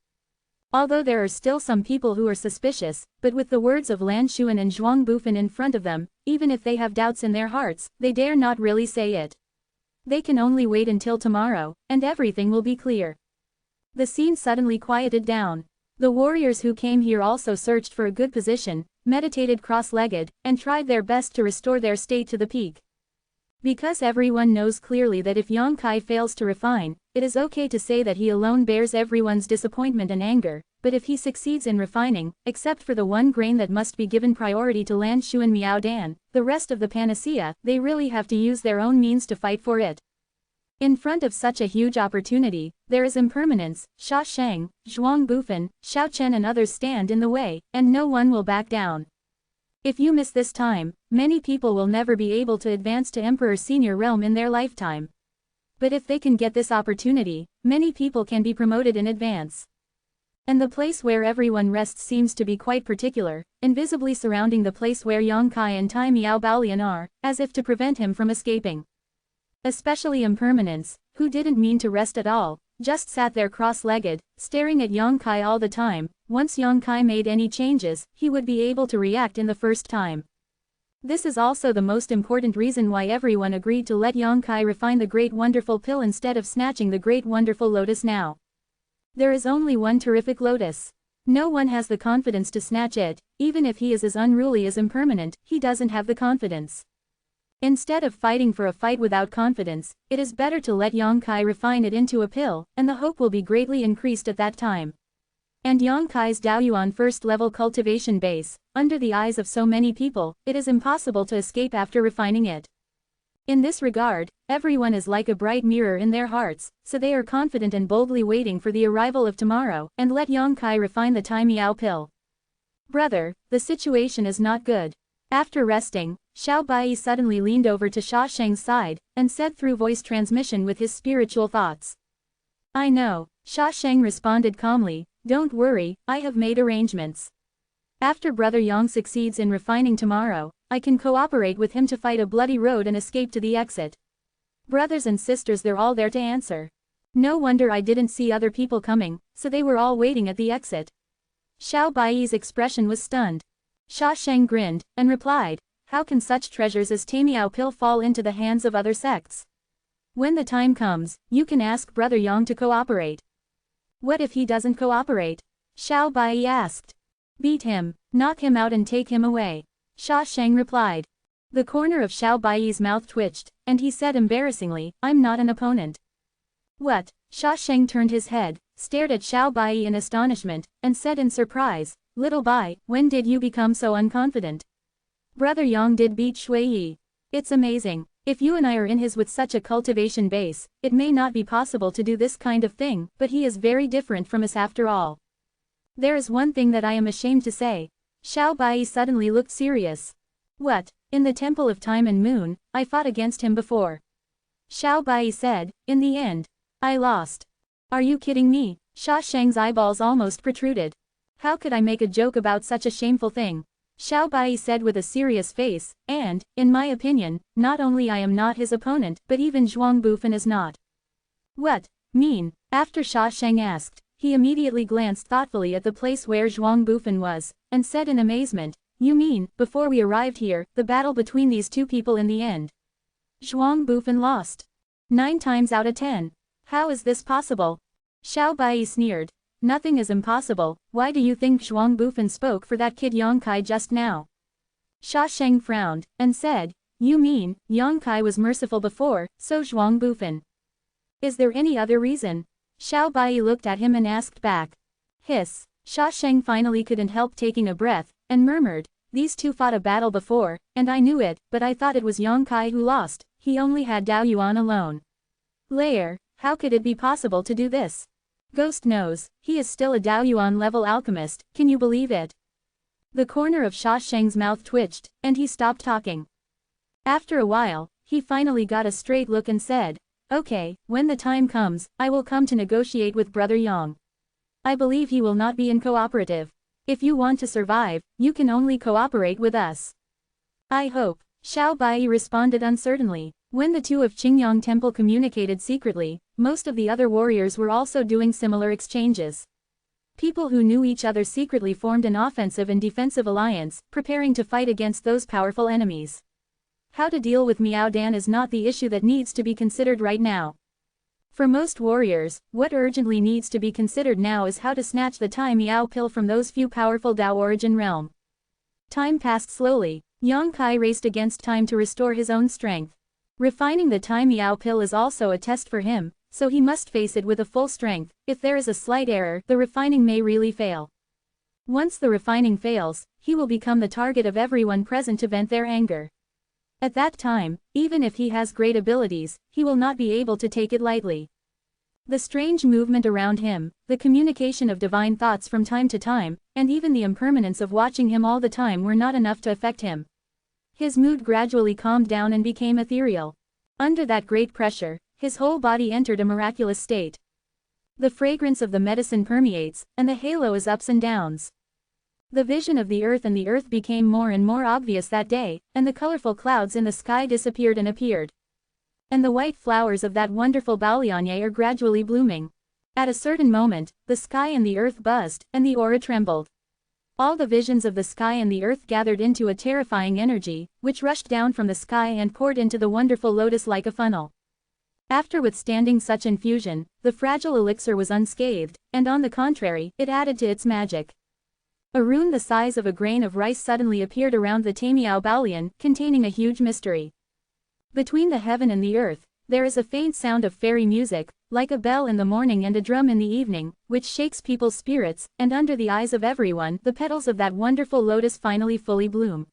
Although there are still some people who are suspicious, but with the words of Lan Xuan and Zhuang Bufan in front of them, even if they have doubts in their hearts, they dare not really say it. They can only wait until tomorrow, and everything will be clear. The scene suddenly quieted down. The warriors who came here also searched for a good position, meditated cross-legged, and tried their best to restore their state to the peak. Because everyone knows clearly that if Yang Kai fails to refine, it is okay to say that he alone bears everyone's disappointment and anger, but if he succeeds in refining, except for the one grain that must be given priority to Lan Xuan Miao Dan, the rest of the panacea, they really have to use their own means to fight for it. In front of such a huge opportunity, there is impermanence. Sha Sheng, Zhuang Bufan, Xiao Chen and others stand in the way, and no one will back down. If you miss this time, many people will never be able to advance to Emperor Senior Realm in their lifetime. But if they can get this opportunity, many people can be promoted in advance. And the place where everyone rests seems to be quite particular, invisibly surrounding the place where Yang Kai and Tai Miao Baolian are, as if to prevent him from escaping. Especially Impermanence, who didn't mean to rest at all, just sat there cross-legged, staring at Yang Kai all the time. Once Yang Kai made any changes, he would be able to react in the first time. This is also the most important reason why everyone agreed to let Yang Kai refine the Great Wonderful Pill instead of snatching the Great Wonderful Lotus now. There is only one terrific lotus. No one has the confidence to snatch it, even if he is as unruly as Impermanent, he doesn't have the confidence. Instead of fighting for a fight without confidence, it is better to let Yang Kai refine it into a pill, and the hope will be greatly increased at that time. And Yang Kai's Daoyuan first-level cultivation base, under the eyes of so many people, it is impossible to escape after refining it. In this regard, everyone is like a bright mirror in their hearts, so they are confident and boldly waiting for the arrival of tomorrow, and let Yang Kai refine the Tai Miao pill. Brother, the situation is not good. After resting, Xiao Bai suddenly leaned over to Sha Sheng's side, and said through voice transmission with his spiritual thoughts. I know, Sha Sheng responded calmly, don't worry, I have made arrangements. After Brother Yang succeeds in refining tomorrow, I can cooperate with him to fight a bloody road and escape to the exit. Brothers and sisters, they're all there to answer. No wonder I didn't see other people coming, so they were all waiting at the exit. Xiao Bai's expression was stunned. Sha Sheng grinned, and replied, how can such treasures as Tamiao pill fall into the hands of other sects? When the time comes, you can ask Brother Yang to cooperate. What if he doesn't cooperate? Xiao Bai asked. Beat him, knock him out and take him away. Sha Sheng replied. The corner of Xiao Bai's mouth twitched, and he said embarrassingly, I'm not an opponent. What? Sha Sheng turned his head, stared at Xiao Bai in astonishment, and said in surprise, Little Bai, when did you become so unconfident? Brother Yang did beat Shui Yi. It's amazing. If you and I are in his with such a cultivation base, it may not be possible to do this kind of thing, but he is very different from us after all. There is one thing that I am ashamed to say. Xiao Bai suddenly looked serious. What? In the Temple of Time and Moon, I fought against him before. Xiao Bai said, in the end, I lost. Are you kidding me? Sha Sheng's eyeballs almost protruded. How could I make a joke about such a shameful thing? Xiao Bai said with a serious face, and, in my opinion, not only I am not his opponent, but even Zhuang Bufan is not. What? Mean? After Sha Sheng asked, he immediately glanced thoughtfully at the place where Zhuang Bufan was, and said in amazement, you mean, before we arrived here, the battle between these two people in the end? Zhuang Bufan lost. 9 times out of 10. How is this possible? Xiao Bai sneered. Nothing is impossible. Why do you think Zhuang Bufan spoke for that kid Yang Kai just now? Sha Sheng frowned, and said, you mean, Yang Kai was merciful before, so Zhuang Bufan. Is there any other reason? Xiao Bai looked at him and asked back. Hiss. Sha Sheng finally couldn't help taking a breath, and murmured, these two fought a battle before, and I knew it, but I thought it was Yang Kai who lost, he only had Daoyuan alone. Lair, how could it be possible to do this? Ghost knows, he is still a Daoyuan level alchemist, can you believe it? The corner of Sha Sheng's mouth twitched, and he stopped talking. After a while, he finally got a straight look and said, "Okay, when the time comes, I will come to negotiate with Brother Yang. I believe he will not be uncooperative. If you want to survive, you can only cooperate with us." "I hope," Xiao Bai responded uncertainly. When the two of Qingyang Temple communicated secretly, most of the other warriors were also doing similar exchanges. People who knew each other secretly formed an offensive and defensive alliance, preparing to fight against those powerful enemies. How to deal with Miao Dan is not the issue that needs to be considered right now. For most warriors, what urgently needs to be considered now is how to snatch the Tai Miao pill from those few powerful Dao origin realm. Time passed slowly. Yang Kai raced against time to restore his own strength. Refining the Tai Miao pill is also a test for him, so he must face it with a full strength. If there is a slight error, the refining may really fail. Once the refining fails, he will become the target of everyone present to vent their anger. At that time, even if he has great abilities, he will not be able to take it lightly. The strange movement around him, the communication of divine thoughts from time to time, and even the impermanence of watching him all the time were not enough to affect him. His mood gradually calmed down and became ethereal. Under that great pressure, his whole body entered a miraculous state. The fragrance of the medicine permeates, and the halo is ups and downs. The vision of the earth became more and more obvious that day, and the colorful clouds in the sky disappeared and appeared. And the white flowers of that wonderful Baolianye are gradually blooming. At a certain moment, the sky and the earth buzzed, and the aura trembled. All the visions of the sky and the earth gathered into a terrifying energy, which rushed down from the sky and poured into the wonderful lotus like a funnel. After withstanding such infusion, the fragile elixir was unscathed, and on the contrary, it added to its magic. A rune the size of a grain of rice suddenly appeared around the Taimiao Baolian, containing a huge mystery. Between the heaven and the earth, there is a faint sound of fairy music, like a bell in the morning and a drum in the evening, which shakes people's spirits, and under the eyes of everyone, the petals of that wonderful lotus finally fully bloom.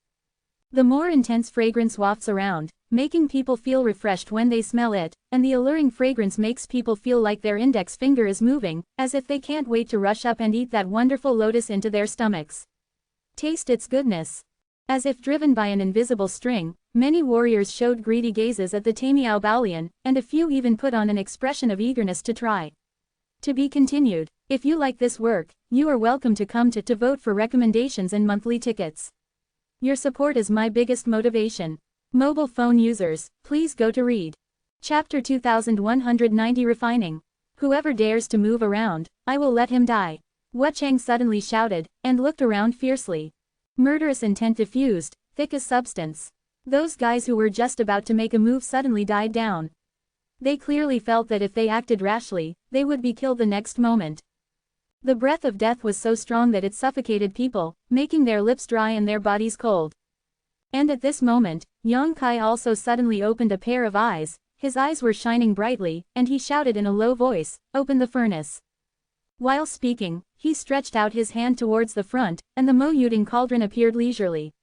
The more intense fragrance wafts around, making people feel refreshed when they smell it, and the alluring fragrance makes people feel like their index finger is moving, as if they can't wait to rush up and eat that wonderful lotus into their stomachs. Taste its goodness. As if driven by an invisible string, many warriors showed greedy gazes at the Taimiao Baolian, and a few even put on an expression of eagerness to try. To be continued. If you like this work, you are welcome to come to vote for recommendations and monthly tickets. Your support is my biggest motivation. Mobile phone users, please go to read. Chapter 2190 Refining. Whoever dares to move around, I will let him die. Wuchang suddenly shouted, and looked around fiercely. Murderous intent diffused, thick as substance. Those guys who were just about to make a move suddenly died down. They clearly felt that if they acted rashly, they would be killed the next moment. The breath of death was so strong that it suffocated people, making their lips dry and their bodies cold. And at this moment, Yang Kai also suddenly opened a pair of eyes, his eyes were shining brightly, and he shouted in a low voice, "Open the furnace." While speaking, he stretched out his hand towards the front, and the Mo Yuding cauldron appeared leisurely.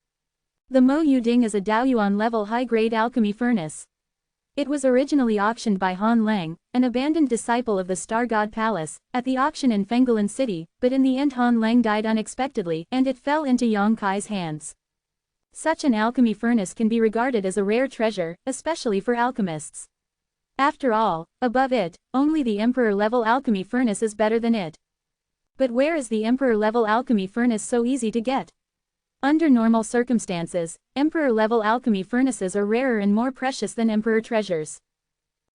The Mo Yuding is a Daoyuan level high-grade alchemy furnace. It was originally auctioned by Han Lang, an abandoned disciple of the Star God Palace, at the auction in Fenggalan City, but in the end Han Lang died unexpectedly and it fell into Yang Kai's hands. Such an alchemy furnace can be regarded as a rare treasure, especially for alchemists. After all, above it, only the Emperor-level alchemy furnace is better than it. But where is the Emperor-level alchemy furnace so easy to get? Under normal circumstances, Emperor-level alchemy furnaces are rarer and more precious than Emperor treasures.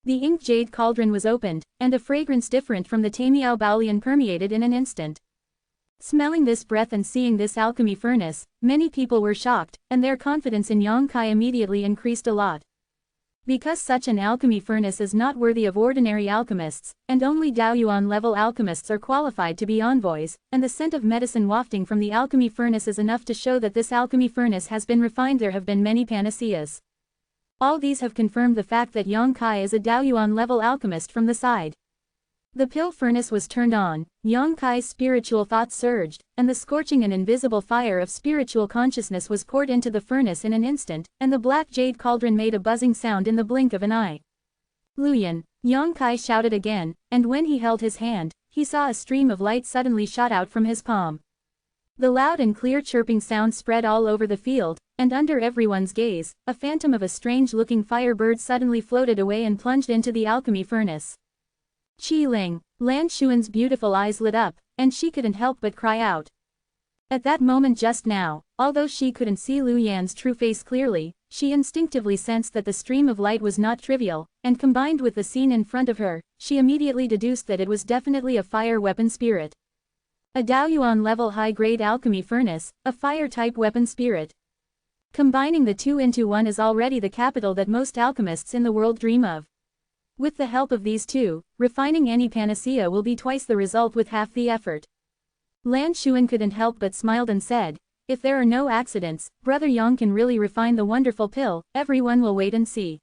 The ink jade cauldron was opened, and a fragrance different from the Taimiao Baolian permeated in an instant. Smelling this breath and seeing this alchemy furnace, many people were shocked, and their confidence in Yang Kai immediately increased a lot. Because such an alchemy furnace is not worthy of ordinary alchemists, and only Daoyuan-level alchemists are qualified to be envoys, and the scent of medicine wafting from the alchemy furnace is enough to show that this alchemy furnace has been refined. There have been many panaceas. All these have confirmed the fact that Yang Kai is a Daoyuan-level alchemist from the side. The pill furnace was turned on, Yang Kai's spiritual thoughts surged, and the scorching and invisible fire of spiritual consciousness was poured into the furnace in an instant, and the black jade cauldron made a buzzing sound in the blink of an eye. "Luyan!" Yang Kai shouted again, and when he held his hand, he saw a stream of light suddenly shot out from his palm. The loud and clear chirping sound spread all over the field, and under everyone's gaze, a phantom of a strange-looking firebird suddenly floated away and plunged into the alchemy furnace. Qi Ling, Lan Xuan's beautiful eyes lit up, and she couldn't help but cry out. At that moment just now, although she couldn't see Lu Yan's true face clearly, she instinctively sensed that the stream of light was not trivial, and combined with the scene in front of her, she immediately deduced that it was definitely a fire weapon spirit. A Daoyuan level high-grade alchemy furnace, a fire-type weapon spirit. Combining the two into one is already the capital that most alchemists in the world dream of. With the help of these two, refining any panacea will be twice the result with half the effort. Lan Xuan couldn't help but smiled and said, if there are no accidents, Brother Yang can really refine the wonderful pill, everyone will wait and see.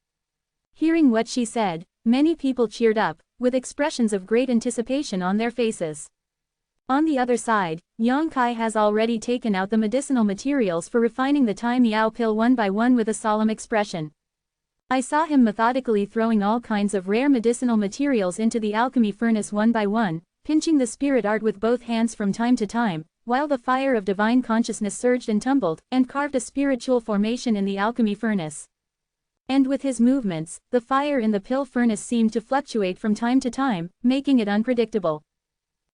Hearing what she said, many people cheered up, with expressions of great anticipation on their faces. On the other side, Yang Kai has already taken out the medicinal materials for refining the Tai Miao pill one by one with a solemn expression. I saw him methodically throwing all kinds of rare medicinal materials into the alchemy furnace one by one, pinching the spirit art with both hands from time to time, while the fire of divine consciousness surged and tumbled, and carved a spiritual formation in the alchemy furnace. And with his movements, the fire in the pill furnace seemed to fluctuate from time to time, making it unpredictable.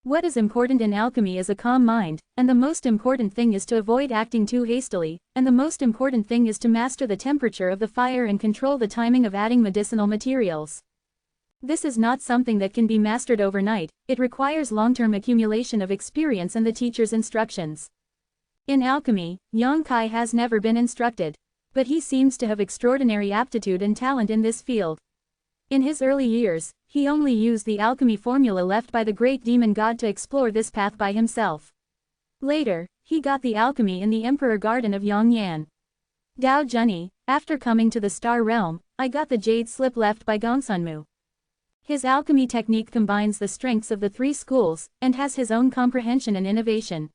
What is important in alchemy is a calm mind, and the most important thing is to avoid acting too hastily, and the most important thing is to master the temperature of the fire and control the timing of adding medicinal materials. This is not something that can be mastered overnight, it requires long-term accumulation of experience and the teacher's instructions. In alchemy, Yang Kai has never been instructed, but he seems to have extraordinary aptitude and talent in this field. In his early years, he only used the alchemy formula left by the great demon god to explore this path by himself. Later, he got the alchemy in the Emperor Garden of Yongyan. Dao Junyi, after coming to the Star Realm, I got the jade slip left by Gongsunmu. His alchemy technique combines the strengths of the three schools, and has his own comprehension and innovation.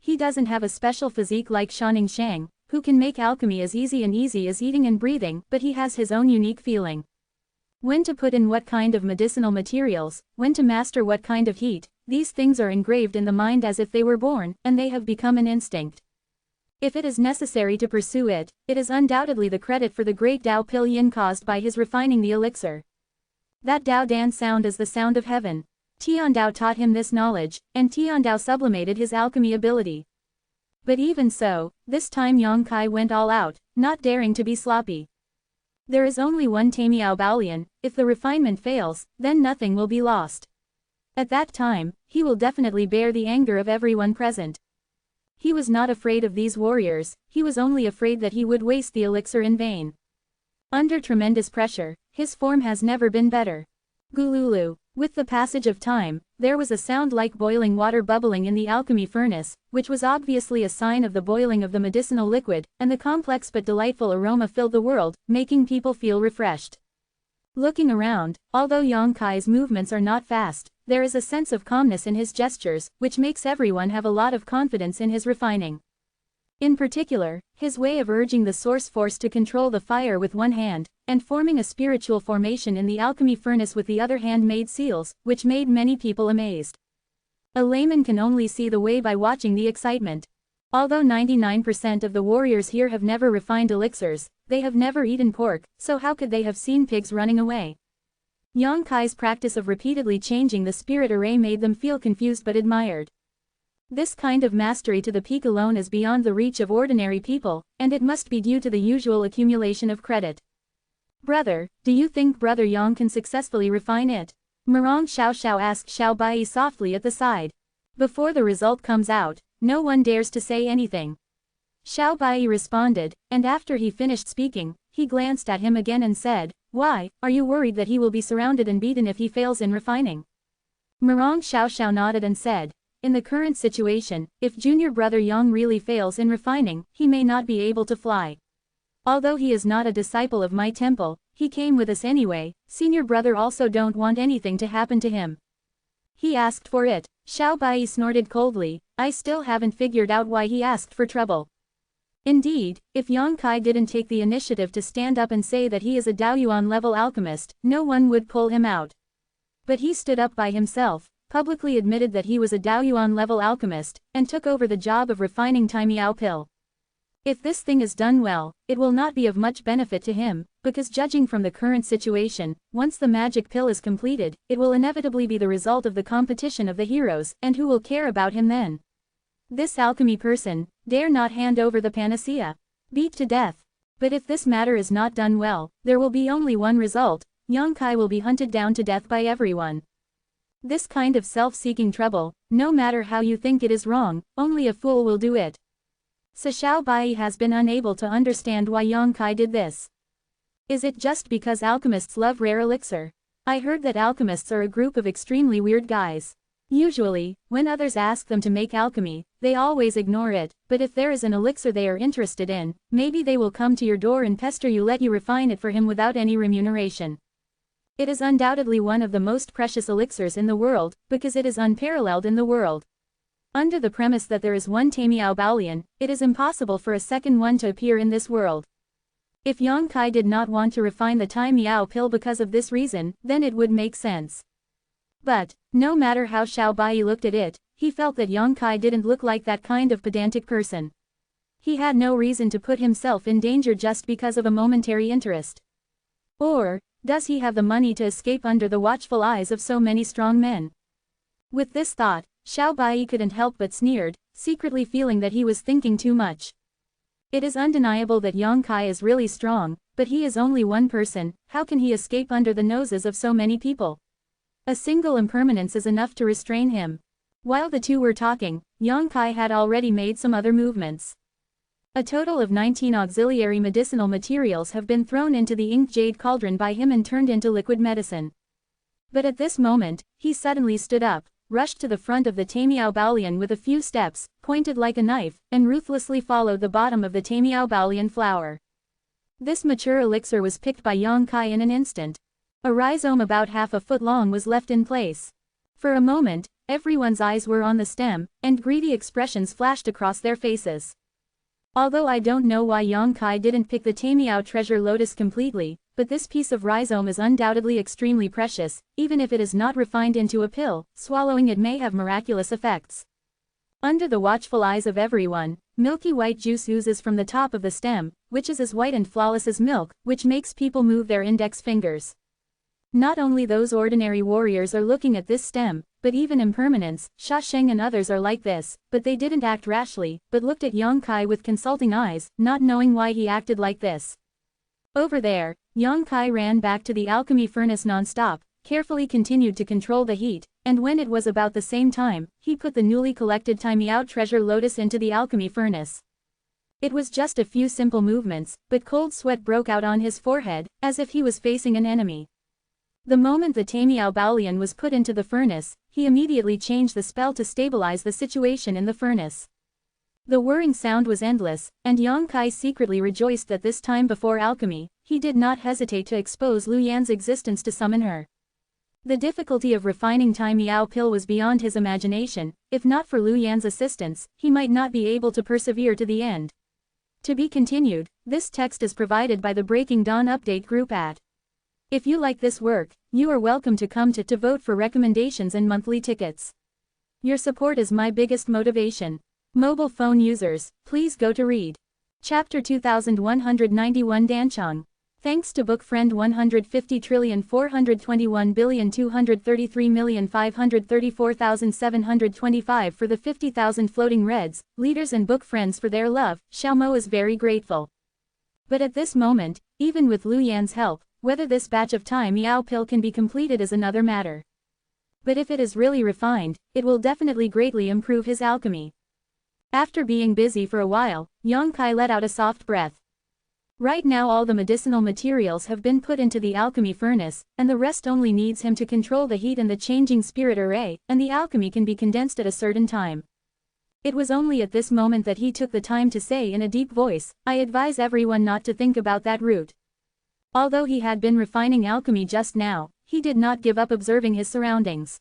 He doesn't have a special physique like Shaning Shang, who can make alchemy as easy as eating and breathing, but he has his own unique feeling. When to put in what kind of medicinal materials, when to master what kind of heat, these things are engraved in the mind as if they were born, and they have become an instinct. If it is necessary to pursue it, it is undoubtedly the credit for the great Dao Pill Yin caused by his refining the elixir. That Dao Dan sound is the sound of heaven. Tiandao taught him this knowledge, and Tiandao sublimated his alchemy ability. But even so, this time Yang Kai went all out, not daring to be sloppy. There is only one Tamiao Baolian, if the refinement fails, then nothing will be lost. At that time, he will definitely bear the anger of everyone present. He was not afraid of these warriors, he was only afraid that he would waste the elixir in vain. Under tremendous pressure, his form has never been better. Gululu. With the passage of time, there was a sound like boiling water bubbling in the alchemy furnace, which was obviously a sign of the boiling of the medicinal liquid, and the complex but delightful aroma filled the world, making people feel refreshed. Looking around, although Yang Kai's movements are not fast, there is a sense of calmness in his gestures, which makes everyone have a lot of confidence in his refining. In particular, his way of urging the source force to control the fire with one hand, and forming a spiritual formation in the alchemy furnace with the other hand made seals, which made many people amazed. A layman can only see the way by watching the excitement. Although 99% of the warriors here have never refined elixirs, they have never eaten pork, so how could they have seen pigs running away? Yang Kai's practice of repeatedly changing the spirit array made them feel confused but admired. This kind of mastery to the peak alone is beyond the reach of ordinary people, and it must be due to the usual accumulation of credit. Brother, do you think Brother Yang can successfully refine it? Murong Xiao asked Xiao Bai softly at the side. Before the result comes out, no one dares to say anything. Xiao Bai responded, and after he finished speaking, he glanced at him again and said, "Why, are you worried that he will be surrounded and beaten if he fails in refining?" Murong Xiao nodded and said, "In the current situation, if junior brother Yang really fails in refining, he may not be able to fly. Although he is not a disciple of my temple, he came with us anyway, senior brother also don't want anything to happen to him. He asked for it." Xiao Bai snorted coldly, "I still haven't figured out why he asked for trouble." Indeed, if Yang Kai didn't take the initiative to stand up and say that he is a Daoyuan level alchemist, no one would pull him out. But he stood up by himself, publicly admitted that he was a Daoyuan-level alchemist, and took over the job of refining Taimiao pill. If this thing is done well, it will not be of much benefit to him, because judging from the current situation, once the magic pill is completed, it will inevitably be the result of the competition of the heroes, and who will care about him then? This alchemy person dare not hand over the panacea. Beat to death. But if this matter is not done well, there will be only one result: Yongkai will be hunted down to death by everyone. This kind of self-seeking trouble, no matter how you think it is wrong, only a fool will do it. Xiao Bai has been unable to understand why Yongkai did this. Is it just because alchemists love rare elixir? I heard that alchemists are a group of extremely weird guys. Usually, when others ask them to make alchemy, they always ignore it, but if there is an elixir they are interested in, maybe they will come to your door and pester you, let you refine it for him without any remuneration. It is undoubtedly one of the most precious elixirs in the world, because it is unparalleled in the world. Under the premise that there is one Taimiao Baolian, it is impossible for a second one to appear in this world. If Yongkai did not want to refine the Taimiao pill because of this reason, then it would make sense. But, no matter how Xiao Bai looked at it, he felt that Yongkai didn't look like that kind of pedantic person. He had no reason to put himself in danger just because of a momentary interest. Or, does he have the money to escape under the watchful eyes of so many strong men? With this thought, Xiao Bai couldn't help but sneered, secretly feeling that he was thinking too much. It is undeniable that Yongkai is really strong, but he is only one person. How can he escape under the noses of so many people? A single impermanence is enough to restrain him. While the two were talking, Yongkai had already made some other movements. A total of 19 auxiliary medicinal materials have been thrown into the ink jade cauldron by him and turned into liquid medicine. But at this moment, he suddenly stood up, rushed to the front of the Taimiao Baolian with a few steps, pointed like a knife, and ruthlessly followed the bottom of the Taimiao Baolian flower. This mature elixir was picked by Yongkai in an instant. A rhizome about half a foot long was left in place. For a moment, everyone's eyes were on the stem, and greedy expressions flashed across their faces. Although I don't know why Yongkai didn't pick the Taimiao treasure lotus completely, but this piece of rhizome is undoubtedly extremely precious. Even if it is not refined into a pill, swallowing it may have miraculous effects. Under the watchful eyes of everyone, milky white juice oozes from the top of the stem, which is as white and flawless as milk, which makes people move their index fingers. Not only those ordinary warriors are looking at this stem, but even impermanents, Sha Sheng and others are like this, but they didn't act rashly, but looked at Yongkai with consulting eyes, not knowing why he acted like this. Over there, Yongkai ran back to the alchemy furnace non-stop, carefully continued to control the heat, and when it was about the same time, he put the newly collected Taimiao treasure lotus into the alchemy furnace. It was just a few simple movements, but cold sweat broke out on his forehead, as if he was facing an enemy. The moment the Taimiao Baolian was put into the furnace, he immediately changed the spell to stabilize the situation in the furnace. The whirring sound was endless, and Yongkai secretly rejoiced that this time before alchemy, he did not hesitate to expose Lu Yan's existence to summon her. The difficulty of refining Taimiao pill was beyond his imagination. If not for Lu Yan's assistance, he might not be able to persevere to the end. To be continued. This text is provided by the Breaking Dawn Update group at. If you like this work, you are welcome to come to vote for recommendations and monthly tickets. Your support is my biggest motivation. Mobile phone users, please go to read. Chapter 2191 Danchang. Thanks to book friend 150,421,233,534,725 for the 50,000 floating reds, leaders and book friends for their love. Xiaomo is very grateful. But at this moment, even with Lu Yan's help, whether this batch of Taimiao pill can be completed is another matter. But if it is really refined, it will definitely greatly improve his alchemy. After being busy for a while, Yongkai let out a soft breath. Right now all the medicinal materials have been put into the alchemy furnace, and the rest only needs him to control the heat and the changing spirit array, and the alchemy can be condensed at a certain time. It was only at this moment that he took the time to say in a deep voice, I advise everyone not to think about that route. Although he had been refining alchemy just now, he did not give up observing his surroundings.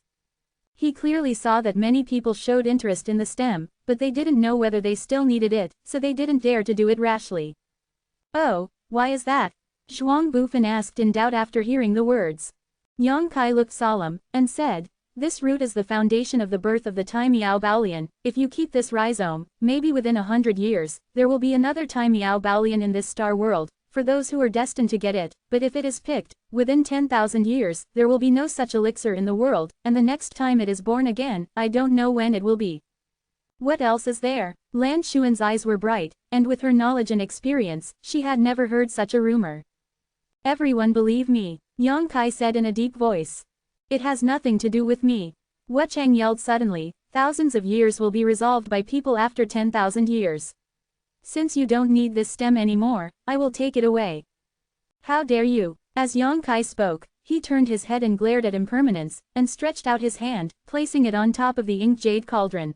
He clearly saw that many people showed interest in the stem, but they didn't know whether they still needed it, so they didn't dare to do it rashly. Oh, why is that? Zhuang Bufan asked in doubt after hearing the words. Yongkai looked solemn, and said, This root is the foundation of the birth of the Tai Miao Baolian. If you keep this rhizome, maybe within 100 years, there will be another Tai Miao Baolian in this star world, for those who are destined to get it, but if it is picked, within 10,000 years, there will be no such elixir in the world, and the next time it is born again, I don't know when it will be. What else is there? Lan Xuan's eyes were bright, and with her knowledge and experience, she had never heard such a rumor. Everyone believe me, Yang Kai said in a deep voice. It has nothing to do with me. Wuchang yelled suddenly, thousands of years will be resolved by people after 10,000 years. Since you don't need this stem anymore, I will take it away. How dare you? As Yang Kai spoke, he turned his head and glared at Impermanence, and stretched out his hand, placing it on top of the ink jade cauldron.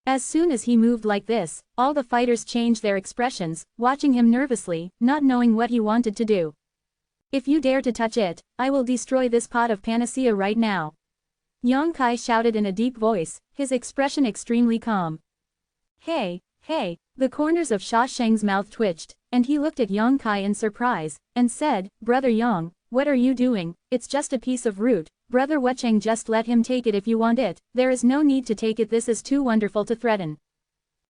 As soon as he moved like this, all the fighters changed their expressions, watching him nervously, not knowing what he wanted to do. If you dare to touch it, I will destroy this pot of panacea right now. Yang Kai shouted in a deep voice, his expression extremely calm. Hey, hey, the corners of Sha Sheng's mouth twitched, and he looked at Yang Kai in surprise, and said, Brother Yang, what are you doing? It's just a piece of root, Brother Wuchang, just let him take it if you want it, there is no need to take it, this is too wonderful to threaten.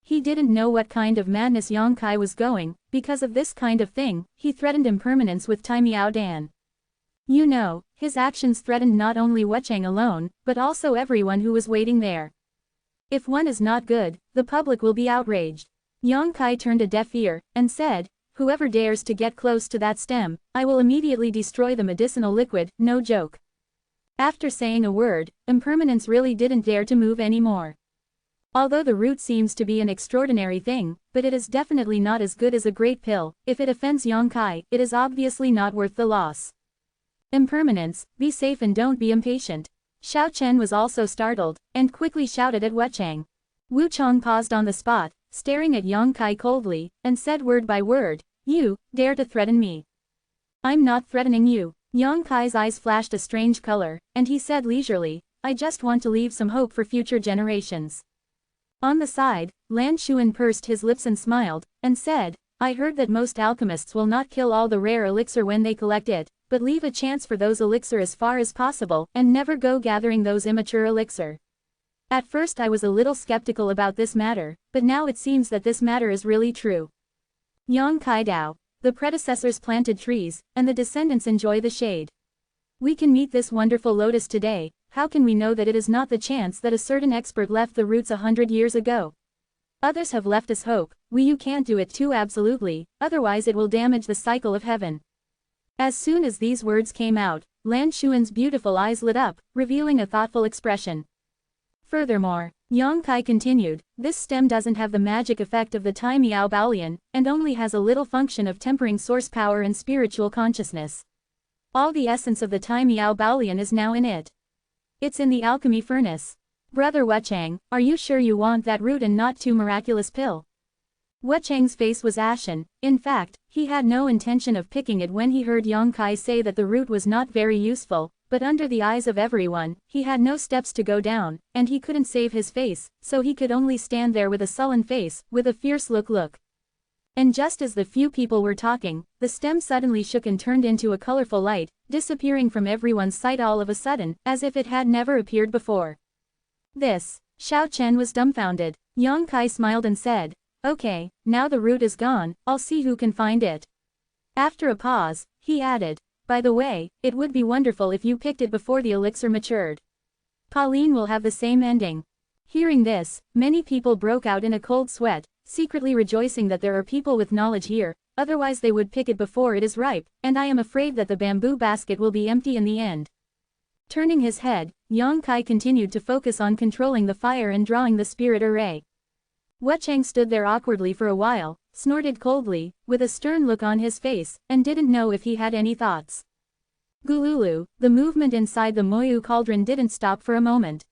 He didn't know what kind of madness Yang Kai was going, because of this kind of thing, he threatened Impermanence with Tai Miao Dan. You know, his actions threatened not only Wuchang alone, but also everyone who was waiting there. If one is not good, the public will be outraged. Yang Kai turned a deaf ear, and said, whoever dares to get close to that stem, I will immediately destroy the medicinal liquid, no joke. After saying a word, Impermanence really didn't dare to move anymore. Although the root seems to be an extraordinary thing, but it is definitely not as good as a great pill. If it offends Yang Kai, it is obviously not worth the loss. Impermanence, be safe and don't be impatient. Xiao Chen was also startled, and quickly shouted at Wuchang. Wu Chong paused on the spot, staring at Yang Kai coldly, and said word by word, you, dare to threaten me. I'm not threatening you. Yang Kai's eyes flashed a strange color, and he said leisurely, I just want to leave some hope for future generations. On the side, Lan Xuan pursed his lips and smiled, and said, I heard that most alchemists will not kill all the rare elixir when they collect it, but leave a chance for those elixir as far as possible, and never go gathering those immature elixir. At first I was a little skeptical about this matter, but now it seems that this matter is really true. Yang Kai Dao. The predecessors planted trees, and the descendants enjoy the shade. We can meet this wonderful lotus today, how can we know that it is not the chance that a certain expert left the roots 100 years ago? Others have left us hope, you can't do it too absolutely, otherwise it will damage the cycle of heaven. As soon as these words came out, Lan Xuan's beautiful eyes lit up, revealing a thoughtful expression. Furthermore, Yang Kai continued, this stem doesn't have the magic effect of the Tai Miao Baolian, and only has a little function of tempering source power and spiritual consciousness. All the essence of the Tai Miao Baolian is now in it. It's in the alchemy furnace. Brother Wuchang, are you sure you want that root and not too miraculous pill? Wuchang's face was ashen. In fact, he had no intention of picking it when he heard Yang Kai say that the root was not very useful, but under the eyes of everyone, he had no steps to go down, and he couldn't save his face, so he could only stand there with a sullen face, with a fierce look. And just as the few people were talking, the stem suddenly shook and turned into a colorful light, disappearing from everyone's sight all of a sudden, as if it had never appeared before. This, Xiao Chen was dumbfounded. Yang Kai smiled and said, okay, now the root is gone, I'll see who can find it. After a pause, he added, by the way, it would be wonderful if you picked it before the elixir matured. Pauline will have the same ending. Hearing this, many people broke out in a cold sweat, secretly rejoicing that there are people with knowledge here, otherwise they would pick it before it is ripe, and I am afraid that the bamboo basket will be empty in the end. Turning his head, Yang Kai continued to focus on controlling the fire and drawing the spirit array. Wuchang stood there awkwardly for a while, snorted coldly, with a stern look on his face, and didn't know if he had any thoughts. Gululu, the movement inside the Moyu cauldron didn't stop for a moment.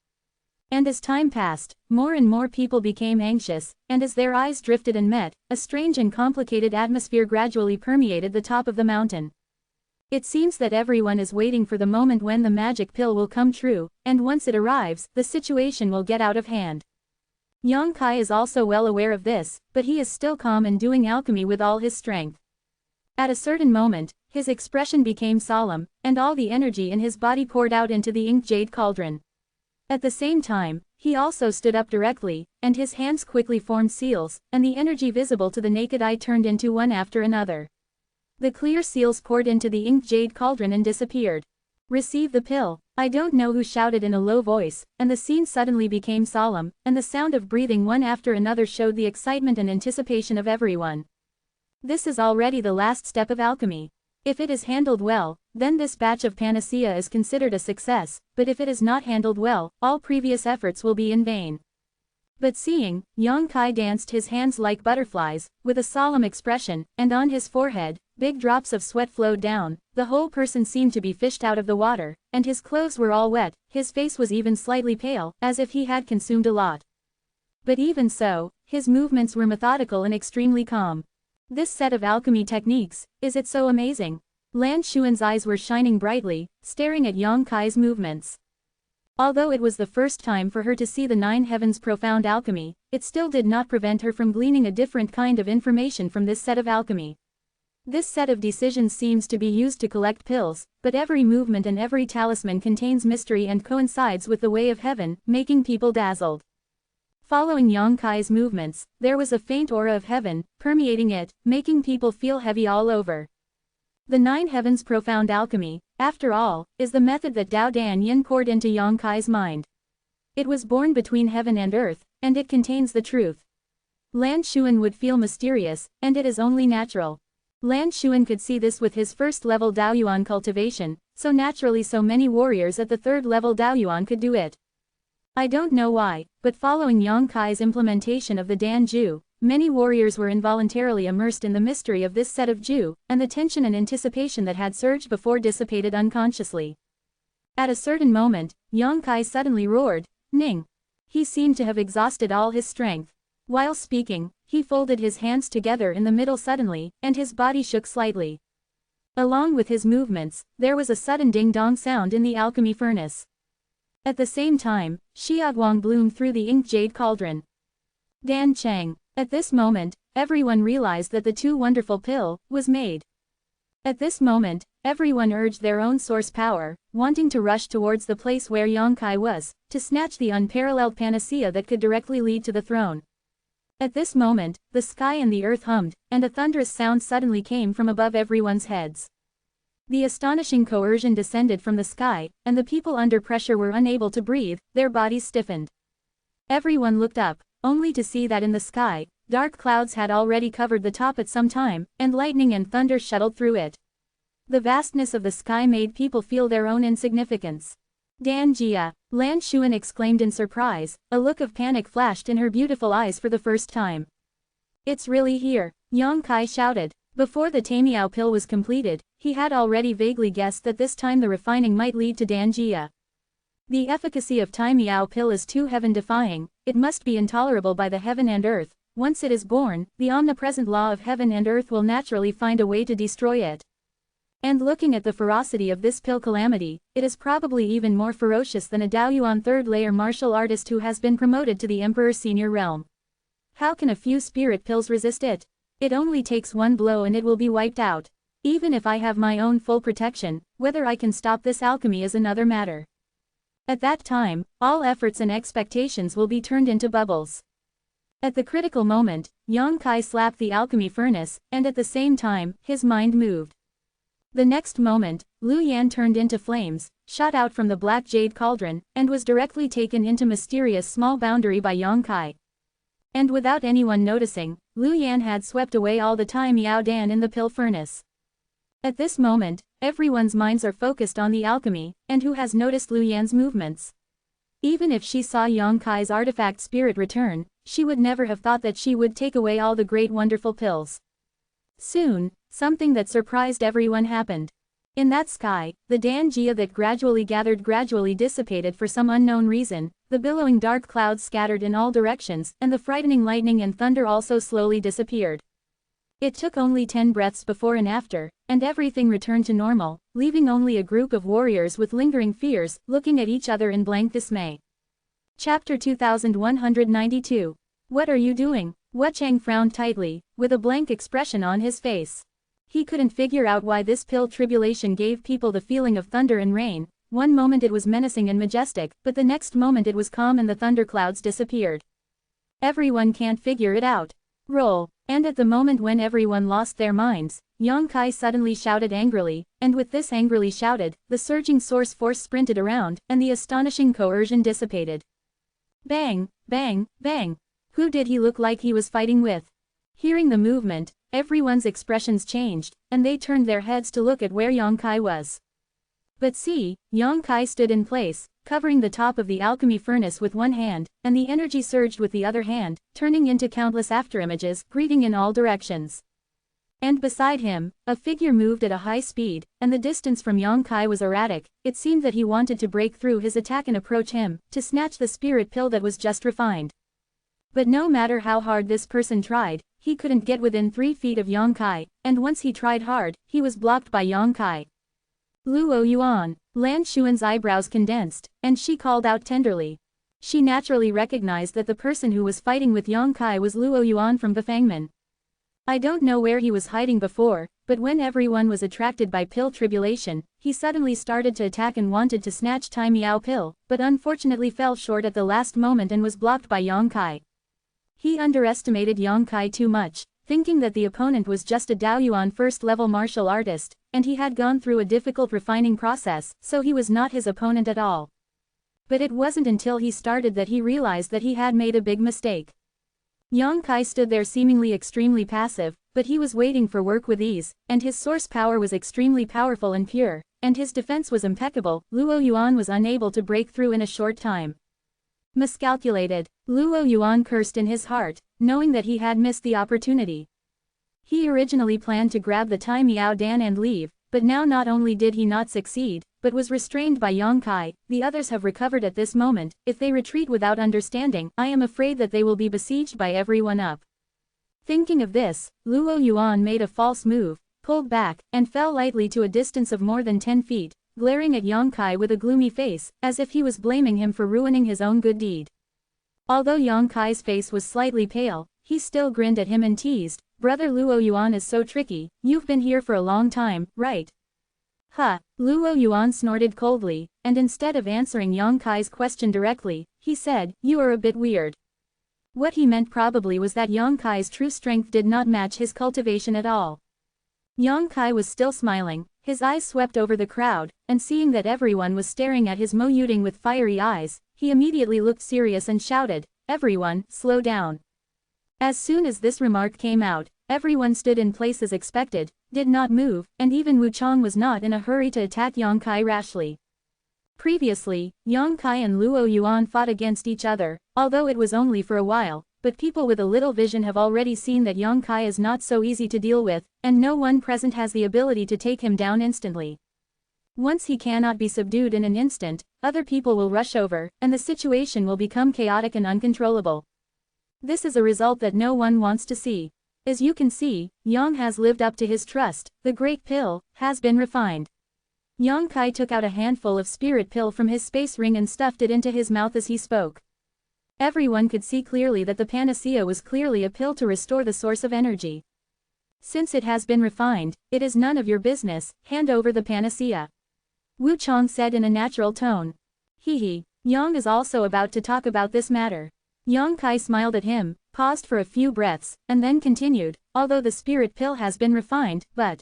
And as time passed, more and more people became anxious, and as their eyes drifted and met, a strange and complicated atmosphere gradually permeated the top of the mountain. It seems that everyone is waiting for the moment when the magic pill will come true, and once it arrives, the situation will get out of hand. Yang Kai is also well aware of this, but he is still calm and doing alchemy with all his strength. At a certain moment, his expression became solemn, and all the energy in his body poured out into the ink jade cauldron. At the same time, he also stood up directly, and his hands quickly formed seals, and the energy visible to the naked eye turned into one after another. The clear seals poured into the inked jade cauldron and disappeared. "Receive the pill." I don't know who shouted in a low voice, and the scene suddenly became solemn, and the sound of breathing one after another showed the excitement and anticipation of everyone. This is already the last step of alchemy. If it is handled well, then this batch of panacea is considered a success, but if it is not handled well, all previous efforts will be in vain. But seeing, Yang Kai danced his hands like butterflies, with a solemn expression, and on his forehead, big drops of sweat flowed down, the whole person seemed to be fished out of the water, and his clothes were all wet, his face was even slightly pale, as if he had consumed a lot. But even so, his movements were methodical and extremely calm. This set of alchemy techniques, is it so amazing? Lan Xuan's eyes were shining brightly, staring at Yang Kai's movements. Although it was the first time for her to see the Nine Heavens' profound alchemy, it still did not prevent her from gleaning a different kind of information from this set of alchemy. This set of decisions seems to be used to collect pills, but every movement and every talisman contains mystery and coincides with the way of heaven, making people dazzled. Following Yang Kai's movements, there was a faint aura of heaven, permeating it, making people feel heavy all over. The Nine Heavens' profound alchemy, after all, is the method that Dao Dan Yin poured into Yang Kai's mind. It was born between heaven and earth, and it contains the truth. Lan Xuan would feel mysterious, and it is only natural. Lan Xuan could see this with his first-level Daoyuan cultivation, so naturally so many warriors at the third-level Daoyuan could do it. I don't know why, but following Yang Kai's implementation of the Dan Ju, many warriors were involuntarily immersed in the mystery of this set of Ju, and the tension and anticipation that had surged before dissipated unconsciously. At a certain moment, Yang Kai suddenly roared, "Ning!" He seemed to have exhausted all his strength. While speaking, he folded his hands together in the middle suddenly, and his body shook slightly. Along with his movements, there was a sudden ding-dong sound in the alchemy furnace. At the same time, Xiaoguang bloomed through the inked jade cauldron. Dan Cheng. At this moment, everyone realized that the too wonderful pill was made. At this moment, everyone urged their own source power, wanting to rush towards the place where Yang Kai was, to snatch the unparalleled panacea that could directly lead to the throne. At this moment, the sky and the earth hummed, and a thunderous sound suddenly came from above everyone's heads. The astonishing coercion descended from the sky, and the people under pressure were unable to breathe, their bodies stiffened. Everyone looked up, only to see that in the sky, dark clouds had already covered the top at some time, and lightning and thunder shuttled through it. The vastness of the sky made people feel their own insignificance. Dan Jia, Lan Xuan exclaimed in surprise, a look of panic flashed in her beautiful eyes for the first time. "It's really here," Yang Kai shouted. Before the Taimiao pill was completed, he had already vaguely guessed that this time the refining might lead to Dan Jia. The efficacy of Taimiao pill is too heaven-defying, it must be intolerable by the heaven and earth. Once it is born, the omnipresent law of heaven and earth will naturally find a way to destroy it. And looking at the ferocity of this pill calamity, it is probably even more ferocious than a Daoyuan third-layer martial artist who has been promoted to the Emperor Senior realm. How can a few spirit pills resist it? It only takes one blow and it will be wiped out. Even if I have my own full protection, whether I can stop this alchemy is another matter. At that time, all efforts and expectations will be turned into bubbles. At the critical moment, Yang Kai slapped the alchemy furnace, and at the same time, his mind moved. The next moment, Lu Yan turned into flames, shot out from the black jade cauldron, and was directly taken into mysterious small boundary by Yang Kai. And without anyone noticing, Lu Yan had swept away all the time Yao Dan in the pill furnace. At this moment, everyone's minds are focused on the alchemy, and who has noticed Lu Yan's movements? Even if she saw Yang Kai's artifact spirit return, she would never have thought that she would take away all the great wonderful pills. Soon, something that surprised everyone happened. In that sky, the Dan Jia that gradually gathered gradually dissipated for some unknown reason, the billowing dark clouds scattered in all directions, and the frightening lightning and thunder also slowly disappeared. It took only 10 breaths before and after, and everything returned to normal, leaving only a group of warriors with lingering fears, looking at each other in blank dismay. Chapter 2192. What are you doing? Wu Cheng frowned tightly, with a blank expression on his face. He couldn't figure out why this pill tribulation gave people the feeling of thunder and rain, one moment it was menacing and majestic, but the next moment it was calm and the thunderclouds disappeared. Everyone can't figure it out. Roll. And at the moment when everyone lost their minds, Yang Kai suddenly shouted angrily, and with this angrily shouted, the surging source force sprinted around, and the astonishing coercion dissipated. Bang, bang, bang. Who did he look like he was fighting with? Hearing the movement, everyone's expressions changed, and they turned their heads to look at where Yang Kai was. But see, Yang Kai stood in place, covering the top of the alchemy furnace with one hand, and the energy surged with the other hand, turning into countless afterimages, greeting in all directions. And beside him, a figure moved at a high speed, and the distance from Yang Kai was erratic. It seemed that he wanted to break through his attack and approach him, to snatch the spirit pill that was just refined. But no matter how hard this person tried, he couldn't get within 3 feet of Yang Kai, and once he tried hard, he was blocked by Yang Kai. Luo Yuan. Lan Xuan's eyebrows condensed, and she called out tenderly. She naturally recognized that the person who was fighting with Yang Kai was Luo Yuan from Bafangmen. I don't know where he was hiding before, but when everyone was attracted by pill tribulation, he suddenly started to attack and wanted to snatch Tai Miao pill, but unfortunately fell short at the last moment and was blocked by Yang Kai. He underestimated Yang Kai too much, thinking that the opponent was just a Daoyuan first-level martial artist, and he had gone through a difficult refining process, so he was not his opponent at all. But it wasn't until he started that he realized that he had made a big mistake. Yang Kai stood there seemingly extremely passive, but he was waiting for work with ease, and his source power was extremely powerful and pure, and his defense was impeccable. Luo Yuan was unable to break through in a short time. Miscalculated. Luo Yuan cursed in his heart, knowing that he had missed the opportunity. He originally planned to grab the Tai Miao Dan and leave, but now not only did he not succeed, but was restrained by Yang Kai. The others have recovered at this moment. If they retreat without understanding, I am afraid that they will be besieged by everyone up. Thinking of this, Luo Yuan made a false move, pulled back, and fell lightly to a distance of more than 10 feet, glaring at Yang Kai with a gloomy face, as if he was blaming him for ruining his own good deed. Although Yang Kai's face was slightly pale, he still grinned at him and teased, "Brother Luo Yuan is so tricky, you've been here for a long time, right?" "Huh." Luo Yuan snorted coldly, and instead of answering Yang Kai's question directly, he said, "You are a bit weird." What he meant probably was that Yang Kai's true strength did not match his cultivation at all. Yang Kai was still smiling, his eyes swept over the crowd, and seeing that everyone was staring at his Mo Yuding with fiery eyes, he immediately looked serious and shouted, "Everyone, slow down." As soon as this remark came out, everyone stood in place as expected, did not move, and even Wu Chong was not in a hurry to attack Yang Kai rashly. Previously, Yang Kai and Luo Yuan fought against each other, although it was only for a while, but people with a little vision have already seen that Yang Kai is not so easy to deal with, and no one present has the ability to take him down instantly. Once he cannot be subdued in an instant, other people will rush over, and the situation will become chaotic and uncontrollable. This is a result that no one wants to see. As you can see, Yang has lived up to his trust. The Great Pill has been refined. Yang Kai took out a handful of spirit pill from his space ring and stuffed it into his mouth as he spoke. Everyone could see clearly that the panacea was clearly a pill to restore the source of energy. Since it has been refined, it is none of your business, hand over the panacea. Wu Chong said in a natural tone. He. Yang is also about to talk about this matter. Yang Kai smiled at him, paused for a few breaths, and then continued, although the spirit pill has been refined, but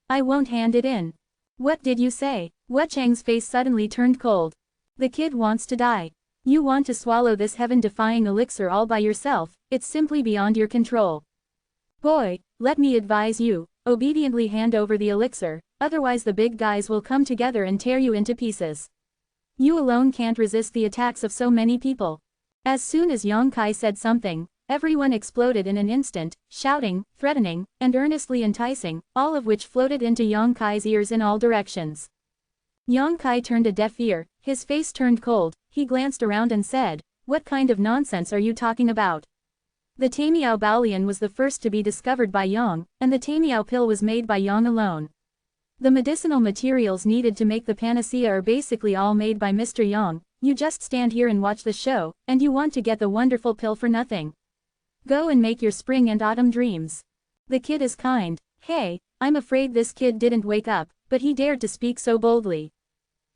I won't hand it in. What did you say? Wu Chang's face suddenly turned cold. The kid wants to die. You want to swallow this heaven-defying elixir all by yourself, it's simply beyond your control. Boy, let me advise you, obediently hand over the elixir, otherwise the big guys will come together and tear you into pieces. You alone can't resist the attacks of so many people. As soon as Yang Kai said something, everyone exploded in an instant, shouting, threatening, and earnestly enticing, all of which floated into Yang Kai's ears in all directions. Yang Kai turned a deaf ear, his face turned cold, he glanced around and said, "What kind of nonsense are you talking about?" The Taimiao Baolian was the first to be discovered by Yang, and the Taimiao pill was made by Yang alone. The medicinal materials needed to make the panacea are basically all made by Mr. Yang. You just stand here and watch the show, and you want to get the wonderful pill for nothing. Go and make your spring and autumn dreams. The kid is kind. Hey, I'm afraid this kid didn't wake up, but he dared to speak so boldly.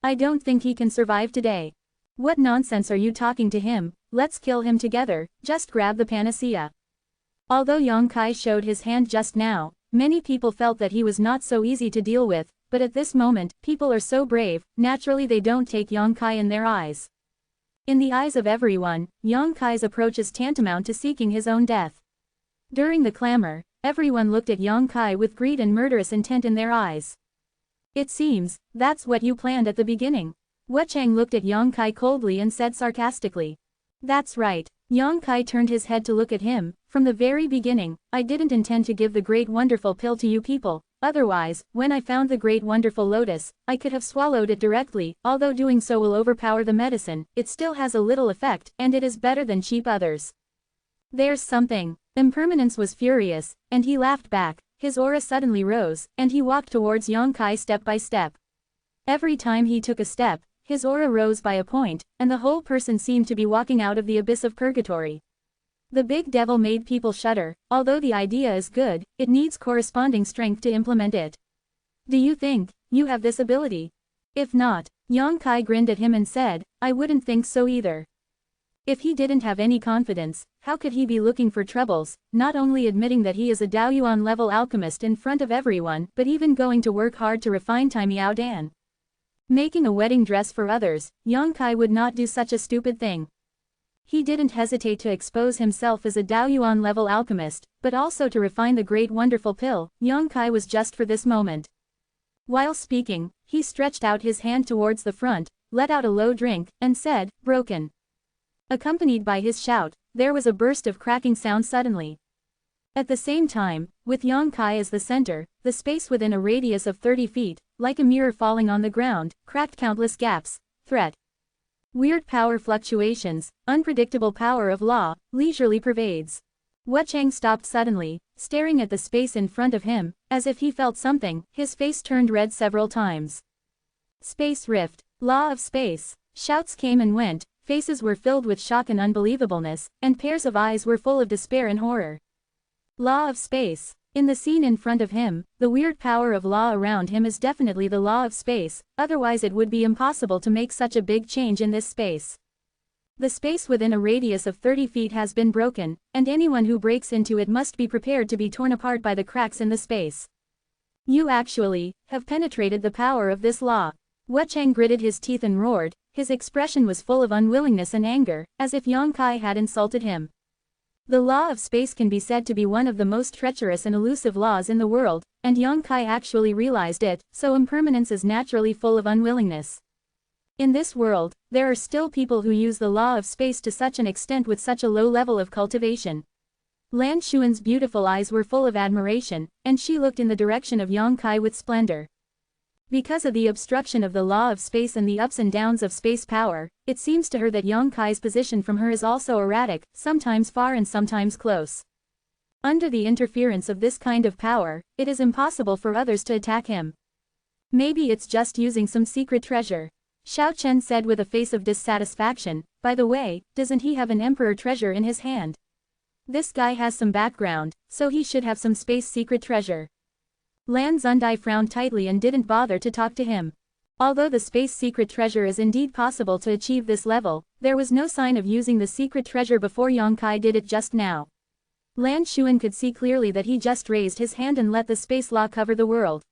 I don't think he can survive today. What nonsense are you talking to him? Let's kill him together, just grab the panacea. Although Yang Kai showed his hand just now, many people felt that he was not so easy to deal with, but at this moment, people are so brave, naturally they don't take Yang Kai in their eyes. In the eyes of everyone, Yang Kai's approach is tantamount to seeking his own death. During the clamor, everyone looked at Yang Kai with greed and murderous intent in their eyes. It seems, that's what you planned at the beginning. Wuchang looked at Yang Kai coldly and said sarcastically. That's right. Yang Kai turned his head to look at him. From the very beginning, I didn't intend to give the great wonderful pill to you people. Otherwise, when I found the great wonderful lotus, I could have swallowed it directly. Although doing so will overpower the medicine, it still has a little effect, and it is better than cheap others. There's something. Impermanence was furious, and he laughed back. His aura suddenly rose, and he walked towards Yang Kai step by step. Every time he took a step, his aura rose by a point, and the whole person seemed to be walking out of the abyss of purgatory. The big devil made people shudder. Although the idea is good, it needs corresponding strength to implement it. Do you think you have this ability? If not, Yang Kai grinned at him and said, I wouldn't think so either. If he didn't have any confidence, how could he be looking for troubles, not only admitting that he is a Daoyuan level alchemist in front of everyone, but even going to work hard to refine Tai Miao Dan. Making a wedding dress for others, Yang Kai would not do such a stupid thing. He didn't hesitate to expose himself as a Daoyuan level alchemist, but also to refine the great wonderful pill. Yang Kai was just for this moment. While speaking, he stretched out his hand towards the front, let out a low drink, and said, broken. Accompanied by his shout, there was a burst of cracking sound suddenly. At the same time, with Yang Kai as the center, the space within a radius of 30 feet, like a mirror falling on the ground, cracked countless gaps. Threat. Weird power fluctuations, unpredictable power of law, leisurely pervades. Wuchang stopped suddenly, staring at the space in front of him, as if he felt something. His face turned red several times. Space rift. Law of space. Shouts came and went, faces were filled with shock and unbelievableness, and pairs of eyes were full of despair and horror. Law of space. In the scene in front of him, the weird power of law around him is definitely the law of space, otherwise it would be impossible to make such a big change in this space. The space within a radius of 30 feet has been broken, and anyone who breaks into it must be prepared to be torn apart by the cracks in the space. You actually have penetrated the power of this law. Wuchang gritted his teeth and roared. His expression was full of unwillingness and anger, as if Yang Kai had insulted him. The law of space can be said to be one of the most treacherous and elusive laws in the world, and Yang Kai actually realized it, so impermanence is naturally full of unwillingness. In this world, there are still people who use the law of space to such an extent with such a low level of cultivation. Lan Xuan's beautiful eyes were full of admiration, and she looked in the direction of Yang Kai with splendor. Because of the obstruction of the law of space and the ups and downs of space power, it seems to her that Yang Kai's position from her is also erratic, sometimes far and sometimes close. Under the interference of this kind of power, it is impossible for others to attack him. Maybe it's just using some secret treasure. Xiao Chen said with a face of dissatisfaction. By the way, doesn't he have an emperor treasure in his hand? This guy has some background, so he should have some space secret treasure. Lan Zundai frowned tightly and didn't bother to talk to him. Although the space secret treasure is indeed possible to achieve this level, there was no sign of using the secret treasure before Yang Kai did it just now. Lan Xuan could see clearly that he just raised his hand and let the space law cover the world.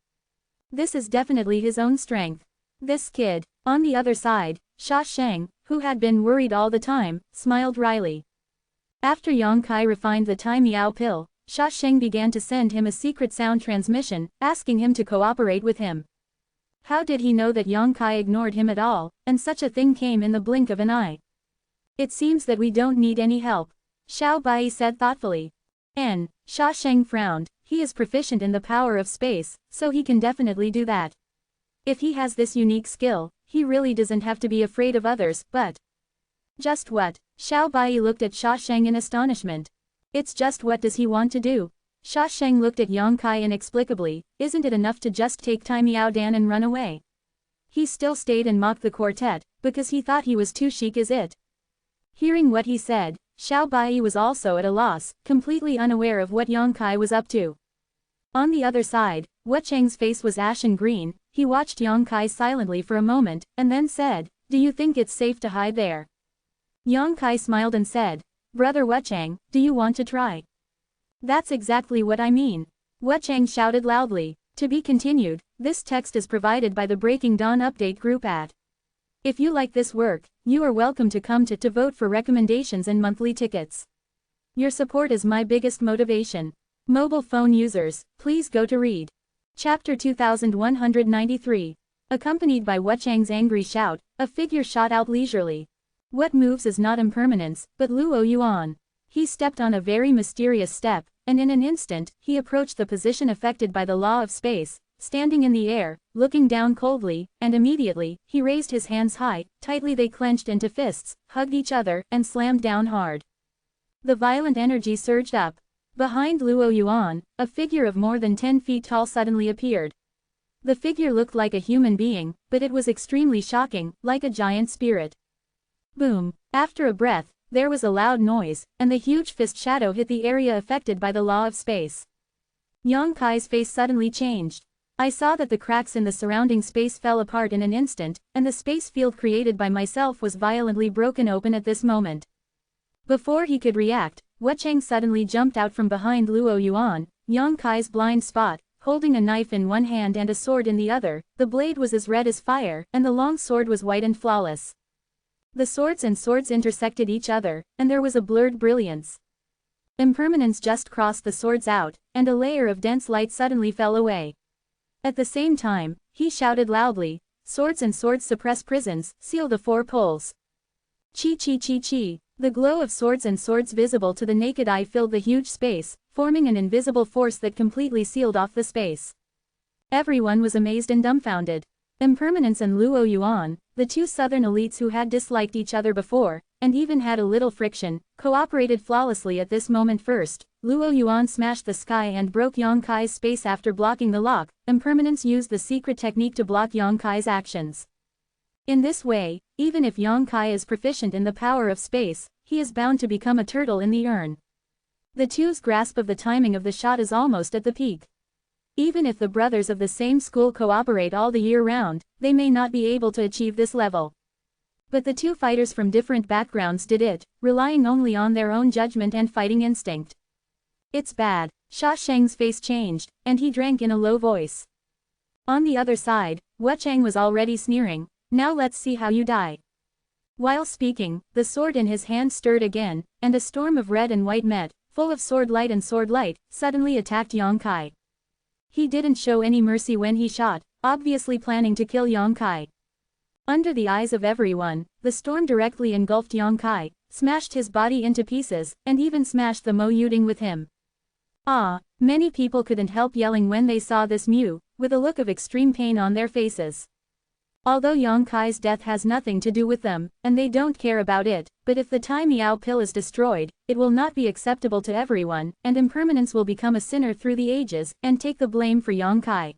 This is definitely his own strength. This kid. On the other side, Sha Sheng, who had been worried all the time, smiled wryly. After Yang Kai refined the Tai Miao pill, Sha Sheng began to send him a secret sound transmission, asking him to cooperate with him. How did he know that Yang Kai ignored him at all, and such a thing came in the blink of an eye? It seems that we don't need any help, Xiao Bai said thoughtfully. Sha Sheng frowned. He is proficient in the power of space, so he can definitely do that. If he has this unique skill, he really doesn't have to be afraid of others, but... Just what? Xiao Bai looked at Sha Sheng in astonishment. It's just what does he want to do? Sha Sheng looked at Yang Kai inexplicably. Isn't it enough to just take Tai Miao Dan and run away? He still stayed and mocked the quartet, because he thought he was too chic is it? Hearing what he said, Xiao Bai was also at a loss, completely unaware of what Yang Kai was up to. On the other side, Cheng's face was ashen green. He watched Yang Kai silently for a moment, and then said, "Do you think it's safe to hide there?" Yang Kai smiled and said, "Brother Cheng, do you want to try?" "That's exactly what I mean." Cheng shouted loudly. To be continued. This text is provided by the Breaking Dawn update group at. If you like this work, you are welcome to come to vote for recommendations and monthly tickets. Your support is my biggest motivation. Mobile phone users, please go to read. Chapter 2193. Accompanied by Cheng's angry shout, a figure shot out leisurely. What moves is not impermanence, but Luo Yuan. He stepped on a very mysterious step, and in an instant, he approached the position affected by the law of space, standing in the air, looking down coldly, and immediately, he raised his hands high, tightly they clenched into fists, hugged each other, and slammed down hard. The violent energy surged up. Behind Luo Yuan, a figure of more than 10 feet tall suddenly appeared. The figure looked like a human being, but it was extremely shocking, like a giant spirit. Boom! After a breath, there was a loud noise, and the huge fist shadow hit the area affected by the law of space. Yang Kai's face suddenly changed. I saw that the cracks in the surrounding space fell apart in an instant, and the space field created by myself was violently broken open at this moment. Before he could react, Cheng suddenly jumped out from behind Luo Yuan, Yang Kai's blind spot, holding a knife in one hand and a sword in the other. The blade was as red as fire, and the long sword was white and flawless. The swords intersected each other, and there was a blurred brilliance. Impermanence just crossed the swords out, and a layer of dense light suddenly fell away. At the same time, he shouted loudly, "Swords suppress prisons, seal the four poles." Chi chi chi chi. The glow of swords visible to the naked eye filled the huge space, forming an invisible force that completely sealed off the space. Everyone was amazed and dumbfounded. Impermanence and Luo Yuan, the two southern elites who had disliked each other before, and even had a little friction, cooperated flawlessly at this moment. First, Luo Yuan smashed the sky and broke Yang Kai's space. After blocking the lock, Impermanence used the secret technique to block Yang Kai's actions. In this way, even if Yang Kai is proficient in the power of space, he is bound to become a turtle in the urn. The two's grasp of the timing of the shot is almost at the peak. Even if the brothers of the same school cooperate all the year round, they may not be able to achieve this level. But the two fighters from different backgrounds did it, relying only on their own judgment and fighting instinct. "It's bad." Sha Sheng's face changed, and he drank in a low voice. On the other side, Cheng was already sneering, "Now let's see how you die." While speaking, the sword in his hand stirred again, and a storm of red and white met, full of sword light, suddenly attacked Yang Kai. He didn't show any mercy when he shot, obviously planning to kill Yang Kai. Under the eyes of everyone, the storm directly engulfed Yang Kai, smashed his body into pieces, and even smashed the Mo Yuding with him. Ah! Many people couldn't help yelling when they saw this Mu, with a look of extreme pain on their faces. Although Yang Kai's death has nothing to do with them, and they don't care about it, but if the Tai Miao pill is destroyed, it will not be acceptable to everyone, and Impermanence will become a sinner through the ages, and take the blame for Yang Kai.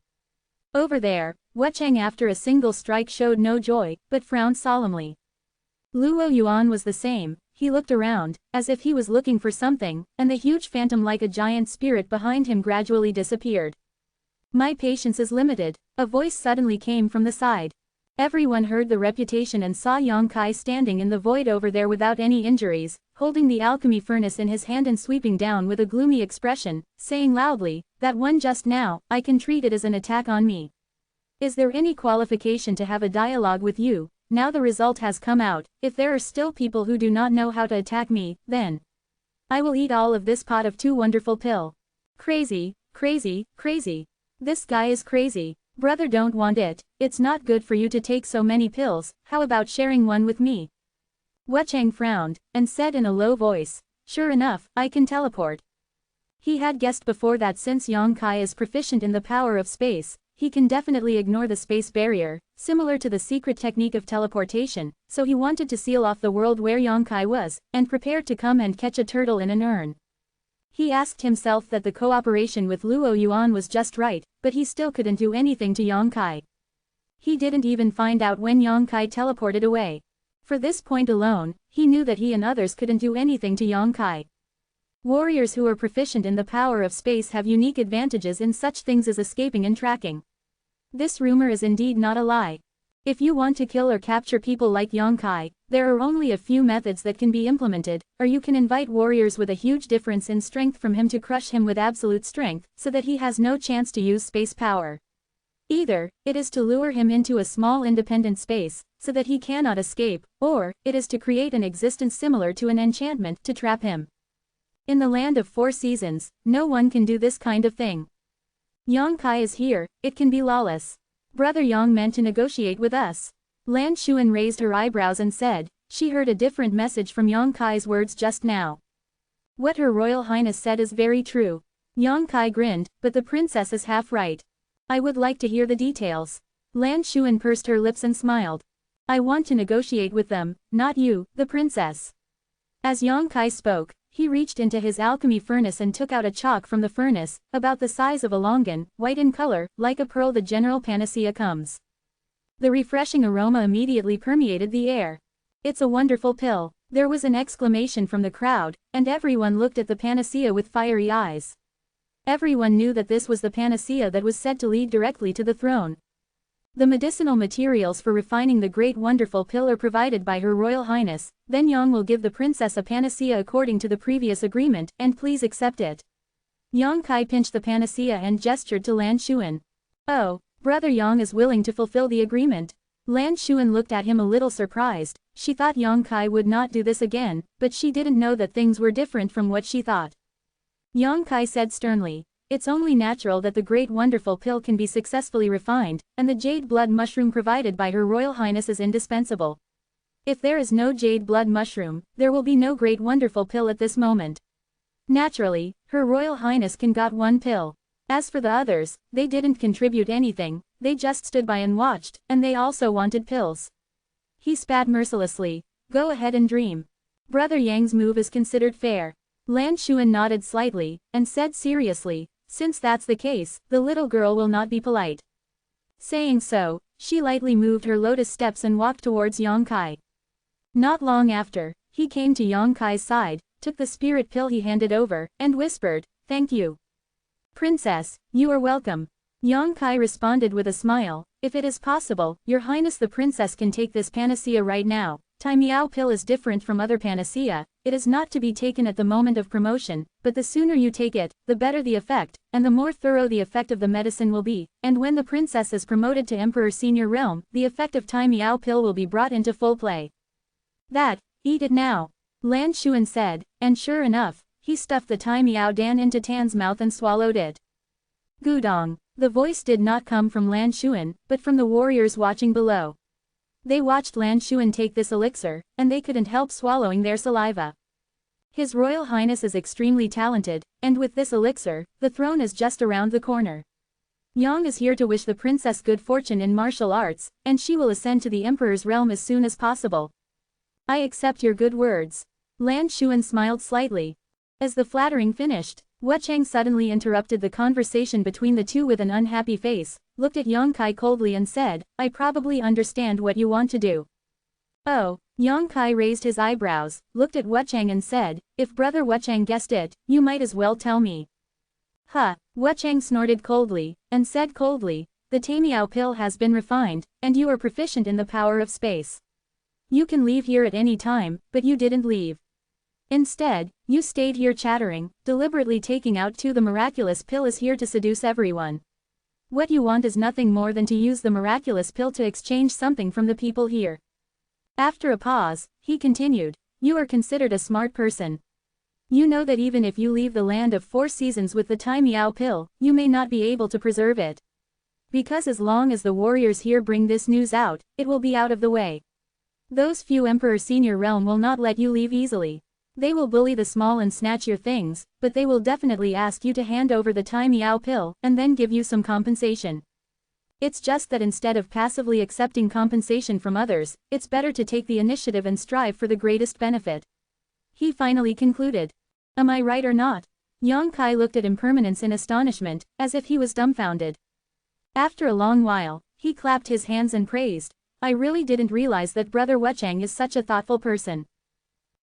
Over there, Cheng after a single strike showed no joy, but frowned solemnly. Luo Yuan was the same. He looked around, as if he was looking for something, and the huge phantom like a giant spirit behind him gradually disappeared. "My patience is limited," a voice suddenly came from the side. Everyone heard the reputation and saw Yang Kai standing in the void over there without any injuries, holding the alchemy furnace in his hand and sweeping down with a gloomy expression, saying loudly, "That one just now, I can treat it as an attack on me. Is there any qualification to have a dialogue with you? Now the result has come out. If there are still people who do not know how to attack me, then I will eat all of this pot of too wonderful pill." Crazy, crazy, crazy. This guy is crazy. Brother, don't want it. It's not good for you to take so many pills. How about sharing one with me? Cheng frowned, and said in a low voice, "Sure enough, I can teleport." He had guessed before that since Yang Kai is proficient in the power of space, he can definitely ignore the space barrier, similar to the secret technique of teleportation, so he wanted to seal off the world where Yang Kai was, and prepared to come and catch a turtle in an urn. He asked himself that the cooperation with Luo Yuan was just right, but he still couldn't do anything to Yang Kai. He didn't even find out when Yang Kai teleported away. For this point alone, he knew that he and others couldn't do anything to Yang Kai. Warriors who are proficient in the power of space have unique advantages in such things as escaping and tracking. This rumor is indeed not a lie. If you want to kill or capture people like Yongkai, there are only a few methods that can be implemented, or you can invite warriors with a huge difference in strength from him to crush him with absolute strength, so that he has no chance to use space power. Either, it is to lure him into a small independent space, so that he cannot escape, or, it is to create an existence similar to an enchantment to trap him. In the land of 4 seasons, no one can do this kind of thing. Yongkai is here, it can be lawless. Brother Yang meant to negotiate with us. Lan Xuan raised her eyebrows and said, she heard a different message from Yongkai's words just now. What Her Royal Highness said is very true. Yongkai grinned, but the princess is half right. I would like to hear the details. Lan Xuan pursed her lips and smiled. I want to negotiate with them, not you, the princess. As Yongkai spoke, he reached into his alchemy furnace and took out a chalk from the furnace, about the size of a longan, white in color, like a pearl. The general panacea comes. The refreshing aroma immediately permeated the air. It's a wonderful pill. There was an exclamation from the crowd, and everyone looked at the panacea with fiery eyes. Everyone knew that this was the panacea that was said to lead directly to the throne. The medicinal materials for refining the great wonderful pill are provided by Her Royal Highness, then Yang will give the princess a panacea according to the previous agreement, and please accept it. Yongkai pinched the panacea and gestured to Lan Xuan. Oh, Brother Yang is willing to fulfill the agreement. Lan Xuan looked at him a little surprised. She thought Yongkai would not do this again, but she didn't know that things were different from what she thought. Yongkai said sternly, it's only natural that the great wonderful pill can be successfully refined, and the jade blood mushroom provided by Her Royal Highness is indispensable. If there is no jade blood mushroom, there will be no great wonderful pill at this moment. Naturally, Her Royal Highness can got one pill. As for the others, they didn't contribute anything, they just stood by and watched, and they also wanted pills. He spat mercilessly. Go ahead and dream. Brother Yang's move is considered fair. Lan Xuan nodded slightly, and said seriously, since that's the case, the little girl will not be polite. Saying so, she lightly moved her lotus steps and walked towards Yongkai. Not long after, he came to Yongkai's side, took the spirit pill he handed over, and whispered, thank you. Princess, you are welcome. Yongkai responded with a smile, if it is possible, Your Highness the princess can take this panacea right now. Tai Miao pill is different from other panacea, it is not to be taken at the moment of promotion, but the sooner you take it, the better the effect, and the more thorough the effect of the medicine will be, and when the princess is promoted to Emperor Senior Realm, the effect of Tai Miao pill will be brought into full play. Eat it now. Lan Xuan said, and sure enough, he stuffed the Tai Miao Dan into Tan's mouth and swallowed it. Gudong. The voice did not come from Lan Xuan, but from the warriors watching below. They watched Lan Xuan take this elixir, and they couldn't help swallowing their saliva. His Royal Highness is extremely talented, and with this elixir, the throne is just around the corner. Yang is here to wish the princess good fortune in martial arts, and she will ascend to the Emperor's realm as soon as possible. I accept your good words. Lan Xuan smiled slightly. As the flattering finished, Wuchang suddenly interrupted the conversation between the two with an unhappy face, looked at Yongkai coldly and said, I probably understand what you want to do. Oh, Yongkai raised his eyebrows, looked at Wuchang and said, if Brother Wuchang guessed it, you might as well tell me. Huh, Wuchang snorted coldly, and said coldly, the Tai Miao pill has been refined, and you are proficient in the power of space. You can leave here at any time, but you didn't leave. Instead, you stayed here chattering, deliberately taking out the miraculous pill is here to seduce everyone. What you want is nothing more than to use the miraculous pill to exchange something from the people here. After a pause, he continued, you are considered a smart person. You know that even if you leave the land of 4 seasons with the Tai Miao pill, you may not be able to preserve it. Because as long as the warriors here bring this news out, it will be out of the way. Those few Emperor Senior Realm will not let you leave easily. They will bully the small and snatch your things, but they will definitely ask you to hand over the Tai Miao pill, and then give you some compensation. It's just that instead of passively accepting compensation from others, it's better to take the initiative and strive for the greatest benefit. He finally concluded. Am I right or not? Yongkai looked at Impermanence in astonishment, as if he was dumbfounded. After a long while, he clapped his hands and praised, I really didn't realize that Brother Wuchang is such a thoughtful person.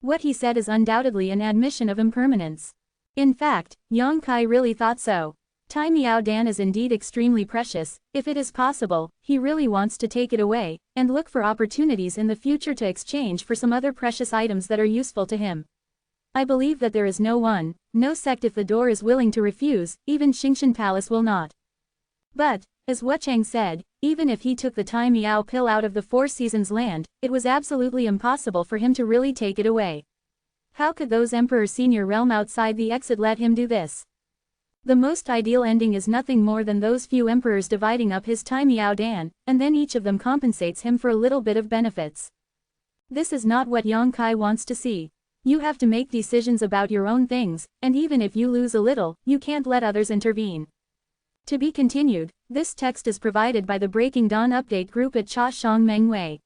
What he said is undoubtedly an admission of impermanence. In fact, Yang Kai really thought so. Tai Miao Dan is indeed extremely precious. If it is possible, he really wants to take it away, and look for opportunities in the future to exchange for some other precious items that are useful to him. I believe that there is no sect if the door is willing to refuse, even Xingshan Palace will not. But, as Wu Chang said, even if he took the Tai Miao pill out of the Four Seasons land, it was absolutely impossible for him to really take it away. How could those Emperor Senior realm outside the exit let him do this? The most ideal ending is nothing more than those few emperors dividing up his Tai Miao Dan, and then each of them compensates him for a little bit of benefits. This is not what Yang Kai wants to see. You have to make decisions about your own things, and even if you lose a little, you can't let others intervene. To be continued, this text is provided by the Breaking Dawn Update group at Cha Shang Meng Wei.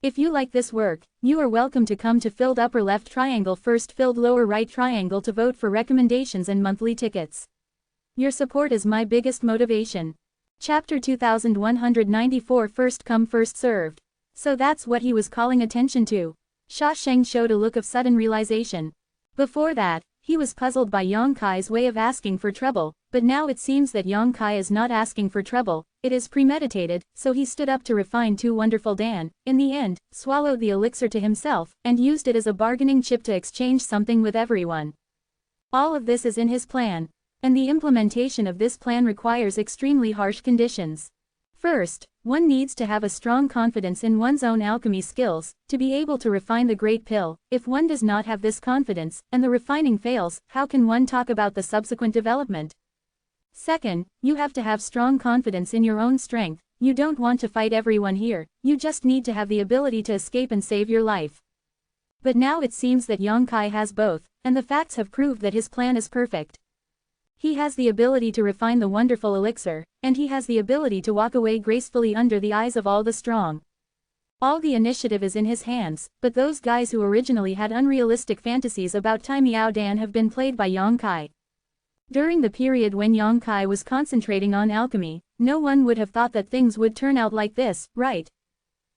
If you like this work, you are welcome to come to filled upper left triangle first filled lower right triangle to vote for recommendations and monthly tickets. Your support is my biggest motivation. Chapter 2194 First come first served. So that's what he was calling attention to. Sha Sheng showed a look of sudden realization. Before that, he was puzzled by Yang Kai's way of asking for trouble, but now it seems that Yang Kai is not asking for trouble, it is premeditated, so he stood up to refine two wonderful Dan, in the end, swallowed the elixir to himself, and used it as a bargaining chip to exchange something with everyone. All of this is in his plan. And the implementation of this plan requires extremely harsh conditions. First, one needs to have a strong confidence in one's own alchemy skills, to be able to refine the great pill. If one does not have this confidence, and the refining fails, how can one talk about the subsequent development? Second, you have to have strong confidence in your own strength. You don't want to fight everyone here, you just need to have the ability to escape and save your life. But now it seems that Yang Kai has both, and the facts have proved that his plan is perfect. He has the ability to refine the wonderful elixir, and he has the ability to walk away gracefully under the eyes of all the strong. All the initiative is in his hands, but those guys who originally had unrealistic fantasies about Tai Miao Dan have been played by Yang Kai. During the period when Yang Kai was concentrating on alchemy, no one would have thought that things would turn out like this, right?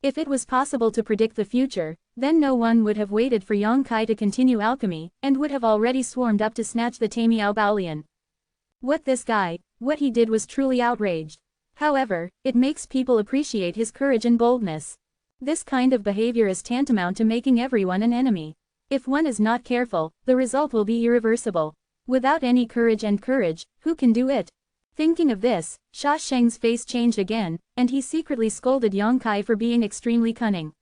If it was possible to predict the future, then no one would have waited for Yang Kai to continue alchemy, and would have already swarmed up to snatch the Tai Miao Baolian. What he did was truly outraged. However, it makes people appreciate his courage and boldness. This kind of behavior is tantamount to making everyone an enemy. If one is not careful, the result will be irreversible. Without any courage, who can do it? Thinking of this, Sha Sheng's face changed again, and he secretly scolded Yang Kai for being extremely cunning.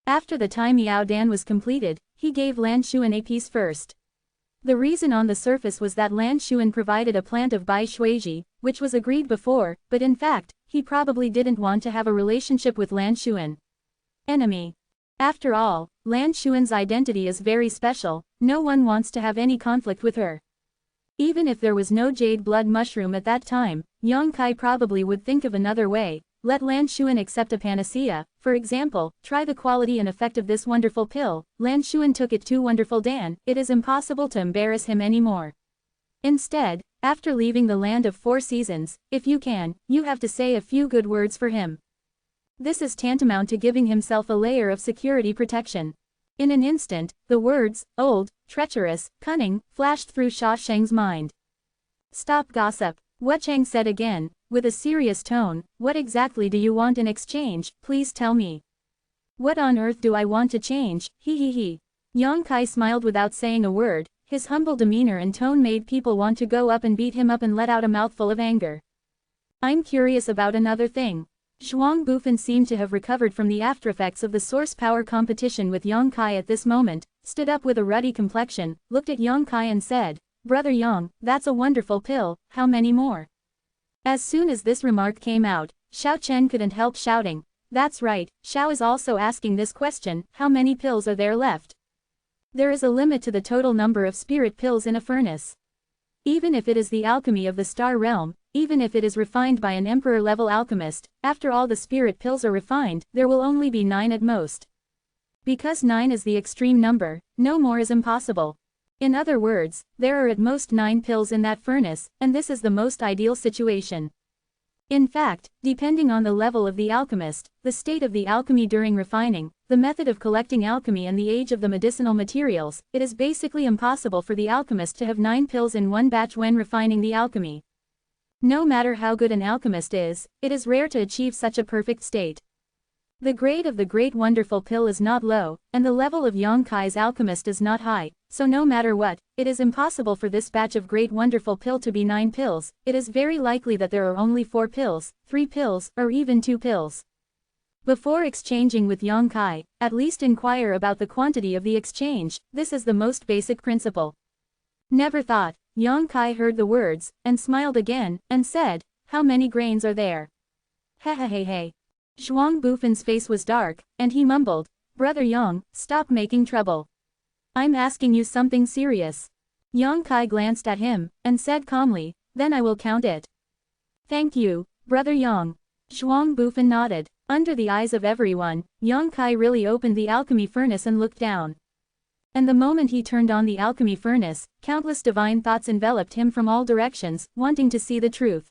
After the Tai Miao Dan was completed, he gave Lan Xuan a piece first. The reason on the surface was that Lan Xuan provided a plant of Bai Shuiji, which was agreed before, but in fact, he probably didn't want to have a relationship with Lan Xuan. Enemy. After all, Lan Xuan's identity is very special, no one wants to have any conflict with her. Even if there was no jade blood mushroom at that time, Yang Kai probably would think of another way. Let Lan Xuan accept a panacea, for example, try the quality and effect of this wonderful pill. Lan Xuan took it to wonderful Dan, it is impossible to embarrass him anymore. Instead, after leaving the land of Four Seasons, if you can, you have to say a few good words for him. This is tantamount to giving himself a layer of security protection. In an instant, the words, old, treacherous, cunning, flashed through Sha Sheng's mind. Stop gossip, Wu Chang said again, with a serious tone, what exactly do you want in exchange, please tell me. What on earth do I want to change, he. Yang Kai smiled without saying a word, his humble demeanor and tone made people want to go up and beat him up and let out a mouthful of anger. I'm curious about another thing. Zhuang Bufan seemed to have recovered from the aftereffects of the source power competition with Yang Kai at this moment, stood up with a ruddy complexion, looked at Yang Kai and said, Brother Yang, that's a wonderful pill, how many more? As soon as this remark came out, Xiao Chen couldn't help shouting, that's right, Xiao is also asking this question, how many pills are there left? There is a limit to the total number of spirit pills in a furnace. Even if it is the alchemy of the star realm, even if it is refined by an emperor-level alchemist, after all the spirit pills are refined, there will only be 9 at most. Because 9 is the extreme number, no more is impossible. In other words, there are at most 9 pills in that furnace, and this is the most ideal situation. In fact, depending on the level of the alchemist, the state of the alchemy during refining, the method of collecting alchemy and the age of the medicinal materials, it is basically impossible for the alchemist to have 9 pills in one batch when refining the alchemy. No matter how good an alchemist is, it is rare to achieve such a perfect state. The grade of the Great Wonderful Pill is not low, and the level of Yonkai's alchemist is not high, so no matter what, it is impossible for this batch of Great Wonderful Pill to be 9 pills, it is very likely that there are only 4 pills, 3 pills, or even 2 pills. Before exchanging with Yonkai, at least inquire about the quantity of the exchange, this is the most basic principle. Never thought. Yonkai heard the words, and smiled again, and said, "How many grains are there?" Hehehehe. Zhuang Bufen's face was dark, and he mumbled, "Brother Yang, stop making trouble. I'm asking you something serious." Yonkai glanced at him, and said calmly, "Then I will count it." "Thank you, Brother Yang." Zhuang Bufen nodded. Under the eyes of everyone, Yonkai really opened the alchemy furnace and looked down. And the moment he turned on the alchemy furnace, countless divine thoughts enveloped him from all directions, wanting to see the truth.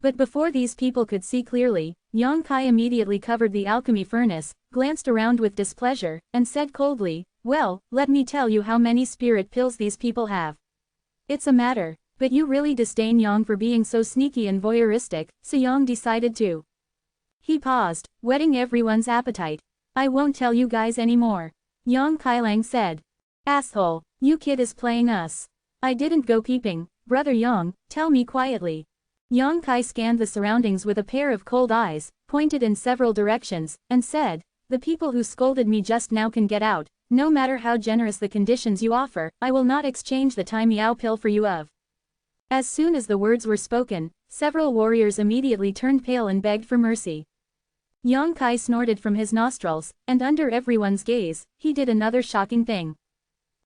But before these people could see clearly, Yonkai immediately covered the alchemy furnace, glanced around with displeasure, and said coldly, "Well, let me tell you how many spirit pills these people have. It's a matter, but you really disdain Yang for being so sneaky and voyeuristic, so Yang decided to." He paused, whetting everyone's appetite. "I won't tell you guys anymore," Yang Kailang said. "Asshole, you kid is playing us. I didn't go peeping, Brother Yang, tell me quietly." Yang Kai scanned the surroundings with a pair of cold eyes, pointed in several directions, and said, "The people who scolded me just now can get out, no matter how generous the conditions you offer, I will not exchange the Tai Miao pill for you of." As soon as the words were spoken, several warriors immediately turned pale and begged for mercy. Yang Kai snorted from his nostrils, and under everyone's gaze, he did another shocking thing.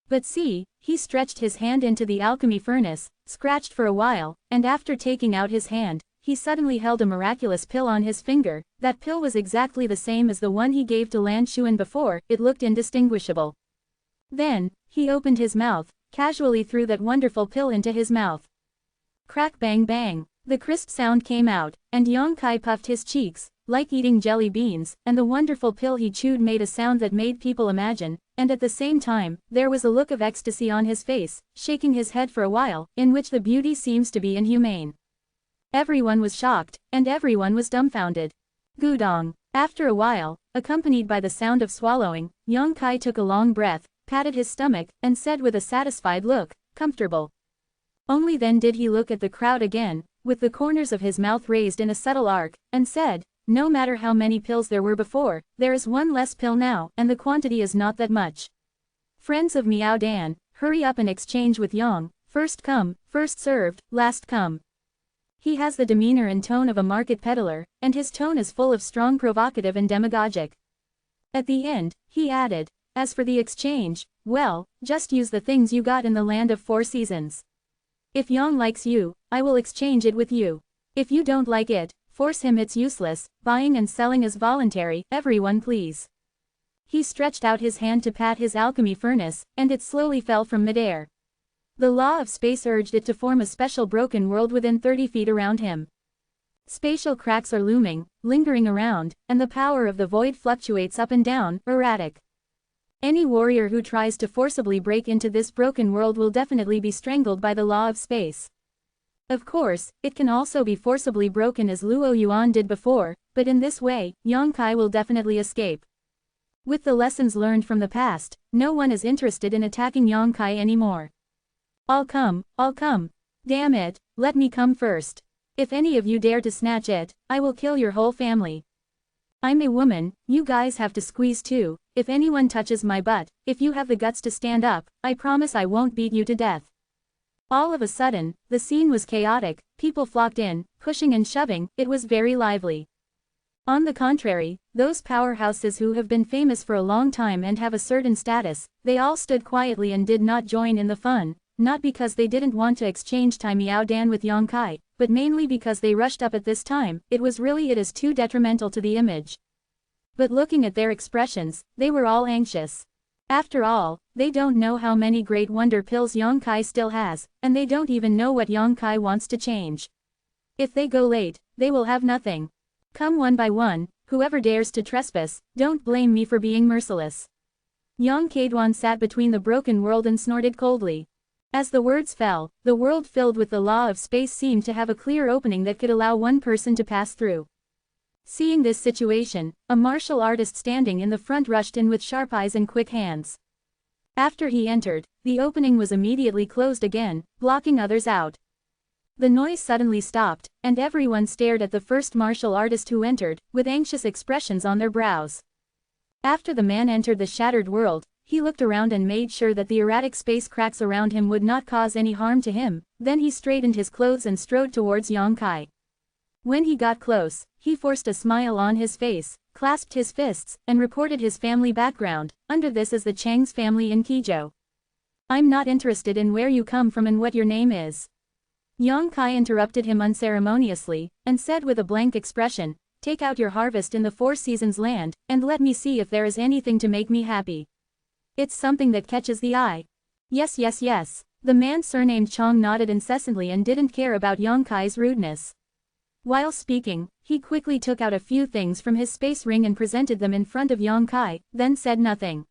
But see, he stretched his hand into the alchemy furnace, scratched for a while, and after taking out his hand, he suddenly held a miraculous pill on his finger. That pill was exactly the same as the one he gave to Lan Xuan before, it looked indistinguishable. Then, he opened his mouth, casually threw that wonderful pill into his mouth. Crack bang bang, the crisp sound came out, and Yang Kai puffed his cheeks, like eating jelly beans, and the wonderful pill he chewed made a sound that made people imagine, and at the same time, there was a look of ecstasy on his face, shaking his head for a while, in which the beauty seems to be inhumane. Everyone was shocked, and everyone was dumbfounded. Gudong. After a while, accompanied by the sound of swallowing, Yang Kai took a long breath, patted his stomach, and said with a satisfied look, "Comfortable." Only then did he look at the crowd again, with the corners of his mouth raised in a subtle arc, and said, "No matter how many pills there were before, there is one less pill now, and the quantity is not that much. Friends of Miao Dan, hurry up and exchange with Yang, first come, first served, last come." He has the demeanor and tone of a market peddler, and his tone is full of strong provocative and demagogic. At the end, he added, "As for the exchange, well, just use the things you got in the land of 4 seasons. If Yang likes you, I will exchange it with you. If you don't like it, force him, it's useless, buying and selling is voluntary, everyone please." He stretched out his hand to pat his alchemy furnace, and it slowly fell from midair. The law of space urged it to form a special broken world within 30 feet around him. Spatial cracks are looming, lingering around, and the power of the void fluctuates up and down, erratic. Any warrior who tries to forcibly break into this broken world will definitely be strangled by the law of space. Of course, it can also be forcibly broken as Luo Yuan did before, but in this way, Yang Kai will definitely escape. With the lessons learned from the past, no one is interested in attacking Yang Kai anymore. I'll come, damn it, let me come first. If any of you dare to snatch it, I will kill your whole family. I'm a woman, you guys have to squeeze too. If anyone touches my butt, if you have the guts to stand up, I promise I won't beat you to death." All of a sudden, the scene was chaotic, people flocked in, pushing and shoving, it was very lively. On the contrary, those powerhouses who have been famous for a long time and have a certain status, they all stood quietly and did not join in the fun, not because they didn't want to exchange Tai Miao Dan with Yang Kai, but mainly because they rushed up at this time, it is too detrimental to the image. But looking at their expressions, they were all anxious. After all, they don't know how many great wonder pills Yang Kai still has, and they don't even know what Yang Kai wants to change. If they go late, they will have nothing. Come one by one, whoever dares to trespass, don't blame me for being merciless. Yang Kaidwan sat between the broken world and snorted coldly. As the words fell, the world filled with the law of space seemed to have a clear opening that could allow one person to pass through. Seeing this situation, a martial artist standing in the front rushed in with sharp eyes and quick hands. After he entered, the opening was immediately closed again, blocking others out. The noise suddenly stopped, and everyone stared at the first martial artist who entered, with anxious expressions on their brows. After the man entered the shattered world, he looked around and made sure that the erratic space cracks around him would not cause any harm to him, then he straightened his clothes and strode towards Yang Kai. When he got close, he forced a smile on his face, clasped his fists, and reported his family background, under this as the Chang's family in Kizhou. I'm not interested in where you come from and what your name is. Yang Kai interrupted him unceremoniously, and said with a blank expression, take out your harvest in the Four Seasons land, and let me see if there is anything to make me happy. It's something that catches the eye. Yes, yes, yes. The man surnamed Chong nodded incessantly and didn't care about Yang Kai's rudeness. While speaking, he quickly took out a few things from his space ring and presented them in front of Yang Kai, then said nothing.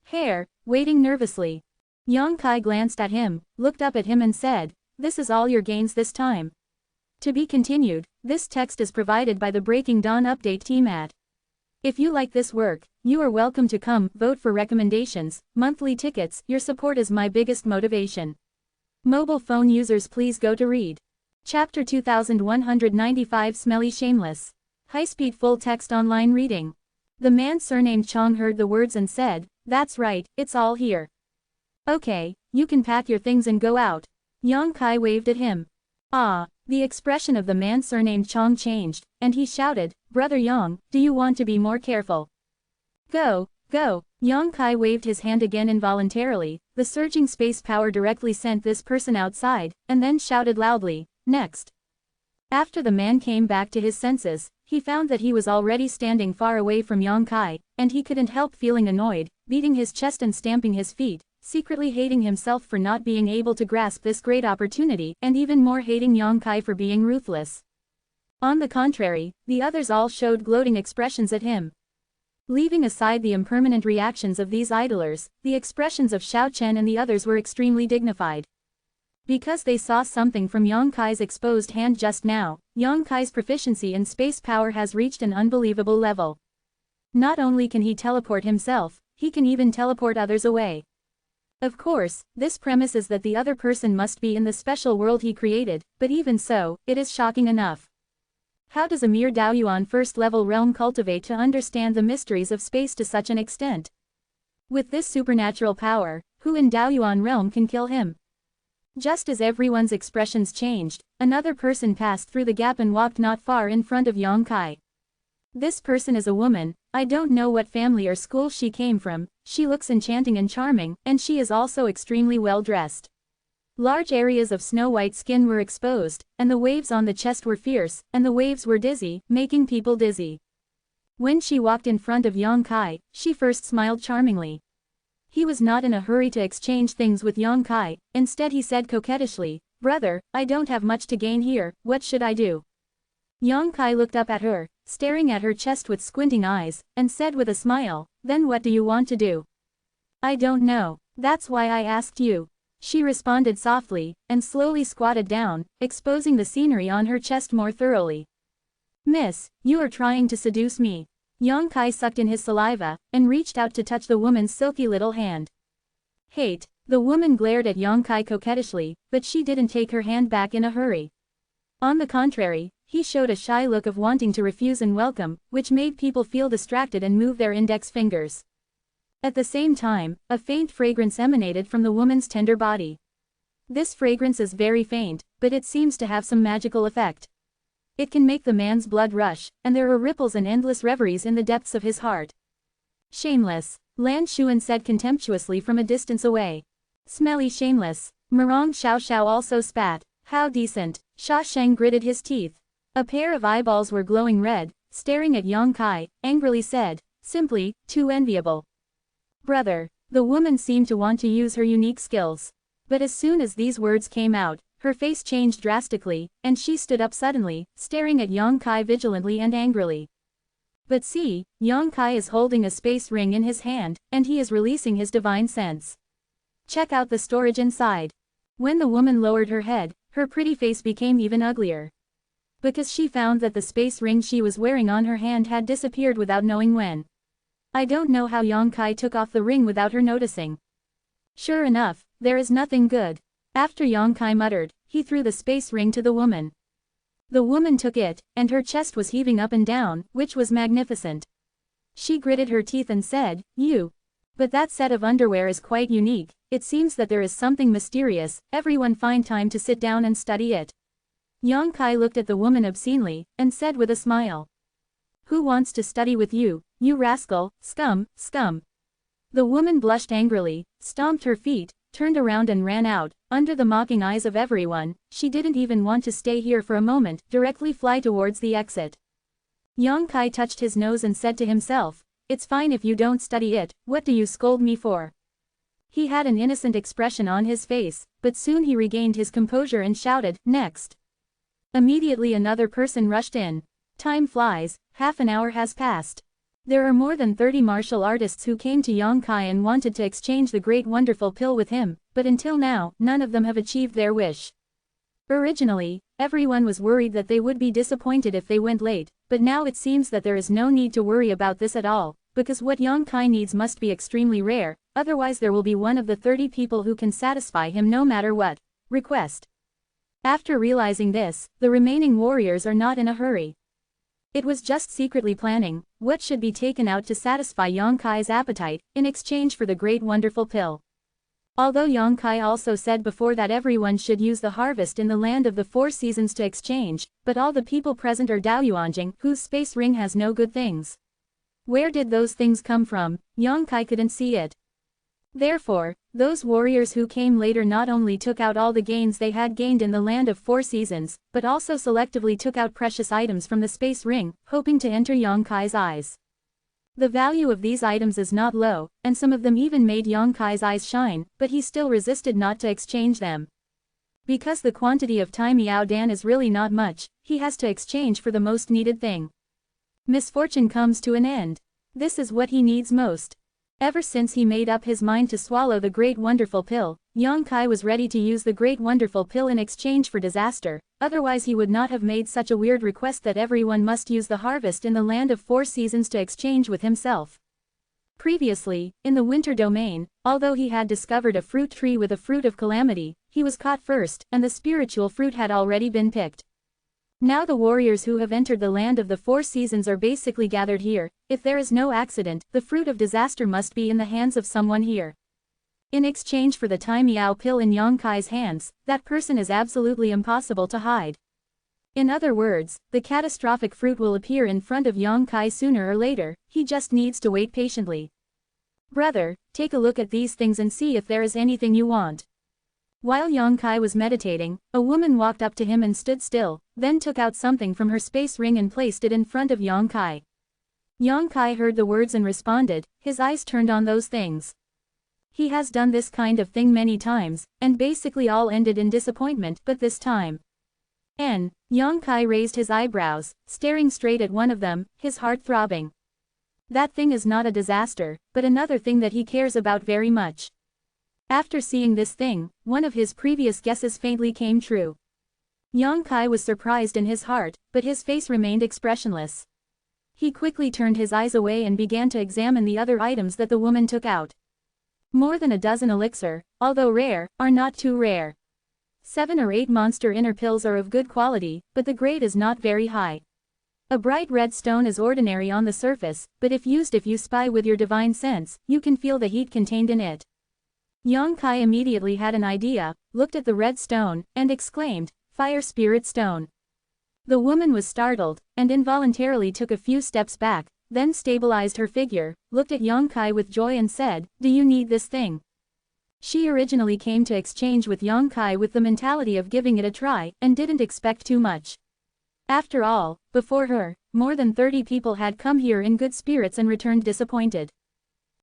Hair, waiting nervously. Yang Kai glanced at him, looked up at him and said, this is all your gains this time. To be continued, this text is provided by the Breaking Dawn Update team at. If you like this work, you are welcome to come, vote for recommendations, monthly tickets, your support is my biggest motivation. Mobile phone users please go to read. Chapter 2195 Smelly Shameless. High-speed full-text online reading. The man surnamed Chong heard the words and said, that's right, it's all here. Okay, you can pack your things and go out. Yang Kai waved at him. Ah, the expression of the man surnamed Chong changed, and he shouted, Brother Yang, do you want to be more careful? Go, go. Yang Kai waved his hand again involuntarily, the surging space power directly sent this person outside, and then shouted loudly, next. After the man came back to his senses, he found that he was already standing far away from Yang Kai, and he couldn't help feeling annoyed, beating his chest and stamping his feet, secretly hating himself for not being able to grasp this great opportunity, and even more hating Yang Kai for being ruthless. On the contrary, the others all showed gloating expressions at him. Leaving aside the impermanent reactions of these idlers, the expressions of Xiao Chen and the others were extremely dignified. Because they saw something from Yang Kai's exposed hand just now, Yang Kai's proficiency in space power has reached an unbelievable level. Not only can he teleport himself, he can even teleport others away. Of course, this premise is that the other person must be in the special world he created, but even so, it is shocking enough. How does a mere Daoyuan first-level realm cultivate to understand the mysteries of space to such an extent? With this supernatural power, who in Daoyuan realm can kill him? Just as everyone's expressions changed, another person passed through the gap and walked not far in front of Yang Kai. This person is a woman, I don't know what family or school she came from, she looks enchanting and charming, and she is also extremely well dressed. Large areas of snow-white skin were exposed, and the waves on the chest were fierce, and the waves were dizzy, making people dizzy. When she walked in front of Yang Kai, she first smiled charmingly. He was not in a hurry to exchange things with Yang Kai, instead he said coquettishly, Brother, I don't have much to gain here, what should I do? Yang Kai looked up at her, staring at her chest with squinting eyes, and said with a smile, Then what do you want to do? I don't know, that's why I asked you. She responded softly, and slowly squatted down, exposing the scenery on her chest more thoroughly. Miss, you are trying to seduce me. Yang Kai sucked in his saliva, and reached out to touch the woman's silky little hand. Hate. The woman glared at Yang Kai coquettishly, but she didn't take her hand back in a hurry. On the contrary, he showed a shy look of wanting to refuse and welcome, which made people feel distracted and move their index fingers. At the same time, a faint fragrance emanated from the woman's tender body. This fragrance is very faint, but it seems to have some magical effect. It can make the man's blood rush, and there are ripples and endless reveries in the depths of his heart. Shameless, Lan Shuan said contemptuously from a distance away. Smelly shameless. Murong Xiao Xiao also spat. How decent. Sha Sheng gritted his teeth. A pair of eyeballs were glowing red, staring at Yang Kai, angrily said, simply, too enviable. Brother. The woman seemed to want to use her unique skills. But as soon as these words came out, her face changed drastically, and she stood up suddenly, staring at Yang Kai vigilantly and angrily. But see, Yang Kai is holding a space ring in his hand, and he is releasing his divine sense. Check out the storage inside. When the woman lowered her head, her pretty face became even uglier. Because she found that the space ring she was wearing on her hand had disappeared without knowing when. I don't know how Yang Kai took off the ring without her noticing. Sure enough, there is nothing good. After Yang Kai muttered, he threw the space ring to the woman. The woman took it, and her chest was heaving up and down, which was magnificent. She gritted her teeth and said, "You. But that set of underwear is quite unique, it seems that there is something mysterious, everyone find time to sit down and study it." Yang Kai looked at the woman obscenely, and said with a smile. "Who wants to study with you, you rascal, scum, scum?" The woman blushed angrily, stomped her feet, turned around and ran out, under the mocking eyes of everyone. She didn't even want to stay here for a moment, directly fly towards the exit. Yang Kai touched his nose and said to himself, "It's fine if you don't study it, what do you scold me for?" He had an innocent expression on his face, but soon he regained his composure and shouted, "Next!" Immediately another person rushed in. Time flies, half an hour has passed. There are more than 30 martial artists who came to Yang Kai and wanted to exchange the great wonderful pill with him, but until now, none of them have achieved their wish. Originally, everyone was worried that they would be disappointed if they went late, but now it seems that there is no need to worry about this at all, because what Yang Kai needs must be extremely rare, otherwise there will be one of the 30 people who can satisfy him no matter what request. After realizing this, the remaining warriors are not in a hurry. It was just secretly planning what should be taken out to satisfy Yang Kai's appetite, in exchange for the great wonderful pill. Although Yang Kai also said before that everyone should use the harvest in the land of the 4 seasons to exchange, but all the people present are Daoyuanjing, whose space ring has no good things. Where did those things come from? Yang Kai couldn't see it. Therefore, those warriors who came later not only took out all the gains they had gained in the land of 4 seasons, but also selectively took out precious items from the space ring, hoping to enter Yang Kai's eyes. The value of these items is not low, and some of them even made Yang Kai's eyes shine, but he still resisted not to exchange them. Because the quantity of Tai Miao Dan is really not much, he has to exchange for the most needed thing. Misfortune comes to an end. This is what he needs most. Ever since he made up his mind to swallow the great wonderful pill, Yang Kai was ready to use the great wonderful pill in exchange for disaster, otherwise he would not have made such a weird request that everyone must use the harvest in the land of 4 seasons to exchange with himself. Previously, in the winter domain, although he had discovered a fruit tree with a fruit of calamity, he was caught first, and the spiritual fruit had already been picked. Now the warriors who have entered the land of the 4 seasons are basically gathered here. If there is no accident, the fruit of disaster must be in the hands of someone here. In exchange for the Tai Miao pill in Yang Kai's hands, that person is absolutely impossible to hide. In other words, the catastrophic fruit will appear in front of Yang Kai sooner or later, he just needs to wait patiently. "Brother, take a look at these things and see if there is anything you want." While Yang Kai was meditating, a woman walked up to him and stood still, then took out something from her space ring and placed it in front of Yang Kai. Yang Kai heard the words and responded, his eyes turned on those things. He has done this kind of thing many times, and basically all ended in disappointment, but this time. Yang Kai raised his eyebrows, staring straight at one of them, his heart throbbing. That thing is not a disaster, but another thing that he cares about very much. After seeing this thing, one of his previous guesses faintly came true. Yang Kai was surprised in his heart, but his face remained expressionless. He quickly turned his eyes away and began to examine the other items that the woman took out. More than a dozen elixir, although rare, are not too rare. 7 or 8 monster inner pills are of good quality, but the grade is not very high. A bright red stone is ordinary on the surface, but if you spy with your divine sense, you can feel the heat contained in it. Yang Kai immediately had an idea, looked at the red stone, and exclaimed, "Fire Spirit Stone." The woman was startled, and involuntarily took a few steps back, then stabilized her figure, looked at Yang Kai with joy and said, "Do you need this thing?" She originally came to exchange with Yang Kai with the mentality of giving it a try, and didn't expect too much. After all, before her, more than 30 people had come here in good spirits and returned disappointed.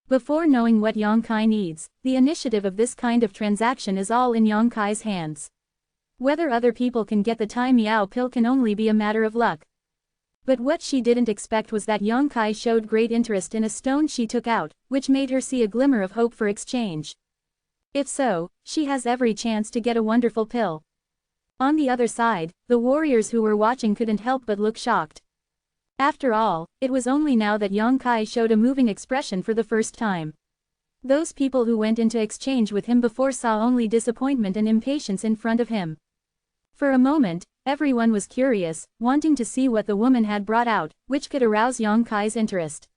Before knowing what Yang Kai needs, the initiative of this kind of transaction is all in Yang Kai's hands. Whether other people can get the Tai Miao pill can only be a matter of luck. But what she didn't expect was that Yang Kai showed great interest in a stone she took out, which made her see a glimmer of hope for exchange. If so, she has every chance to get a wonderful pill. On the other side, the warriors who were watching couldn't help but look shocked. After all, it was only now that Yang Kai showed a moving expression for the first time. Those people who went into exchange with him before saw only disappointment and impatience in front of him. For a moment, everyone was curious, wanting to see what the woman had brought out, which could arouse Yang Kai's interest.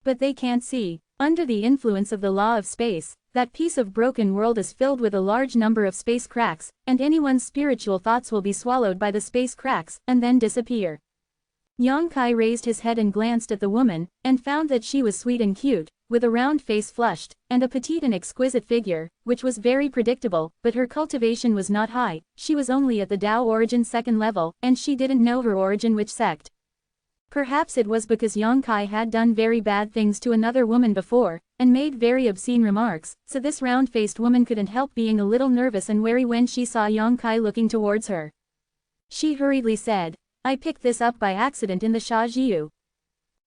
But they can't see, under the influence of the law of space, that piece of broken world is filled with a large number of space cracks, and anyone's spiritual thoughts will be swallowed by the space cracks, and then disappear. Yang Kai raised his head and glanced at the woman, and found that she was sweet and cute, with a round face flushed, and a petite and exquisite figure, which was very predictable, but her cultivation was not high, she was only at the Tao origin second level, and she didn't know her origin which sect. Perhaps it was because Yang Kai had done very bad things to another woman before, and made very obscene remarks, so this round-faced woman couldn't help being a little nervous and wary when she saw Yang Kai looking towards her. She hurriedly said, "I picked this up by accident in the Shajiu.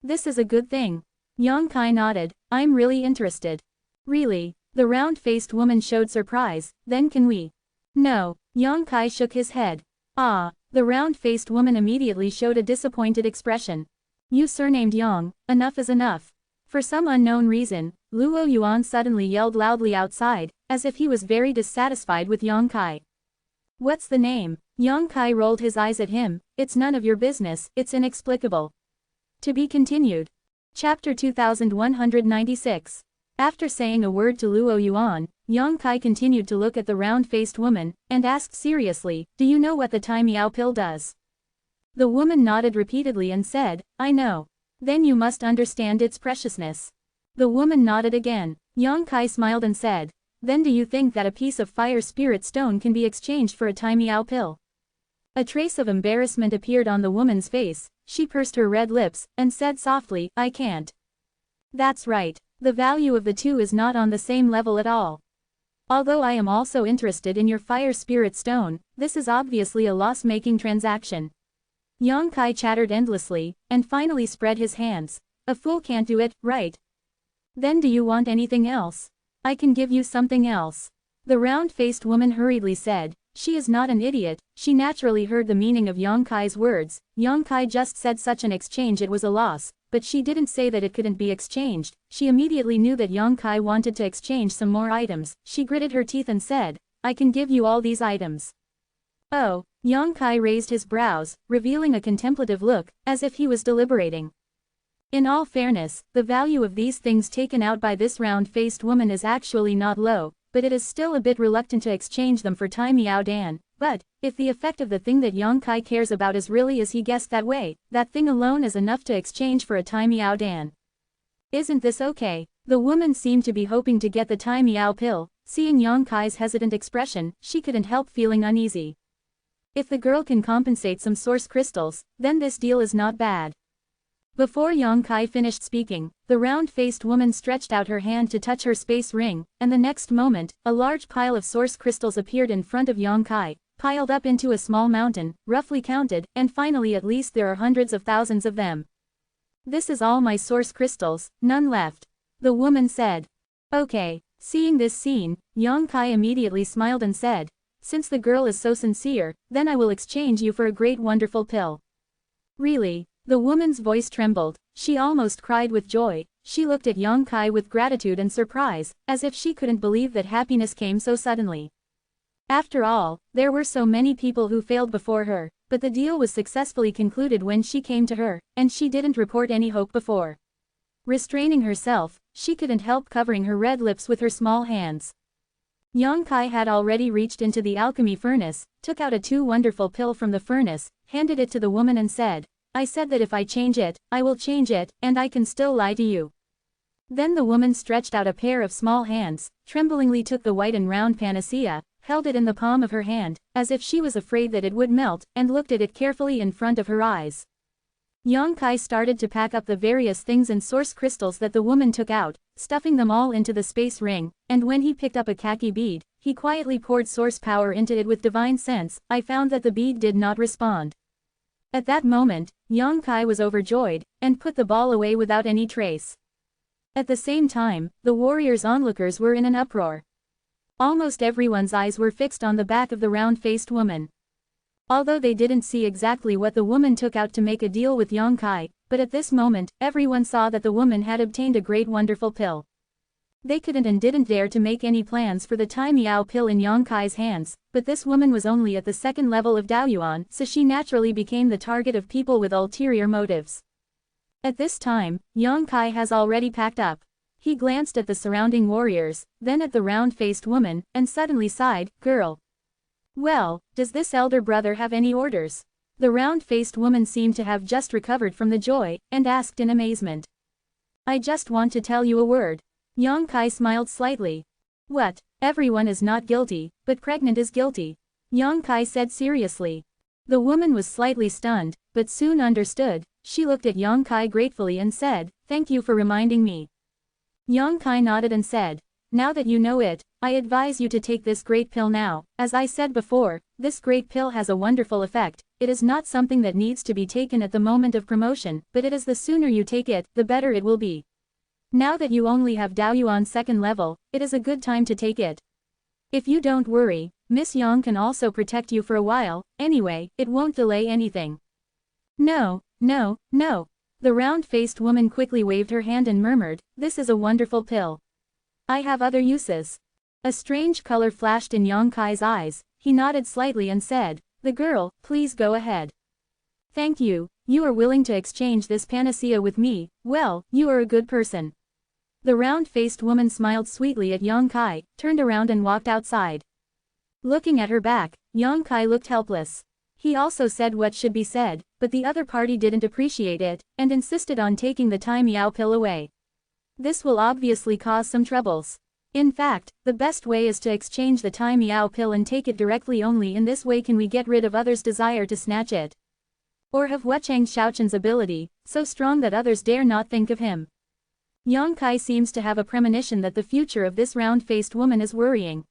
This is a good thing." Yang Kai nodded, "I'm really interested." "Really?" The round-faced woman showed surprise, "Then can we?" "No." Yang Kai shook his head. "Ah." The round-faced woman immediately showed a disappointed expression. "You surnamed Yang, enough is enough." For some unknown reason, Luo Yuan suddenly yelled loudly outside, as if he was very dissatisfied with Yang Kai. "What's the name?" Yang Kai rolled his eyes at him, "It's none of your business, it's inexplicable." To be continued. Chapter 2196. After saying a word to Luo Yuan, Yang Kai continued to look at the round-faced woman, and asked seriously, "Do you know what the Tai Miao pill does?" The woman nodded repeatedly and said, "I know." "Then you must understand its preciousness." The woman nodded again. Yang Kai smiled and said, "Then do you think that a piece of fire spirit stone can be exchanged for a Tai Miao pill?" A trace of embarrassment appeared on the woman's face, she pursed her red lips, and said softly, "I can't." "That's right. The value of the two is not on the same level at all. Although I am also interested in your fire spirit stone, this is obviously a loss-making transaction." Yang Kai chattered endlessly, and finally spread his hands. "A fool can't do it, right? Then do you want anything else? I can give you something else." The round-faced woman hurriedly said. She is not an idiot, she naturally heard the meaning of Yang Kai's words. Yang Kai just said such an exchange it was a loss, but she didn't say that it couldn't be exchanged. She immediately knew that Yang Kai wanted to exchange some more items. She gritted her teeth and said, "I can give you all these items." "Oh." Yang Kai raised his brows, revealing a contemplative look, as if he was deliberating. In all fairness, the value of these things taken out by this round-faced woman is actually not low, but it is still a bit reluctant to exchange them for Tai Miao Dan. But, if the effect of the thing that Yang Kai cares about is really as he guessed that way, that thing alone is enough to exchange for a Tai Miao Dan. Isn't this okay? The woman seemed to be hoping to get the Tai Miao pill. Seeing Yang Kai's hesitant expression, she couldn't help feeling uneasy. If the girl can compensate some source crystals, then this deal is not bad. Before Yang Kai finished speaking, the round-faced woman stretched out her hand to touch her space ring, and the next moment, a large pile of source crystals appeared in front of Yang Kai, piled up into a small mountain, roughly counted, and finally at least there are hundreds of thousands of them. "This is all my source crystals, none left," the woman said. "Okay." Seeing this scene, Yang Kai immediately smiled and said, "Since the girl is so sincere, then I will exchange you for a great wonderful pill." "Really?" The woman's voice trembled, she almost cried with joy. She looked at Yang Kai with gratitude and surprise, as if she couldn't believe that happiness came so suddenly. After all, there were so many people who failed before her, but the deal was successfully concluded when she came to her, and she didn't report any hope before. Restraining herself, she couldn't help covering her red lips with her small hands. Yang Kai had already reached into the alchemy furnace, took out a too wonderful pill from the furnace, handed it to the woman and said, "I said that if I change it, I will change it, and I can still lie to you." Then the woman stretched out a pair of small hands, tremblingly took the white and round panacea, held it in the palm of her hand, as if she was afraid that it would melt, and looked at it carefully in front of her eyes. Yang Kai started to pack up the various things and source crystals that the woman took out, stuffing them all into the space ring, and when he picked up a khaki bead, he quietly poured source power into it with divine sense. I found that the bead did not respond. At that moment, Yang Kai was overjoyed, and put the ball away without any trace. At the same time, the warriors' onlookers were in an uproar. Almost everyone's eyes were fixed on the back of the round-faced woman. Although they didn't see exactly what the woman took out to make a deal with Yang Kai, but at this moment, everyone saw that the woman had obtained a great wonderful pill. They couldn't and didn't dare to make any plans for the Tai Miao pill in Yang Kai's hands, but this woman was only at the second level of Daoyuan, so she naturally became the target of people with ulterior motives. At this time, Yang Kai has already packed up. He glanced at the surrounding warriors, then at the round-faced woman, and suddenly sighed, "Girl. Well, does this elder brother have any orders?" The round-faced woman seemed to have just recovered from the joy, and asked in amazement. "I just want to tell you a word." Yang Kai smiled slightly. "What? Everyone is not guilty, but pregnant is guilty," Yang Kai said seriously. The woman was slightly stunned, but soon understood. She looked at Yang Kai gratefully and said, "Thank you for reminding me." Yang Kai nodded and said, "Now that you know it, I advise you to take this great pill now. As I said before, this great pill has a wonderful effect. It is not something that needs to be taken at the moment of promotion, but it is the sooner you take it, the better it will be. Now that you only have Daoyuan second level, it is a good time to take it. If you don't worry, Miss Yang can also protect you for a while. Anyway, it won't delay anything." "No, no, no." The round-faced woman quickly waved her hand and murmured, "This is a wonderful pill. I have other uses." A strange color flashed in Yang Kai's eyes. He nodded slightly and said, "The girl, please go ahead." "Thank you. You are willing to exchange this panacea with me. Well, you are a good person." The round-faced woman smiled sweetly at Yang Kai, turned around and walked outside. Looking at her back, Yang Kai looked helpless. He also said what should be said, but the other party didn't appreciate it, and insisted on taking the Tai Miao pill away. This will obviously cause some troubles. In fact, the best way is to exchange the Tai Miao pill and take it directly. Only in this way can we get rid of others' desire to snatch it. Or have Wuchang Xiaochen's ability, so strong that others dare not think of him. Yang Kai seems to have a premonition that the future of this round-faced woman is worrying.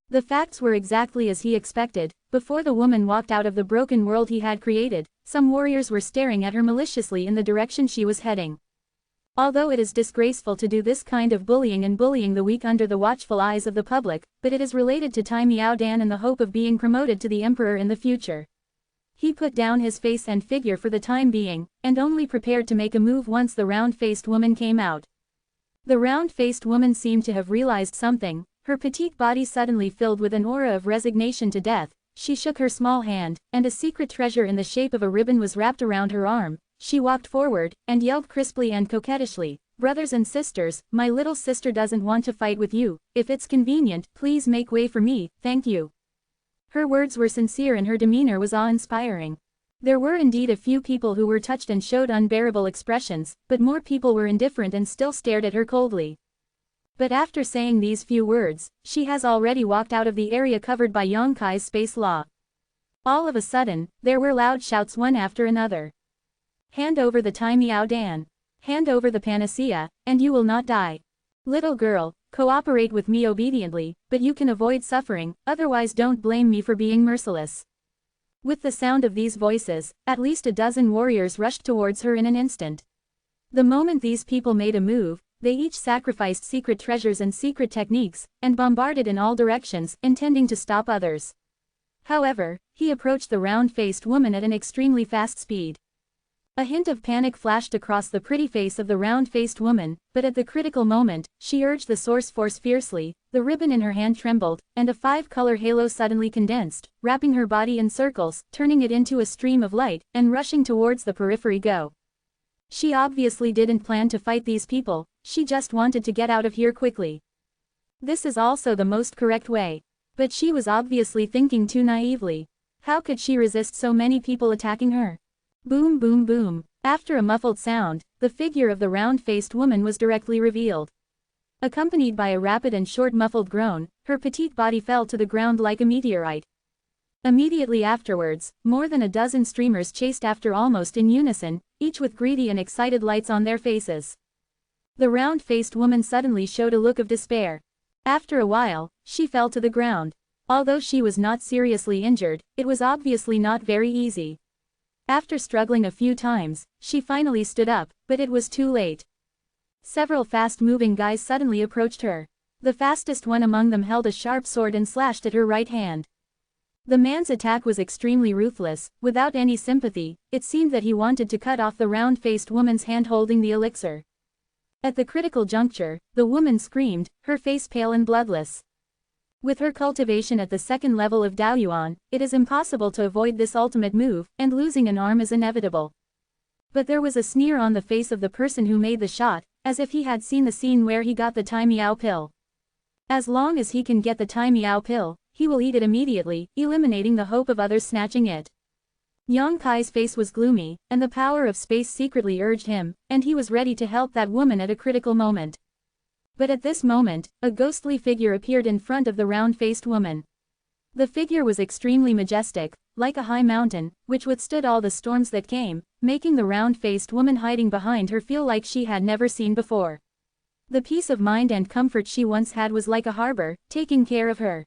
The facts were exactly as he expected. Before the woman walked out of the broken world he had created, some warriors were staring at her maliciously in the direction she was heading. Although it is disgraceful to do this kind of bullying and bullying the weak under the watchful eyes of the public, but it is related to Tai Miao Dan and the hope of being promoted to the emperor in the future. He put down his face and figure for the time being, and only prepared to make a move once the round-faced woman came out. The round-faced woman seemed to have realized something. Her petite body suddenly filled with an aura of resignation to death. She shook her small hand, and a secret treasure in the shape of a ribbon was wrapped around her arm. She walked forward, and yelled crisply and coquettishly, "Brothers and sisters, my little sister doesn't want to fight with you. If it's convenient, please make way for me, thank you." Her words were sincere and her demeanor was awe-inspiring. There were indeed a few people who were touched and showed unbearable expressions, but more people were indifferent and still stared at her coldly. But after saying these few words, she has already walked out of the area covered by Yang Kai's space law. All of a sudden, there were loud shouts one after another. "Hand over the Tai Miao Dan. Hand over the panacea, and you will not die. Little girl, cooperate with me obediently, but you can avoid suffering, otherwise don't blame me for being merciless." With the sound of these voices, at least a dozen warriors rushed towards her in an instant. The moment these people made a move, they each sacrificed secret treasures and secret techniques, and bombarded in all directions, intending to stop others. However, he approached the round-faced woman at an extremely fast speed. A hint of panic flashed across the pretty face of the round-faced woman, but at the critical moment, she urged the source force fiercely. The ribbon in her hand trembled, and a 5-color halo suddenly condensed, wrapping her body in circles, turning it into a stream of light, and rushing towards the periphery. Go. She obviously didn't plan to fight these people, she just wanted to get out of here quickly. This is also the most correct way. But she was obviously thinking too naively. How could she resist so many people attacking her? Boom boom boom. After a muffled sound, the figure of the round-faced woman was directly revealed. Accompanied by a rapid and short muffled groan, her petite body fell to the ground like a meteorite. Immediately afterwards, more than a dozen streamers chased after almost in unison, each with greedy and excited lights on their faces. The round-faced woman suddenly showed a look of despair. After a while, she fell to the ground. Although she was not seriously injured, it was obviously not very easy. After struggling a few times, she finally stood up, but it was too late. Several fast-moving guys suddenly approached her. The fastest one among them held a sharp sword and slashed at her right hand. The man's attack was extremely ruthless, without any sympathy. It seemed that he wanted to cut off the round-faced woman's hand holding the elixir. At the critical juncture, the woman screamed, her face pale and bloodless. With her cultivation at the second level of Daoyuan, it is impossible to avoid this ultimate move, and losing an arm is inevitable. But there was a sneer on the face of the person who made the shot, as if he had seen the scene where he got the Tai Miao pill. As long as he can get the Tai Miao pill, he will eat it immediately, eliminating the hope of others snatching it. Yang Kai's face was gloomy, and the power of space secretly urged him, and he was ready to help that woman at a critical moment. But at this moment, a ghostly figure appeared in front of the round-faced woman. The figure was extremely majestic, like a high mountain, which withstood all the storms that came, making the round-faced woman hiding behind her feel like she had never seen before. The peace of mind and comfort she once had was like a harbor, taking care of her.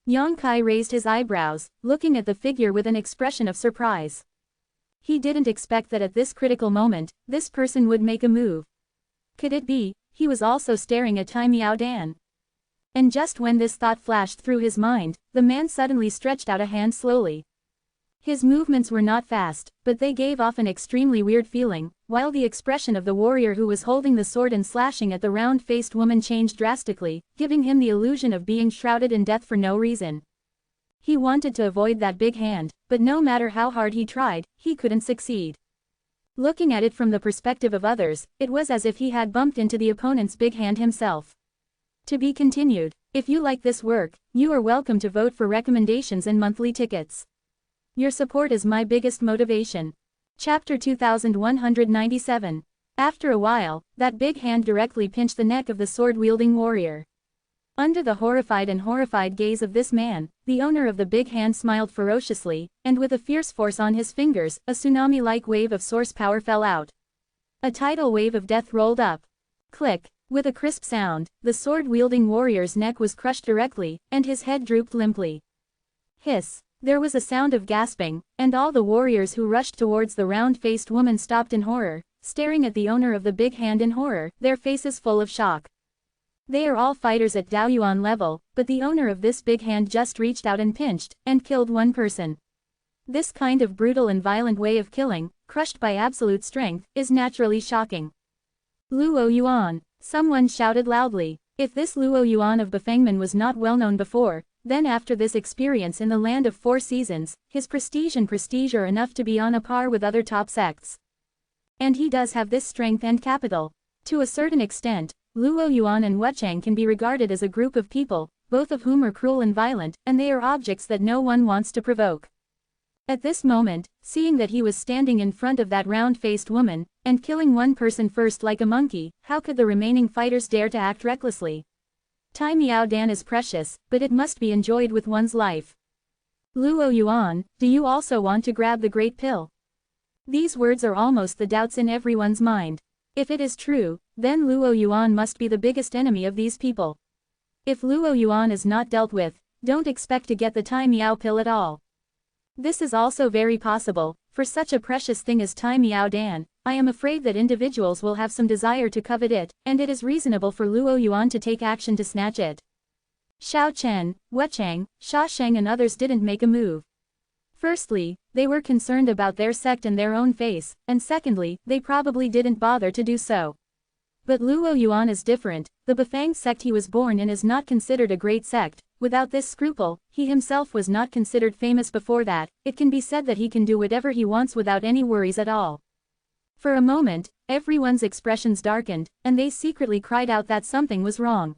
Yang Kai raised his eyebrows, looking at the figure with an expression of surprise. He didn't expect that at this critical moment, this person would make a move. Could it be, he was also staring at Tai Miao Dan? And just when this thought flashed through his mind, the man suddenly stretched out a hand slowly. His movements were not fast, but they gave off an extremely weird feeling, while the expression of the warrior who was holding the sword and slashing at the round-faced woman changed drastically, giving him the illusion of being shrouded in death for no reason. He wanted to avoid that big hand, but no matter how hard he tried, he couldn't succeed. Looking at it from the perspective of others, it was as if he had bumped into the opponent's big hand himself. To be continued. If you like this work, you are welcome to vote for recommendations and monthly tickets. Your support is my biggest motivation. Chapter 2197. After a while, that big hand directly pinched the neck of the sword-wielding warrior. Under the horrified gaze of this man, the owner of the big hand smiled ferociously, and with a fierce force on his fingers, a tsunami-like wave of source power fell out. A tidal wave of death rolled up. Click. With a crisp sound, the sword-wielding warrior's neck was crushed directly, and his head drooped limply. Hiss. There was a sound of gasping, and all the warriors who rushed towards the round-faced woman stopped in horror, staring at the owner of the big hand in horror, their faces full of shock. They are all fighters at Daoyuan level, but the owner of this big hand just reached out and pinched, and killed one person. This kind of brutal and violent way of killing, crushed by absolute strength, is naturally shocking. Luo Yuan, someone shouted loudly. If this Luo Yuan of Bafengmen was not well known before, then after this experience in the land of 4 seasons, his prestige are enough to be on a par with other top sects. And he does have this strength and capital. To a certain extent, Luo Yuan and Wuchang can be regarded as a group of people, both of whom are cruel and violent, and they are objects that no one wants to provoke. At this moment, seeing that he was standing in front of that round-faced woman, and killing one person first like a monkey, how could the remaining fighters dare to act recklessly? Tai Miao Dan is precious, but it must be enjoyed with one's life. Luo Yuan, do you also want to grab the great pill? These words are almost the doubts in everyone's mind. If it is true, then Luo Yuan must be the biggest enemy of these people. If Luo Yuan is not dealt with, don't expect to get the Tai Miao pill at all. This is also very possible. For such a precious thing as Tai Miao Dan, I am afraid that individuals will have some desire to covet it, and it is reasonable for Luo Yuan to take action to snatch it. Xiao Chen, Wuchang, Sha Sheng and others didn't make a move. Firstly, they were concerned about their sect and their own face, and secondly, they probably didn't bother to do so. But Luo Yuan is different. The Bafang sect he was born in is not considered a great sect. Without this scruple, he himself was not considered famous before that. It can be said that he can do whatever he wants without any worries at all. For a moment, everyone's expressions darkened, and they secretly cried out that something was wrong.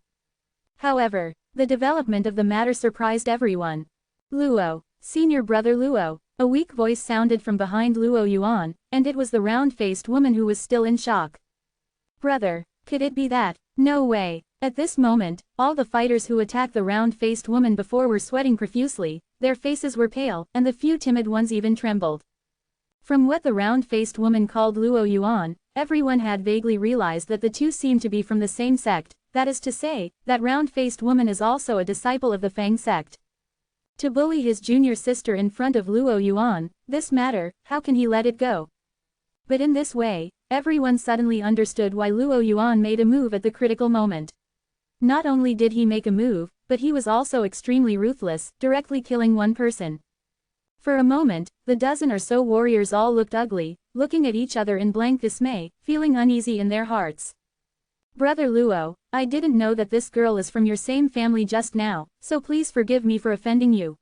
However, the development of the matter surprised everyone. Luo, senior brother Luo, a weak voice sounded from behind Luo Yuan, and it was the round-faced woman who was still in shock. Brother, could it be that? No way. At this moment, all the fighters who attacked the round-faced woman before were sweating profusely, their faces were pale, and the few timid ones even trembled. From what the round-faced woman called Luo Yuan, everyone had vaguely realized that the two seemed to be from the same sect, that is to say, that round-faced woman is also a disciple of the Fang sect. To bully his junior sister in front of Luo Yuan, this matter, how can he let it go? But in this way, everyone suddenly understood why Luo Yuan made a move at the critical moment. Not only did he make a move, but he was also extremely ruthless, directly killing one person. For a moment, the dozen or so warriors all looked ugly, looking at each other in blank dismay, feeling uneasy in their hearts. Brother Luo, I didn't know that this girl is from your same family just now, so please forgive me for offending you.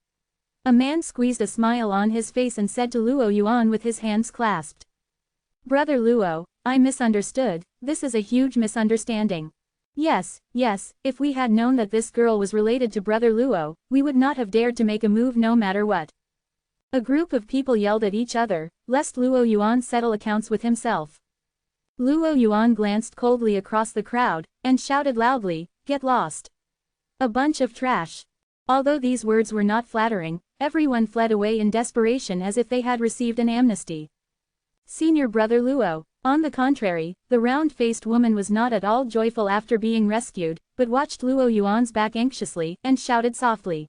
A man squeezed a smile on his face and said to Luo Yuan with his hands clasped. Brother Luo, I misunderstood, this is a huge misunderstanding. Yes, if we had known that this girl was related to Brother Luo, we would not have dared to make a move no matter what. A group of people yelled at each other, lest Luo Yuan settle accounts with himself. Luo Yuan glanced coldly across the crowd, and shouted loudly, "Get lost! A bunch of trash!" Although these words were not flattering, everyone fled away in desperation as if they had received an amnesty. Senior Brother Luo, on the contrary, the round-faced woman was not at all joyful after being rescued, but watched Luo Yuan's back anxiously, and shouted softly.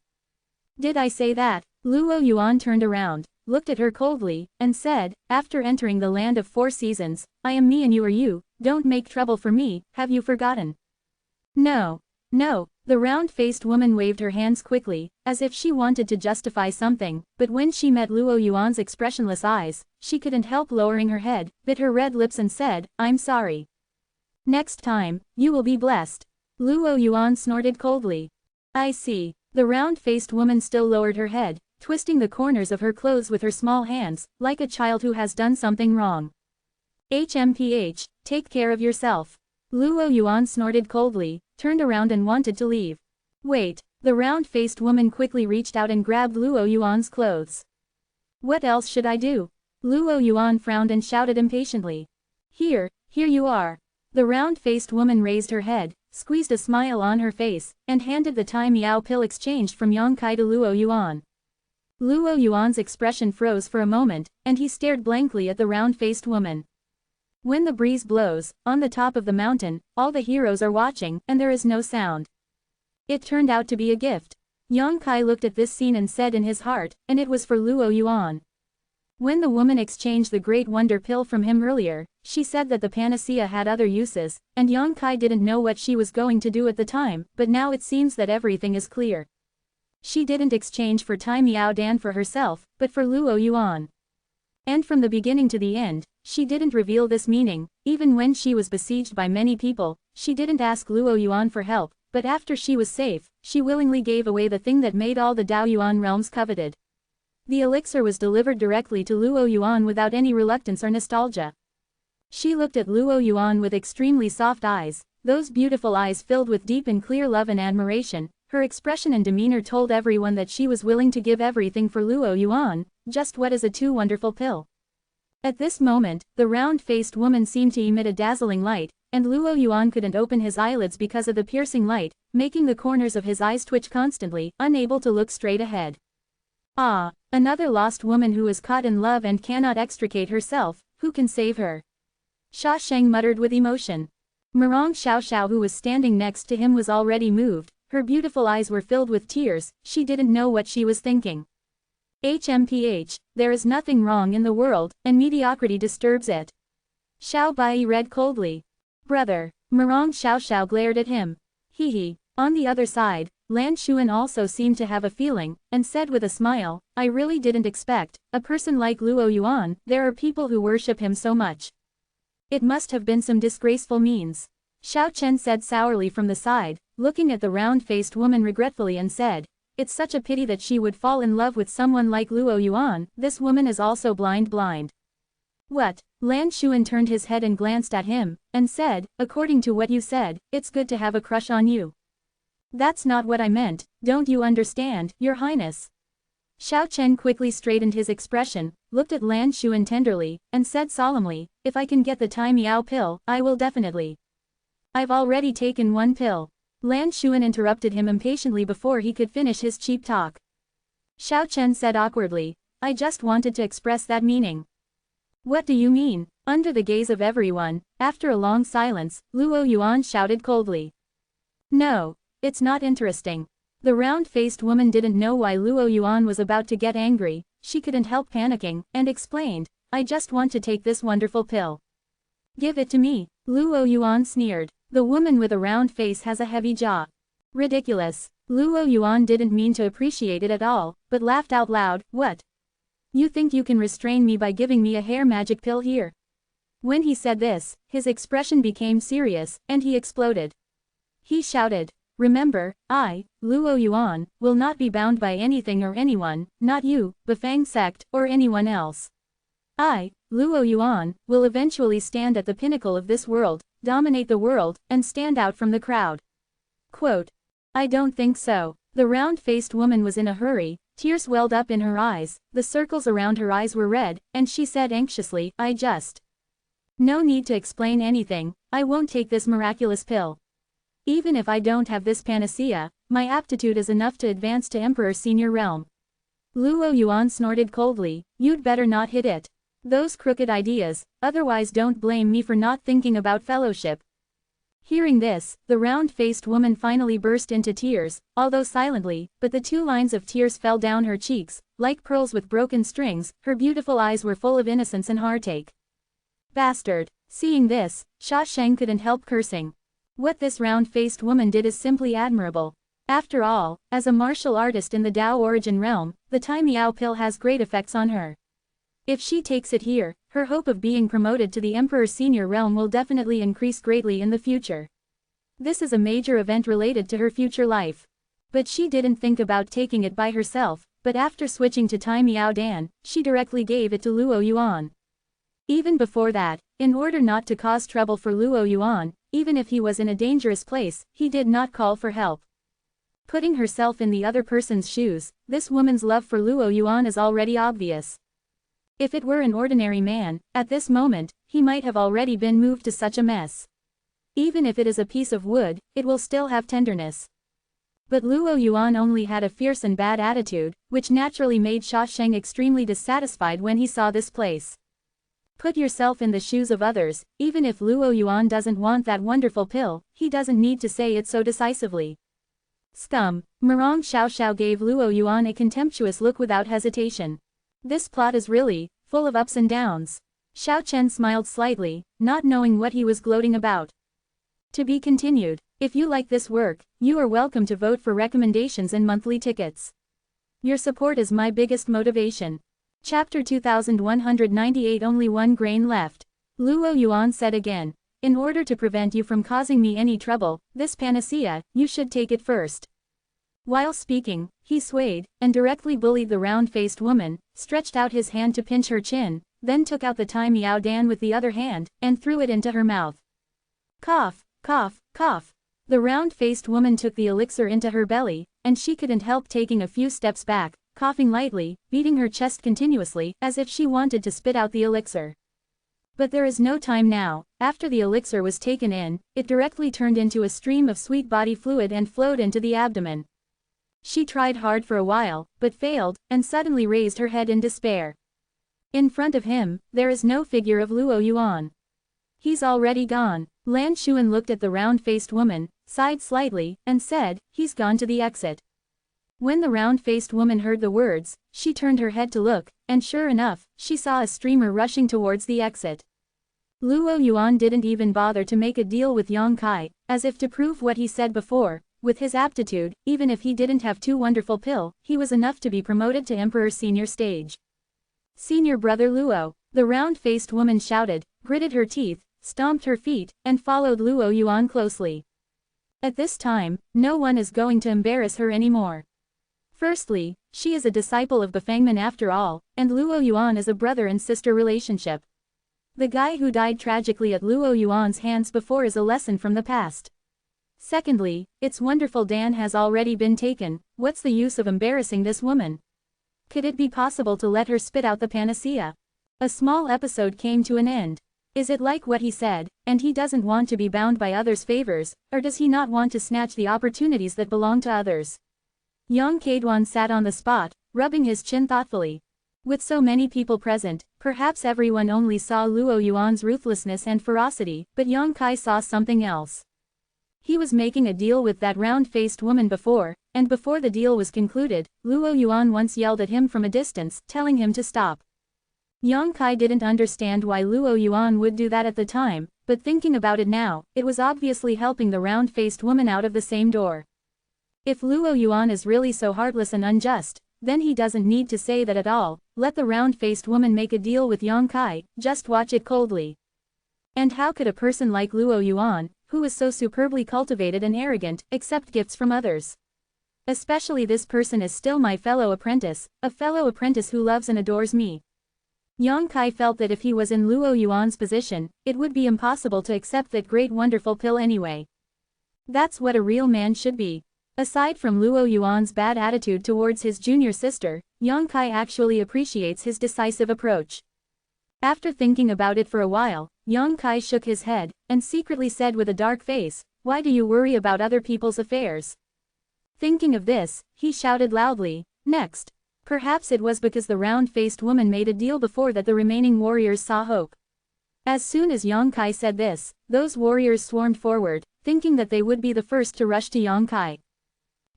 Did I say that? Luo Yuan turned around, looked at her coldly, and said, after entering the land of 4 seasons, I am me and you are you, don't make trouble for me, have you forgotten? No. The round-faced woman waved her hands quickly, as if she wanted to justify something, but when she met Luo Yuan's expressionless eyes, she couldn't help lowering her head, bit her red lips and said, I'm sorry. Next time, you will be blessed. Luo Yuan snorted coldly. I see. The round-faced woman still lowered her head, twisting the corners of her clothes with her small hands, like a child who has done something wrong. HMPH, take care of yourself. Luo Yuan snorted coldly, turned around and wanted to leave. Wait, the round-faced woman quickly reached out and grabbed Luo Yuan's clothes. What else should I do? Luo Yuan frowned and shouted impatiently. Here you are. The round-faced woman raised her head, squeezed a smile on her face, and handed the Tai Miao pill exchanged from Yang Kai to Luo Yuan. Luo Yuan's expression froze for a moment, and he stared blankly at the round-faced woman. When the breeze blows, on the top of the mountain, all the heroes are watching, and there is no sound. It turned out to be a gift. Yang Kai looked at this scene and said in his heart, and it was for Luo Yuan. When the woman exchanged the Great Wonder Pill from him earlier, she said that the panacea had other uses, and Yang Kai didn't know what she was going to do at the time, but now it seems that everything is clear. She didn't exchange for Tai Miao Dan for herself, but for Luo Yuan. And from the beginning to the end, she didn't reveal this meaning, even when she was besieged by many people, she didn't ask Luo Yuan for help, but after she was safe, she willingly gave away the thing that made all the Dao Yuan realms coveted. The elixir was delivered directly to Luo Yuan without any reluctance or nostalgia. She looked at Luo Yuan with extremely soft eyes, those beautiful eyes filled with deep and clear love and admiration. Her expression and demeanor told everyone that she was willing to give everything for Luo Yuan. Just what is a too wonderful pill? At this moment, the round-faced woman seemed to emit a dazzling light, and Luo Yuan couldn't open his eyelids because of the piercing light, making the corners of his eyes twitch constantly, unable to look straight ahead. Ah, another lost woman who is caught in love and cannot extricate herself, who can save her? Sha Sheng muttered with emotion. Murong Xiaoxiao, who was standing next to him, was already moved, her beautiful eyes were filled with tears, she didn't know what she was thinking. HMPH, there is nothing wrong in the world, and mediocrity disturbs it. Xiao Bai read coldly. Brother. Murong Xiaoxiao glared at him. Hee. On the other side, Lan Xuan also seemed to have a feeling, and said with a smile, I really didn't expect, a person like Luo Yuan, there are people who worship him so much. It must have been some disgraceful means. Xiao Chen said sourly from the side, looking at the round-faced woman regretfully and said, it's such a pity that she would fall in love with someone like Luo Yuan, this woman is also blind. What? Lan Xuan turned his head and glanced at him, and said, according to what you said, it's good to have a crush on you. That's not what I meant, don't you understand, Your Highness? Xiao Chen quickly straightened his expression, looked at Lan Xuan tenderly, and said solemnly, if I can get the Tai Miao pill, I will definitely. I've already taken 1 pill. Lan Xuan interrupted him impatiently before he could finish his cheap talk. Xiao Chen said awkwardly, I just wanted to express that meaning. What do you mean? Under the gaze of everyone, after a long silence, Luo Yuan shouted coldly. No, it's not interesting. The round-faced woman didn't know why Luo Yuan was about to get angry, she couldn't help panicking, and explained, I just want to take this wonderful pill. Give it to me, Luo Yuan sneered. The woman with a round face has a heavy jaw. Ridiculous. Luo Yuan didn't mean to appreciate it at all, but laughed out loud, what? You think you can restrain me by giving me a hair magic pill here? When he said this, his expression became serious, and he exploded. He shouted, remember, I, Luo Yuan, will not be bound by anything or anyone, not you, Bafang sect, or anyone else. I, Luo Yuan, will eventually stand at the pinnacle of this world, dominate the world, and stand out from the crowd. Quote, I don't think so. The round-faced woman was in a hurry, tears welled up in her eyes, the circles around her eyes were red, and she said anxiously, No need to explain anything, I won't take this miraculous pill. Even if I don't have this panacea, my aptitude is enough to advance to Emperor Senior Realm. Luo Yuan snorted coldly, you'd better not hit it. Those crooked ideas, otherwise don't blame me for not thinking about fellowship. Hearing this, the round-faced woman finally burst into tears, although silently, but the 2 lines of tears fell down her cheeks, like pearls with broken strings, her beautiful eyes were full of innocence and heartache. Bastard. Seeing this, Sha Sheng couldn't help cursing. What this round-faced woman did is simply admirable. After all, as a martial artist in the Dao origin realm, the Tai Miao pill has great effects on her. If she takes it here, her hope of being promoted to the Emperor Senior Realm will definitely increase greatly in the future. This is a major event related to her future life. But she didn't think about taking it by herself, but after switching to Tai Miao Dan, she directly gave it to Luo Yuan. Even before that, in order not to cause trouble for Luo Yuan, even if he was in a dangerous place, he did not call for help. Putting herself in the other person's shoes, this woman's love for Luo Yuan is already obvious. If it were an ordinary man, at this moment, he might have already been moved to such a mess. Even if it is a piece of wood, it will still have tenderness. But Luo Yuan only had a fierce and bad attitude, which naturally made Sha Sheng extremely dissatisfied when he saw this place. Put yourself in the shoes of others, even if Luo Yuan doesn't want that wonderful pill, he doesn't need to say it so decisively. Scum. Murong Xiao Xiao gave Luo Yuan a contemptuous look without hesitation. This plot is really full of ups and downs. Xiao Chen smiled slightly, not knowing what he was gloating about. To be continued. If you like this work, you are welcome to vote for recommendations and monthly tickets. Your support is my biggest motivation. Chapter 2198 Only 1 grain left. Luo Yuan said again. In order to prevent you from causing me any trouble, this panacea, you should take it first. While speaking, he swayed, and directly bullied the round-faced woman, stretched out his hand to pinch her chin, then took out the Tai Miao Dan with the other hand, and threw it into her mouth. Cough, cough, cough. The round-faced woman took the elixir into her belly, and she couldn't help taking a few steps back, coughing lightly, beating her chest continuously, as if she wanted to spit out the elixir. But there is no time now. After the elixir was taken in, it directly turned into a stream of sweet body fluid and flowed into the abdomen. She tried hard for a while, but failed, and suddenly raised her head in despair. In front of him, there is no figure of Luo Yuan. He's already gone. Lan Xuan looked at the round-faced woman, sighed slightly, and said, he's gone to the exit. When the round-faced woman heard the words, she turned her head to look, and sure enough, she saw a streamer rushing towards the exit. Luo Yuan didn't even bother to make a deal with Yang Kai, as if to prove what he said before. With his aptitude, even if he didn't have 2 wonderful pill, he was enough to be promoted to Emperor Senior stage. Senior brother Luo, the round-faced woman shouted, gritted her teeth, stomped her feet, and followed Luo Yuan closely. At this time, no one is going to embarrass her anymore. Firstly, she is a disciple of Bafangman after all, and Luo Yuan is a brother and sister relationship. The guy who died tragically at Luo Yuan's hands before is a lesson from the past. Secondly, its wonderful Dan has already been taken, what's the use of embarrassing this woman? Could it be possible to let her spit out the panacea? A small episode came to an end. Is it like what he said, and he doesn't want to be bound by others' favors, or does he not want to snatch the opportunities that belong to others? Yang Kaidwan sat on the spot, rubbing his chin thoughtfully. With so many people present, perhaps everyone only saw Luo Yuan's ruthlessness and ferocity, but Yang Kai saw something else. He was making a deal with that round-faced woman before, and before the deal was concluded, Luo Yuan once yelled at him from a distance, telling him to stop. Yang Kai didn't understand why Luo Yuan would do that at the time, but thinking about it now, it was obviously helping the round-faced woman out of the same door. If Luo Yuan is really so heartless and unjust, then he doesn't need to say that at all. Let the round-faced woman make a deal with Yang Kai, just watch it coldly. And how could a person like Luo Yuan, who is so superbly cultivated and arrogant, accept gifts from others? Especially this person is still my fellow apprentice, a fellow apprentice who loves and adores me. Yang Kai felt that if he was in Luo Yuan's position, it would be impossible to accept that great wonderful pill anyway. That's what a real man should be. Aside from Luo Yuan's bad attitude towards his junior sister, Yang Kai actually appreciates his decisive approach. After thinking about it for a while, Yang Kai shook his head, and secretly said with a dark face, "Why do you worry about other people's affairs?" Thinking of this, he shouted loudly, "Next!" Perhaps it was because the round-faced woman made a deal before that the remaining warriors saw hope. As soon as Yang Kai said this, those warriors swarmed forward, thinking that they would be the first to rush to Yang Kai.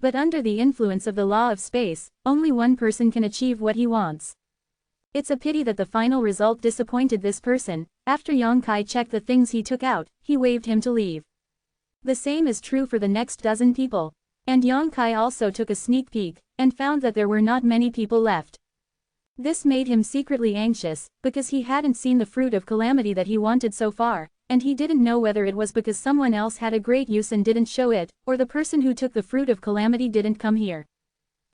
But under the influence of the law of space, only one person can achieve what he wants. It's a pity that the final result disappointed this person. After Yang Kai checked the things he took out, he waved him to leave. The same is true for the next dozen people. And Yang Kai also took a sneak peek, and found that there were not many people left. This made him secretly anxious, because he hadn't seen the fruit of calamity that he wanted so far, and he didn't know whether it was because someone else had a great use and didn't show it, or the person who took the fruit of calamity didn't come here.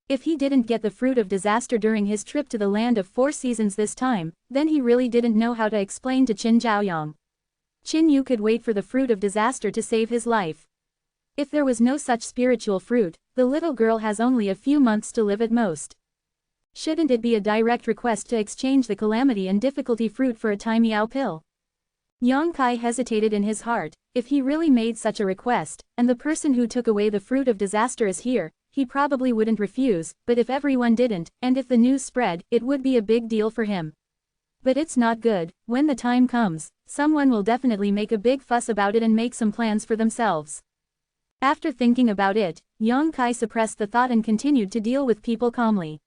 If he didn't get the fruit of disaster during his trip to the land of 4 seasons this time, then he really didn't know how to explain to Qin Zhaoyang. Qin Yu could wait for the fruit of disaster to save his life. If there was no such spiritual fruit, the little girl has only a few months to live at most. Shouldn't it be a direct request to exchange the calamity and difficulty fruit for a Taimiao pill? Yang Kai hesitated in his heart. If he really made such a request, and the person who took away the fruit of disaster is here, he probably wouldn't refuse, but if everyone didn't, and if the news spread, it would be a big deal for him. But it's not good. When the time comes, someone will definitely make a big fuss about it and make some plans for themselves. After thinking about it, Yang Kai suppressed the thought and continued to deal with people calmly.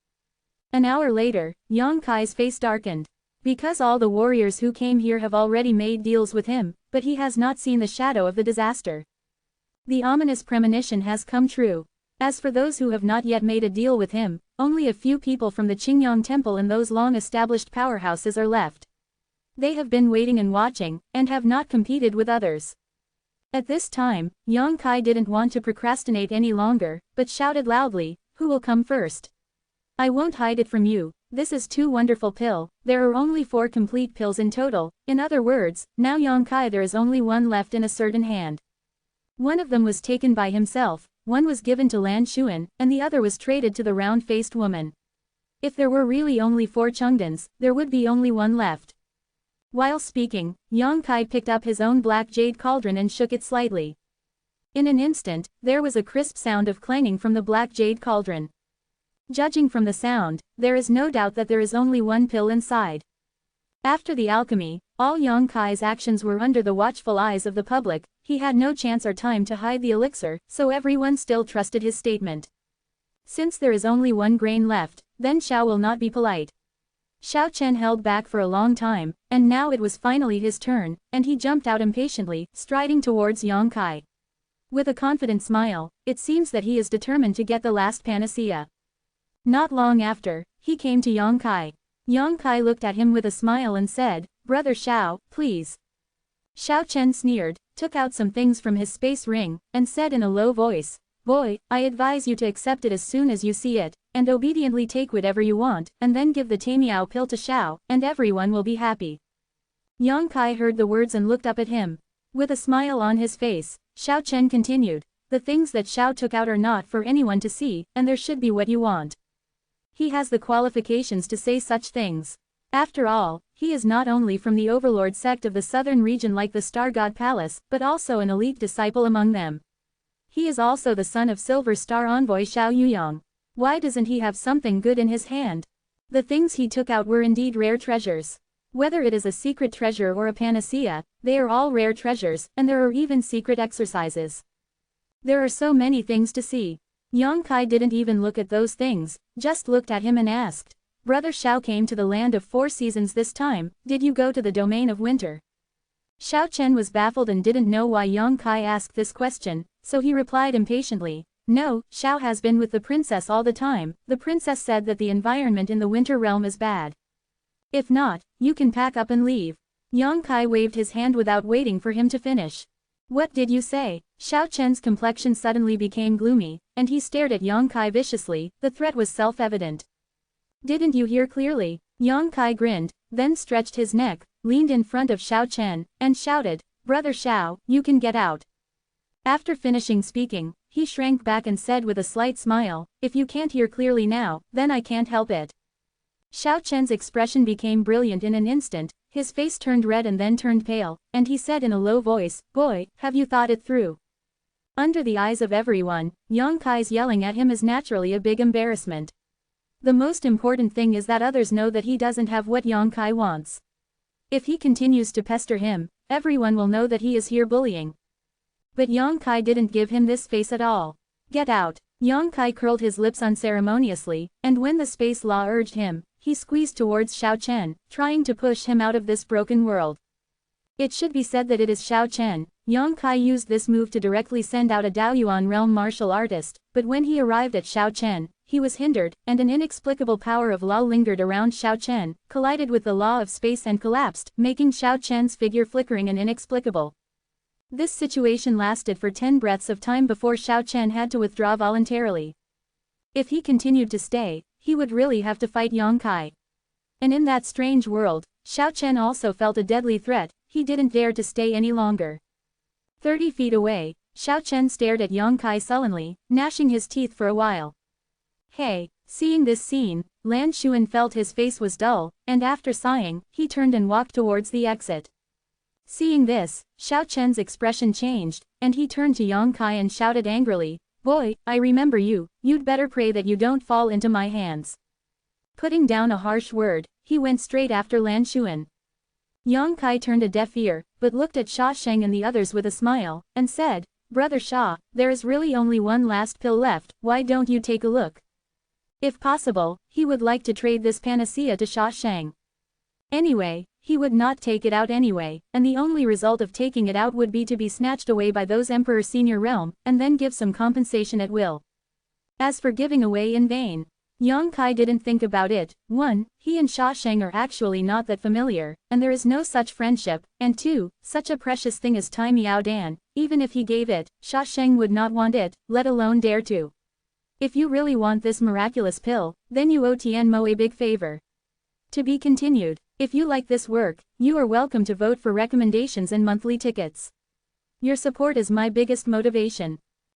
An hour later, Yang Kai's face darkened. Because all the warriors who came here have already made deals with him, but he has not seen the shadow of the disaster. The ominous premonition has come true. As for those who have not yet made a deal with him, only a few people from the Qingyang Temple and those long-established powerhouses are left. They have been waiting and watching, and have not competed with others. At this time, Yang Kai didn't want to procrastinate any longer, but shouted loudly, "Who will come first? I won't hide it from you, this is too wonderful pill, there are only 4 complete pills in total, in other words, now Yang Kai there is only one left in a certain hand. One of them was taken by himself, one was given to Lan Xuan, and the other was traded to the round-faced woman. If there were really only 4 Chengdans, there would be only one left." While speaking, Yang Kai picked up his own black jade cauldron and shook it slightly. In an instant, there was a crisp sound of clanging from the black jade cauldron. Judging from the sound, there is no doubt that there is only one pill inside. After the alchemy, all Yang Kai's actions were under the watchful eyes of the public. He had no chance or time to hide the elixir, so everyone still trusted his statement. Since there is only 1 grain left, then Xiao will not be polite. Xiao Chen held back for a long time, and now it was finally his turn, and he jumped out impatiently, striding towards Yang Kai. With a confident smile, it seems that he is determined to get the last panacea. Not long after, he came to Yang Kai. Yang Kai looked at him with a smile and said, "Brother Xiao, please." Xiao Chen sneered, took out some things from his space ring, and said in a low voice, "Boy, I advise you to accept it as soon as you see it, and obediently take whatever you want, and then give the Taimiao pill to Xiao, and everyone will be happy." Yang Kai heard the words and looked up at him. With a smile on his face, Xiao Chen continued, "The things that Xiao took out are not for anyone to see, and there should be what you want. He has the qualifications to say such things. After all, he is not only from the overlord sect of the southern region like the Star God Palace, but also an elite disciple among them. He is also the son of Silver Star envoy Xiao Yuyang. Why doesn't he have something good in his hand?" The things he took out were indeed rare treasures. Whether it is a secret treasure or a panacea, they are all rare treasures, and there are even secret exercises. There are so many things to see. Yang Kai didn't even look at those things, just looked at him and asked. Brother Xiao came to the land of 4 seasons this time, did you go to the domain of winter? Xiao Chen was baffled and didn't know why Yang Kai asked this question, so he replied impatiently. No, Xiao has been with the princess all the time. The princess said that the environment in the winter realm is bad. If not, you can pack up and leave. Yang Kai waved his hand without waiting for him to finish. What did you say? Xiao Chen's complexion suddenly became gloomy, and he stared at Yang Kai viciously. The threat was self-evident. Didn't you hear clearly? Yang Kai grinned, then stretched his neck, leaned in front of Xiao Chen, and shouted, Brother Xiao, you can get out. After finishing speaking, he shrank back and said with a slight smile, if you can't hear clearly now, then I can't help it. Xiao Chen's expression became brilliant in an instant, his face turned red and then turned pale, and he said in a low voice, Boy, have you thought it through? Under the eyes of everyone, Yang Kai's yelling at him is naturally a big embarrassment. The most important thing is that others know that he doesn't have what Yang Kai wants. If he continues to pester him, everyone will know that he is here bullying. But Yang Kai didn't give him this face at all. Get out. Yang Kai curled his lips unceremoniously, and when the space law urged him, he squeezed towards Xiao Chen, trying to push him out of this broken world. It should be said that it is Xiao Chen. Yang Kai used this move to directly send out a Daoyuan realm martial artist, but when he arrived at Xiao Chen, he was hindered, and an inexplicable power of law lingered around Xiao Chen, collided with the law of space and collapsed, making Xiao Chen's figure flickering and inexplicable. This situation lasted for 10 breaths of time before Xiao Chen had to withdraw voluntarily. If he continued to stay, he would really have to fight Yang Kai. And in that strange world, Xiao Chen also felt a deadly threat. He didn't dare to stay any longer. 30 feet away, Xiao Chen stared at Yang Kai sullenly, gnashing his teeth for a while. Hey, seeing this scene, Lan Xuan felt his face was dull, and after sighing, he turned and walked towards the exit. Seeing this, Xiao Chen's expression changed, and he turned to Yang Kai and shouted angrily, Boy, I remember you, you'd better pray that you don't fall into my hands. Putting down a harsh word, he went straight after Lan Xuan. Yang Kai turned a deaf ear, but looked at Sha Sheng and the others with a smile, and said, Brother Sha, there is really only one last pill left, why don't you take a look? If possible, he would like to trade this panacea to Sha Sheng. Anyway, he would not take it out anyway, and the only result of taking it out would be to be snatched away by those Emperor Senior Realm, and then give some compensation at will. As for giving away in vain, Yang Kai didn't think about it. 1. He and Sha Sheng are actually not that familiar, and there is no such friendship, and 2. Such a precious thing as Tai Miao Dan, even if he gave it, Sha Sheng would not want it, let alone dare to. If you really want this miraculous pill, then you owe Tian Mo a big favor. To be continued. If you like this work, you are welcome to vote for recommendations and monthly tickets. Your support is my biggest motivation.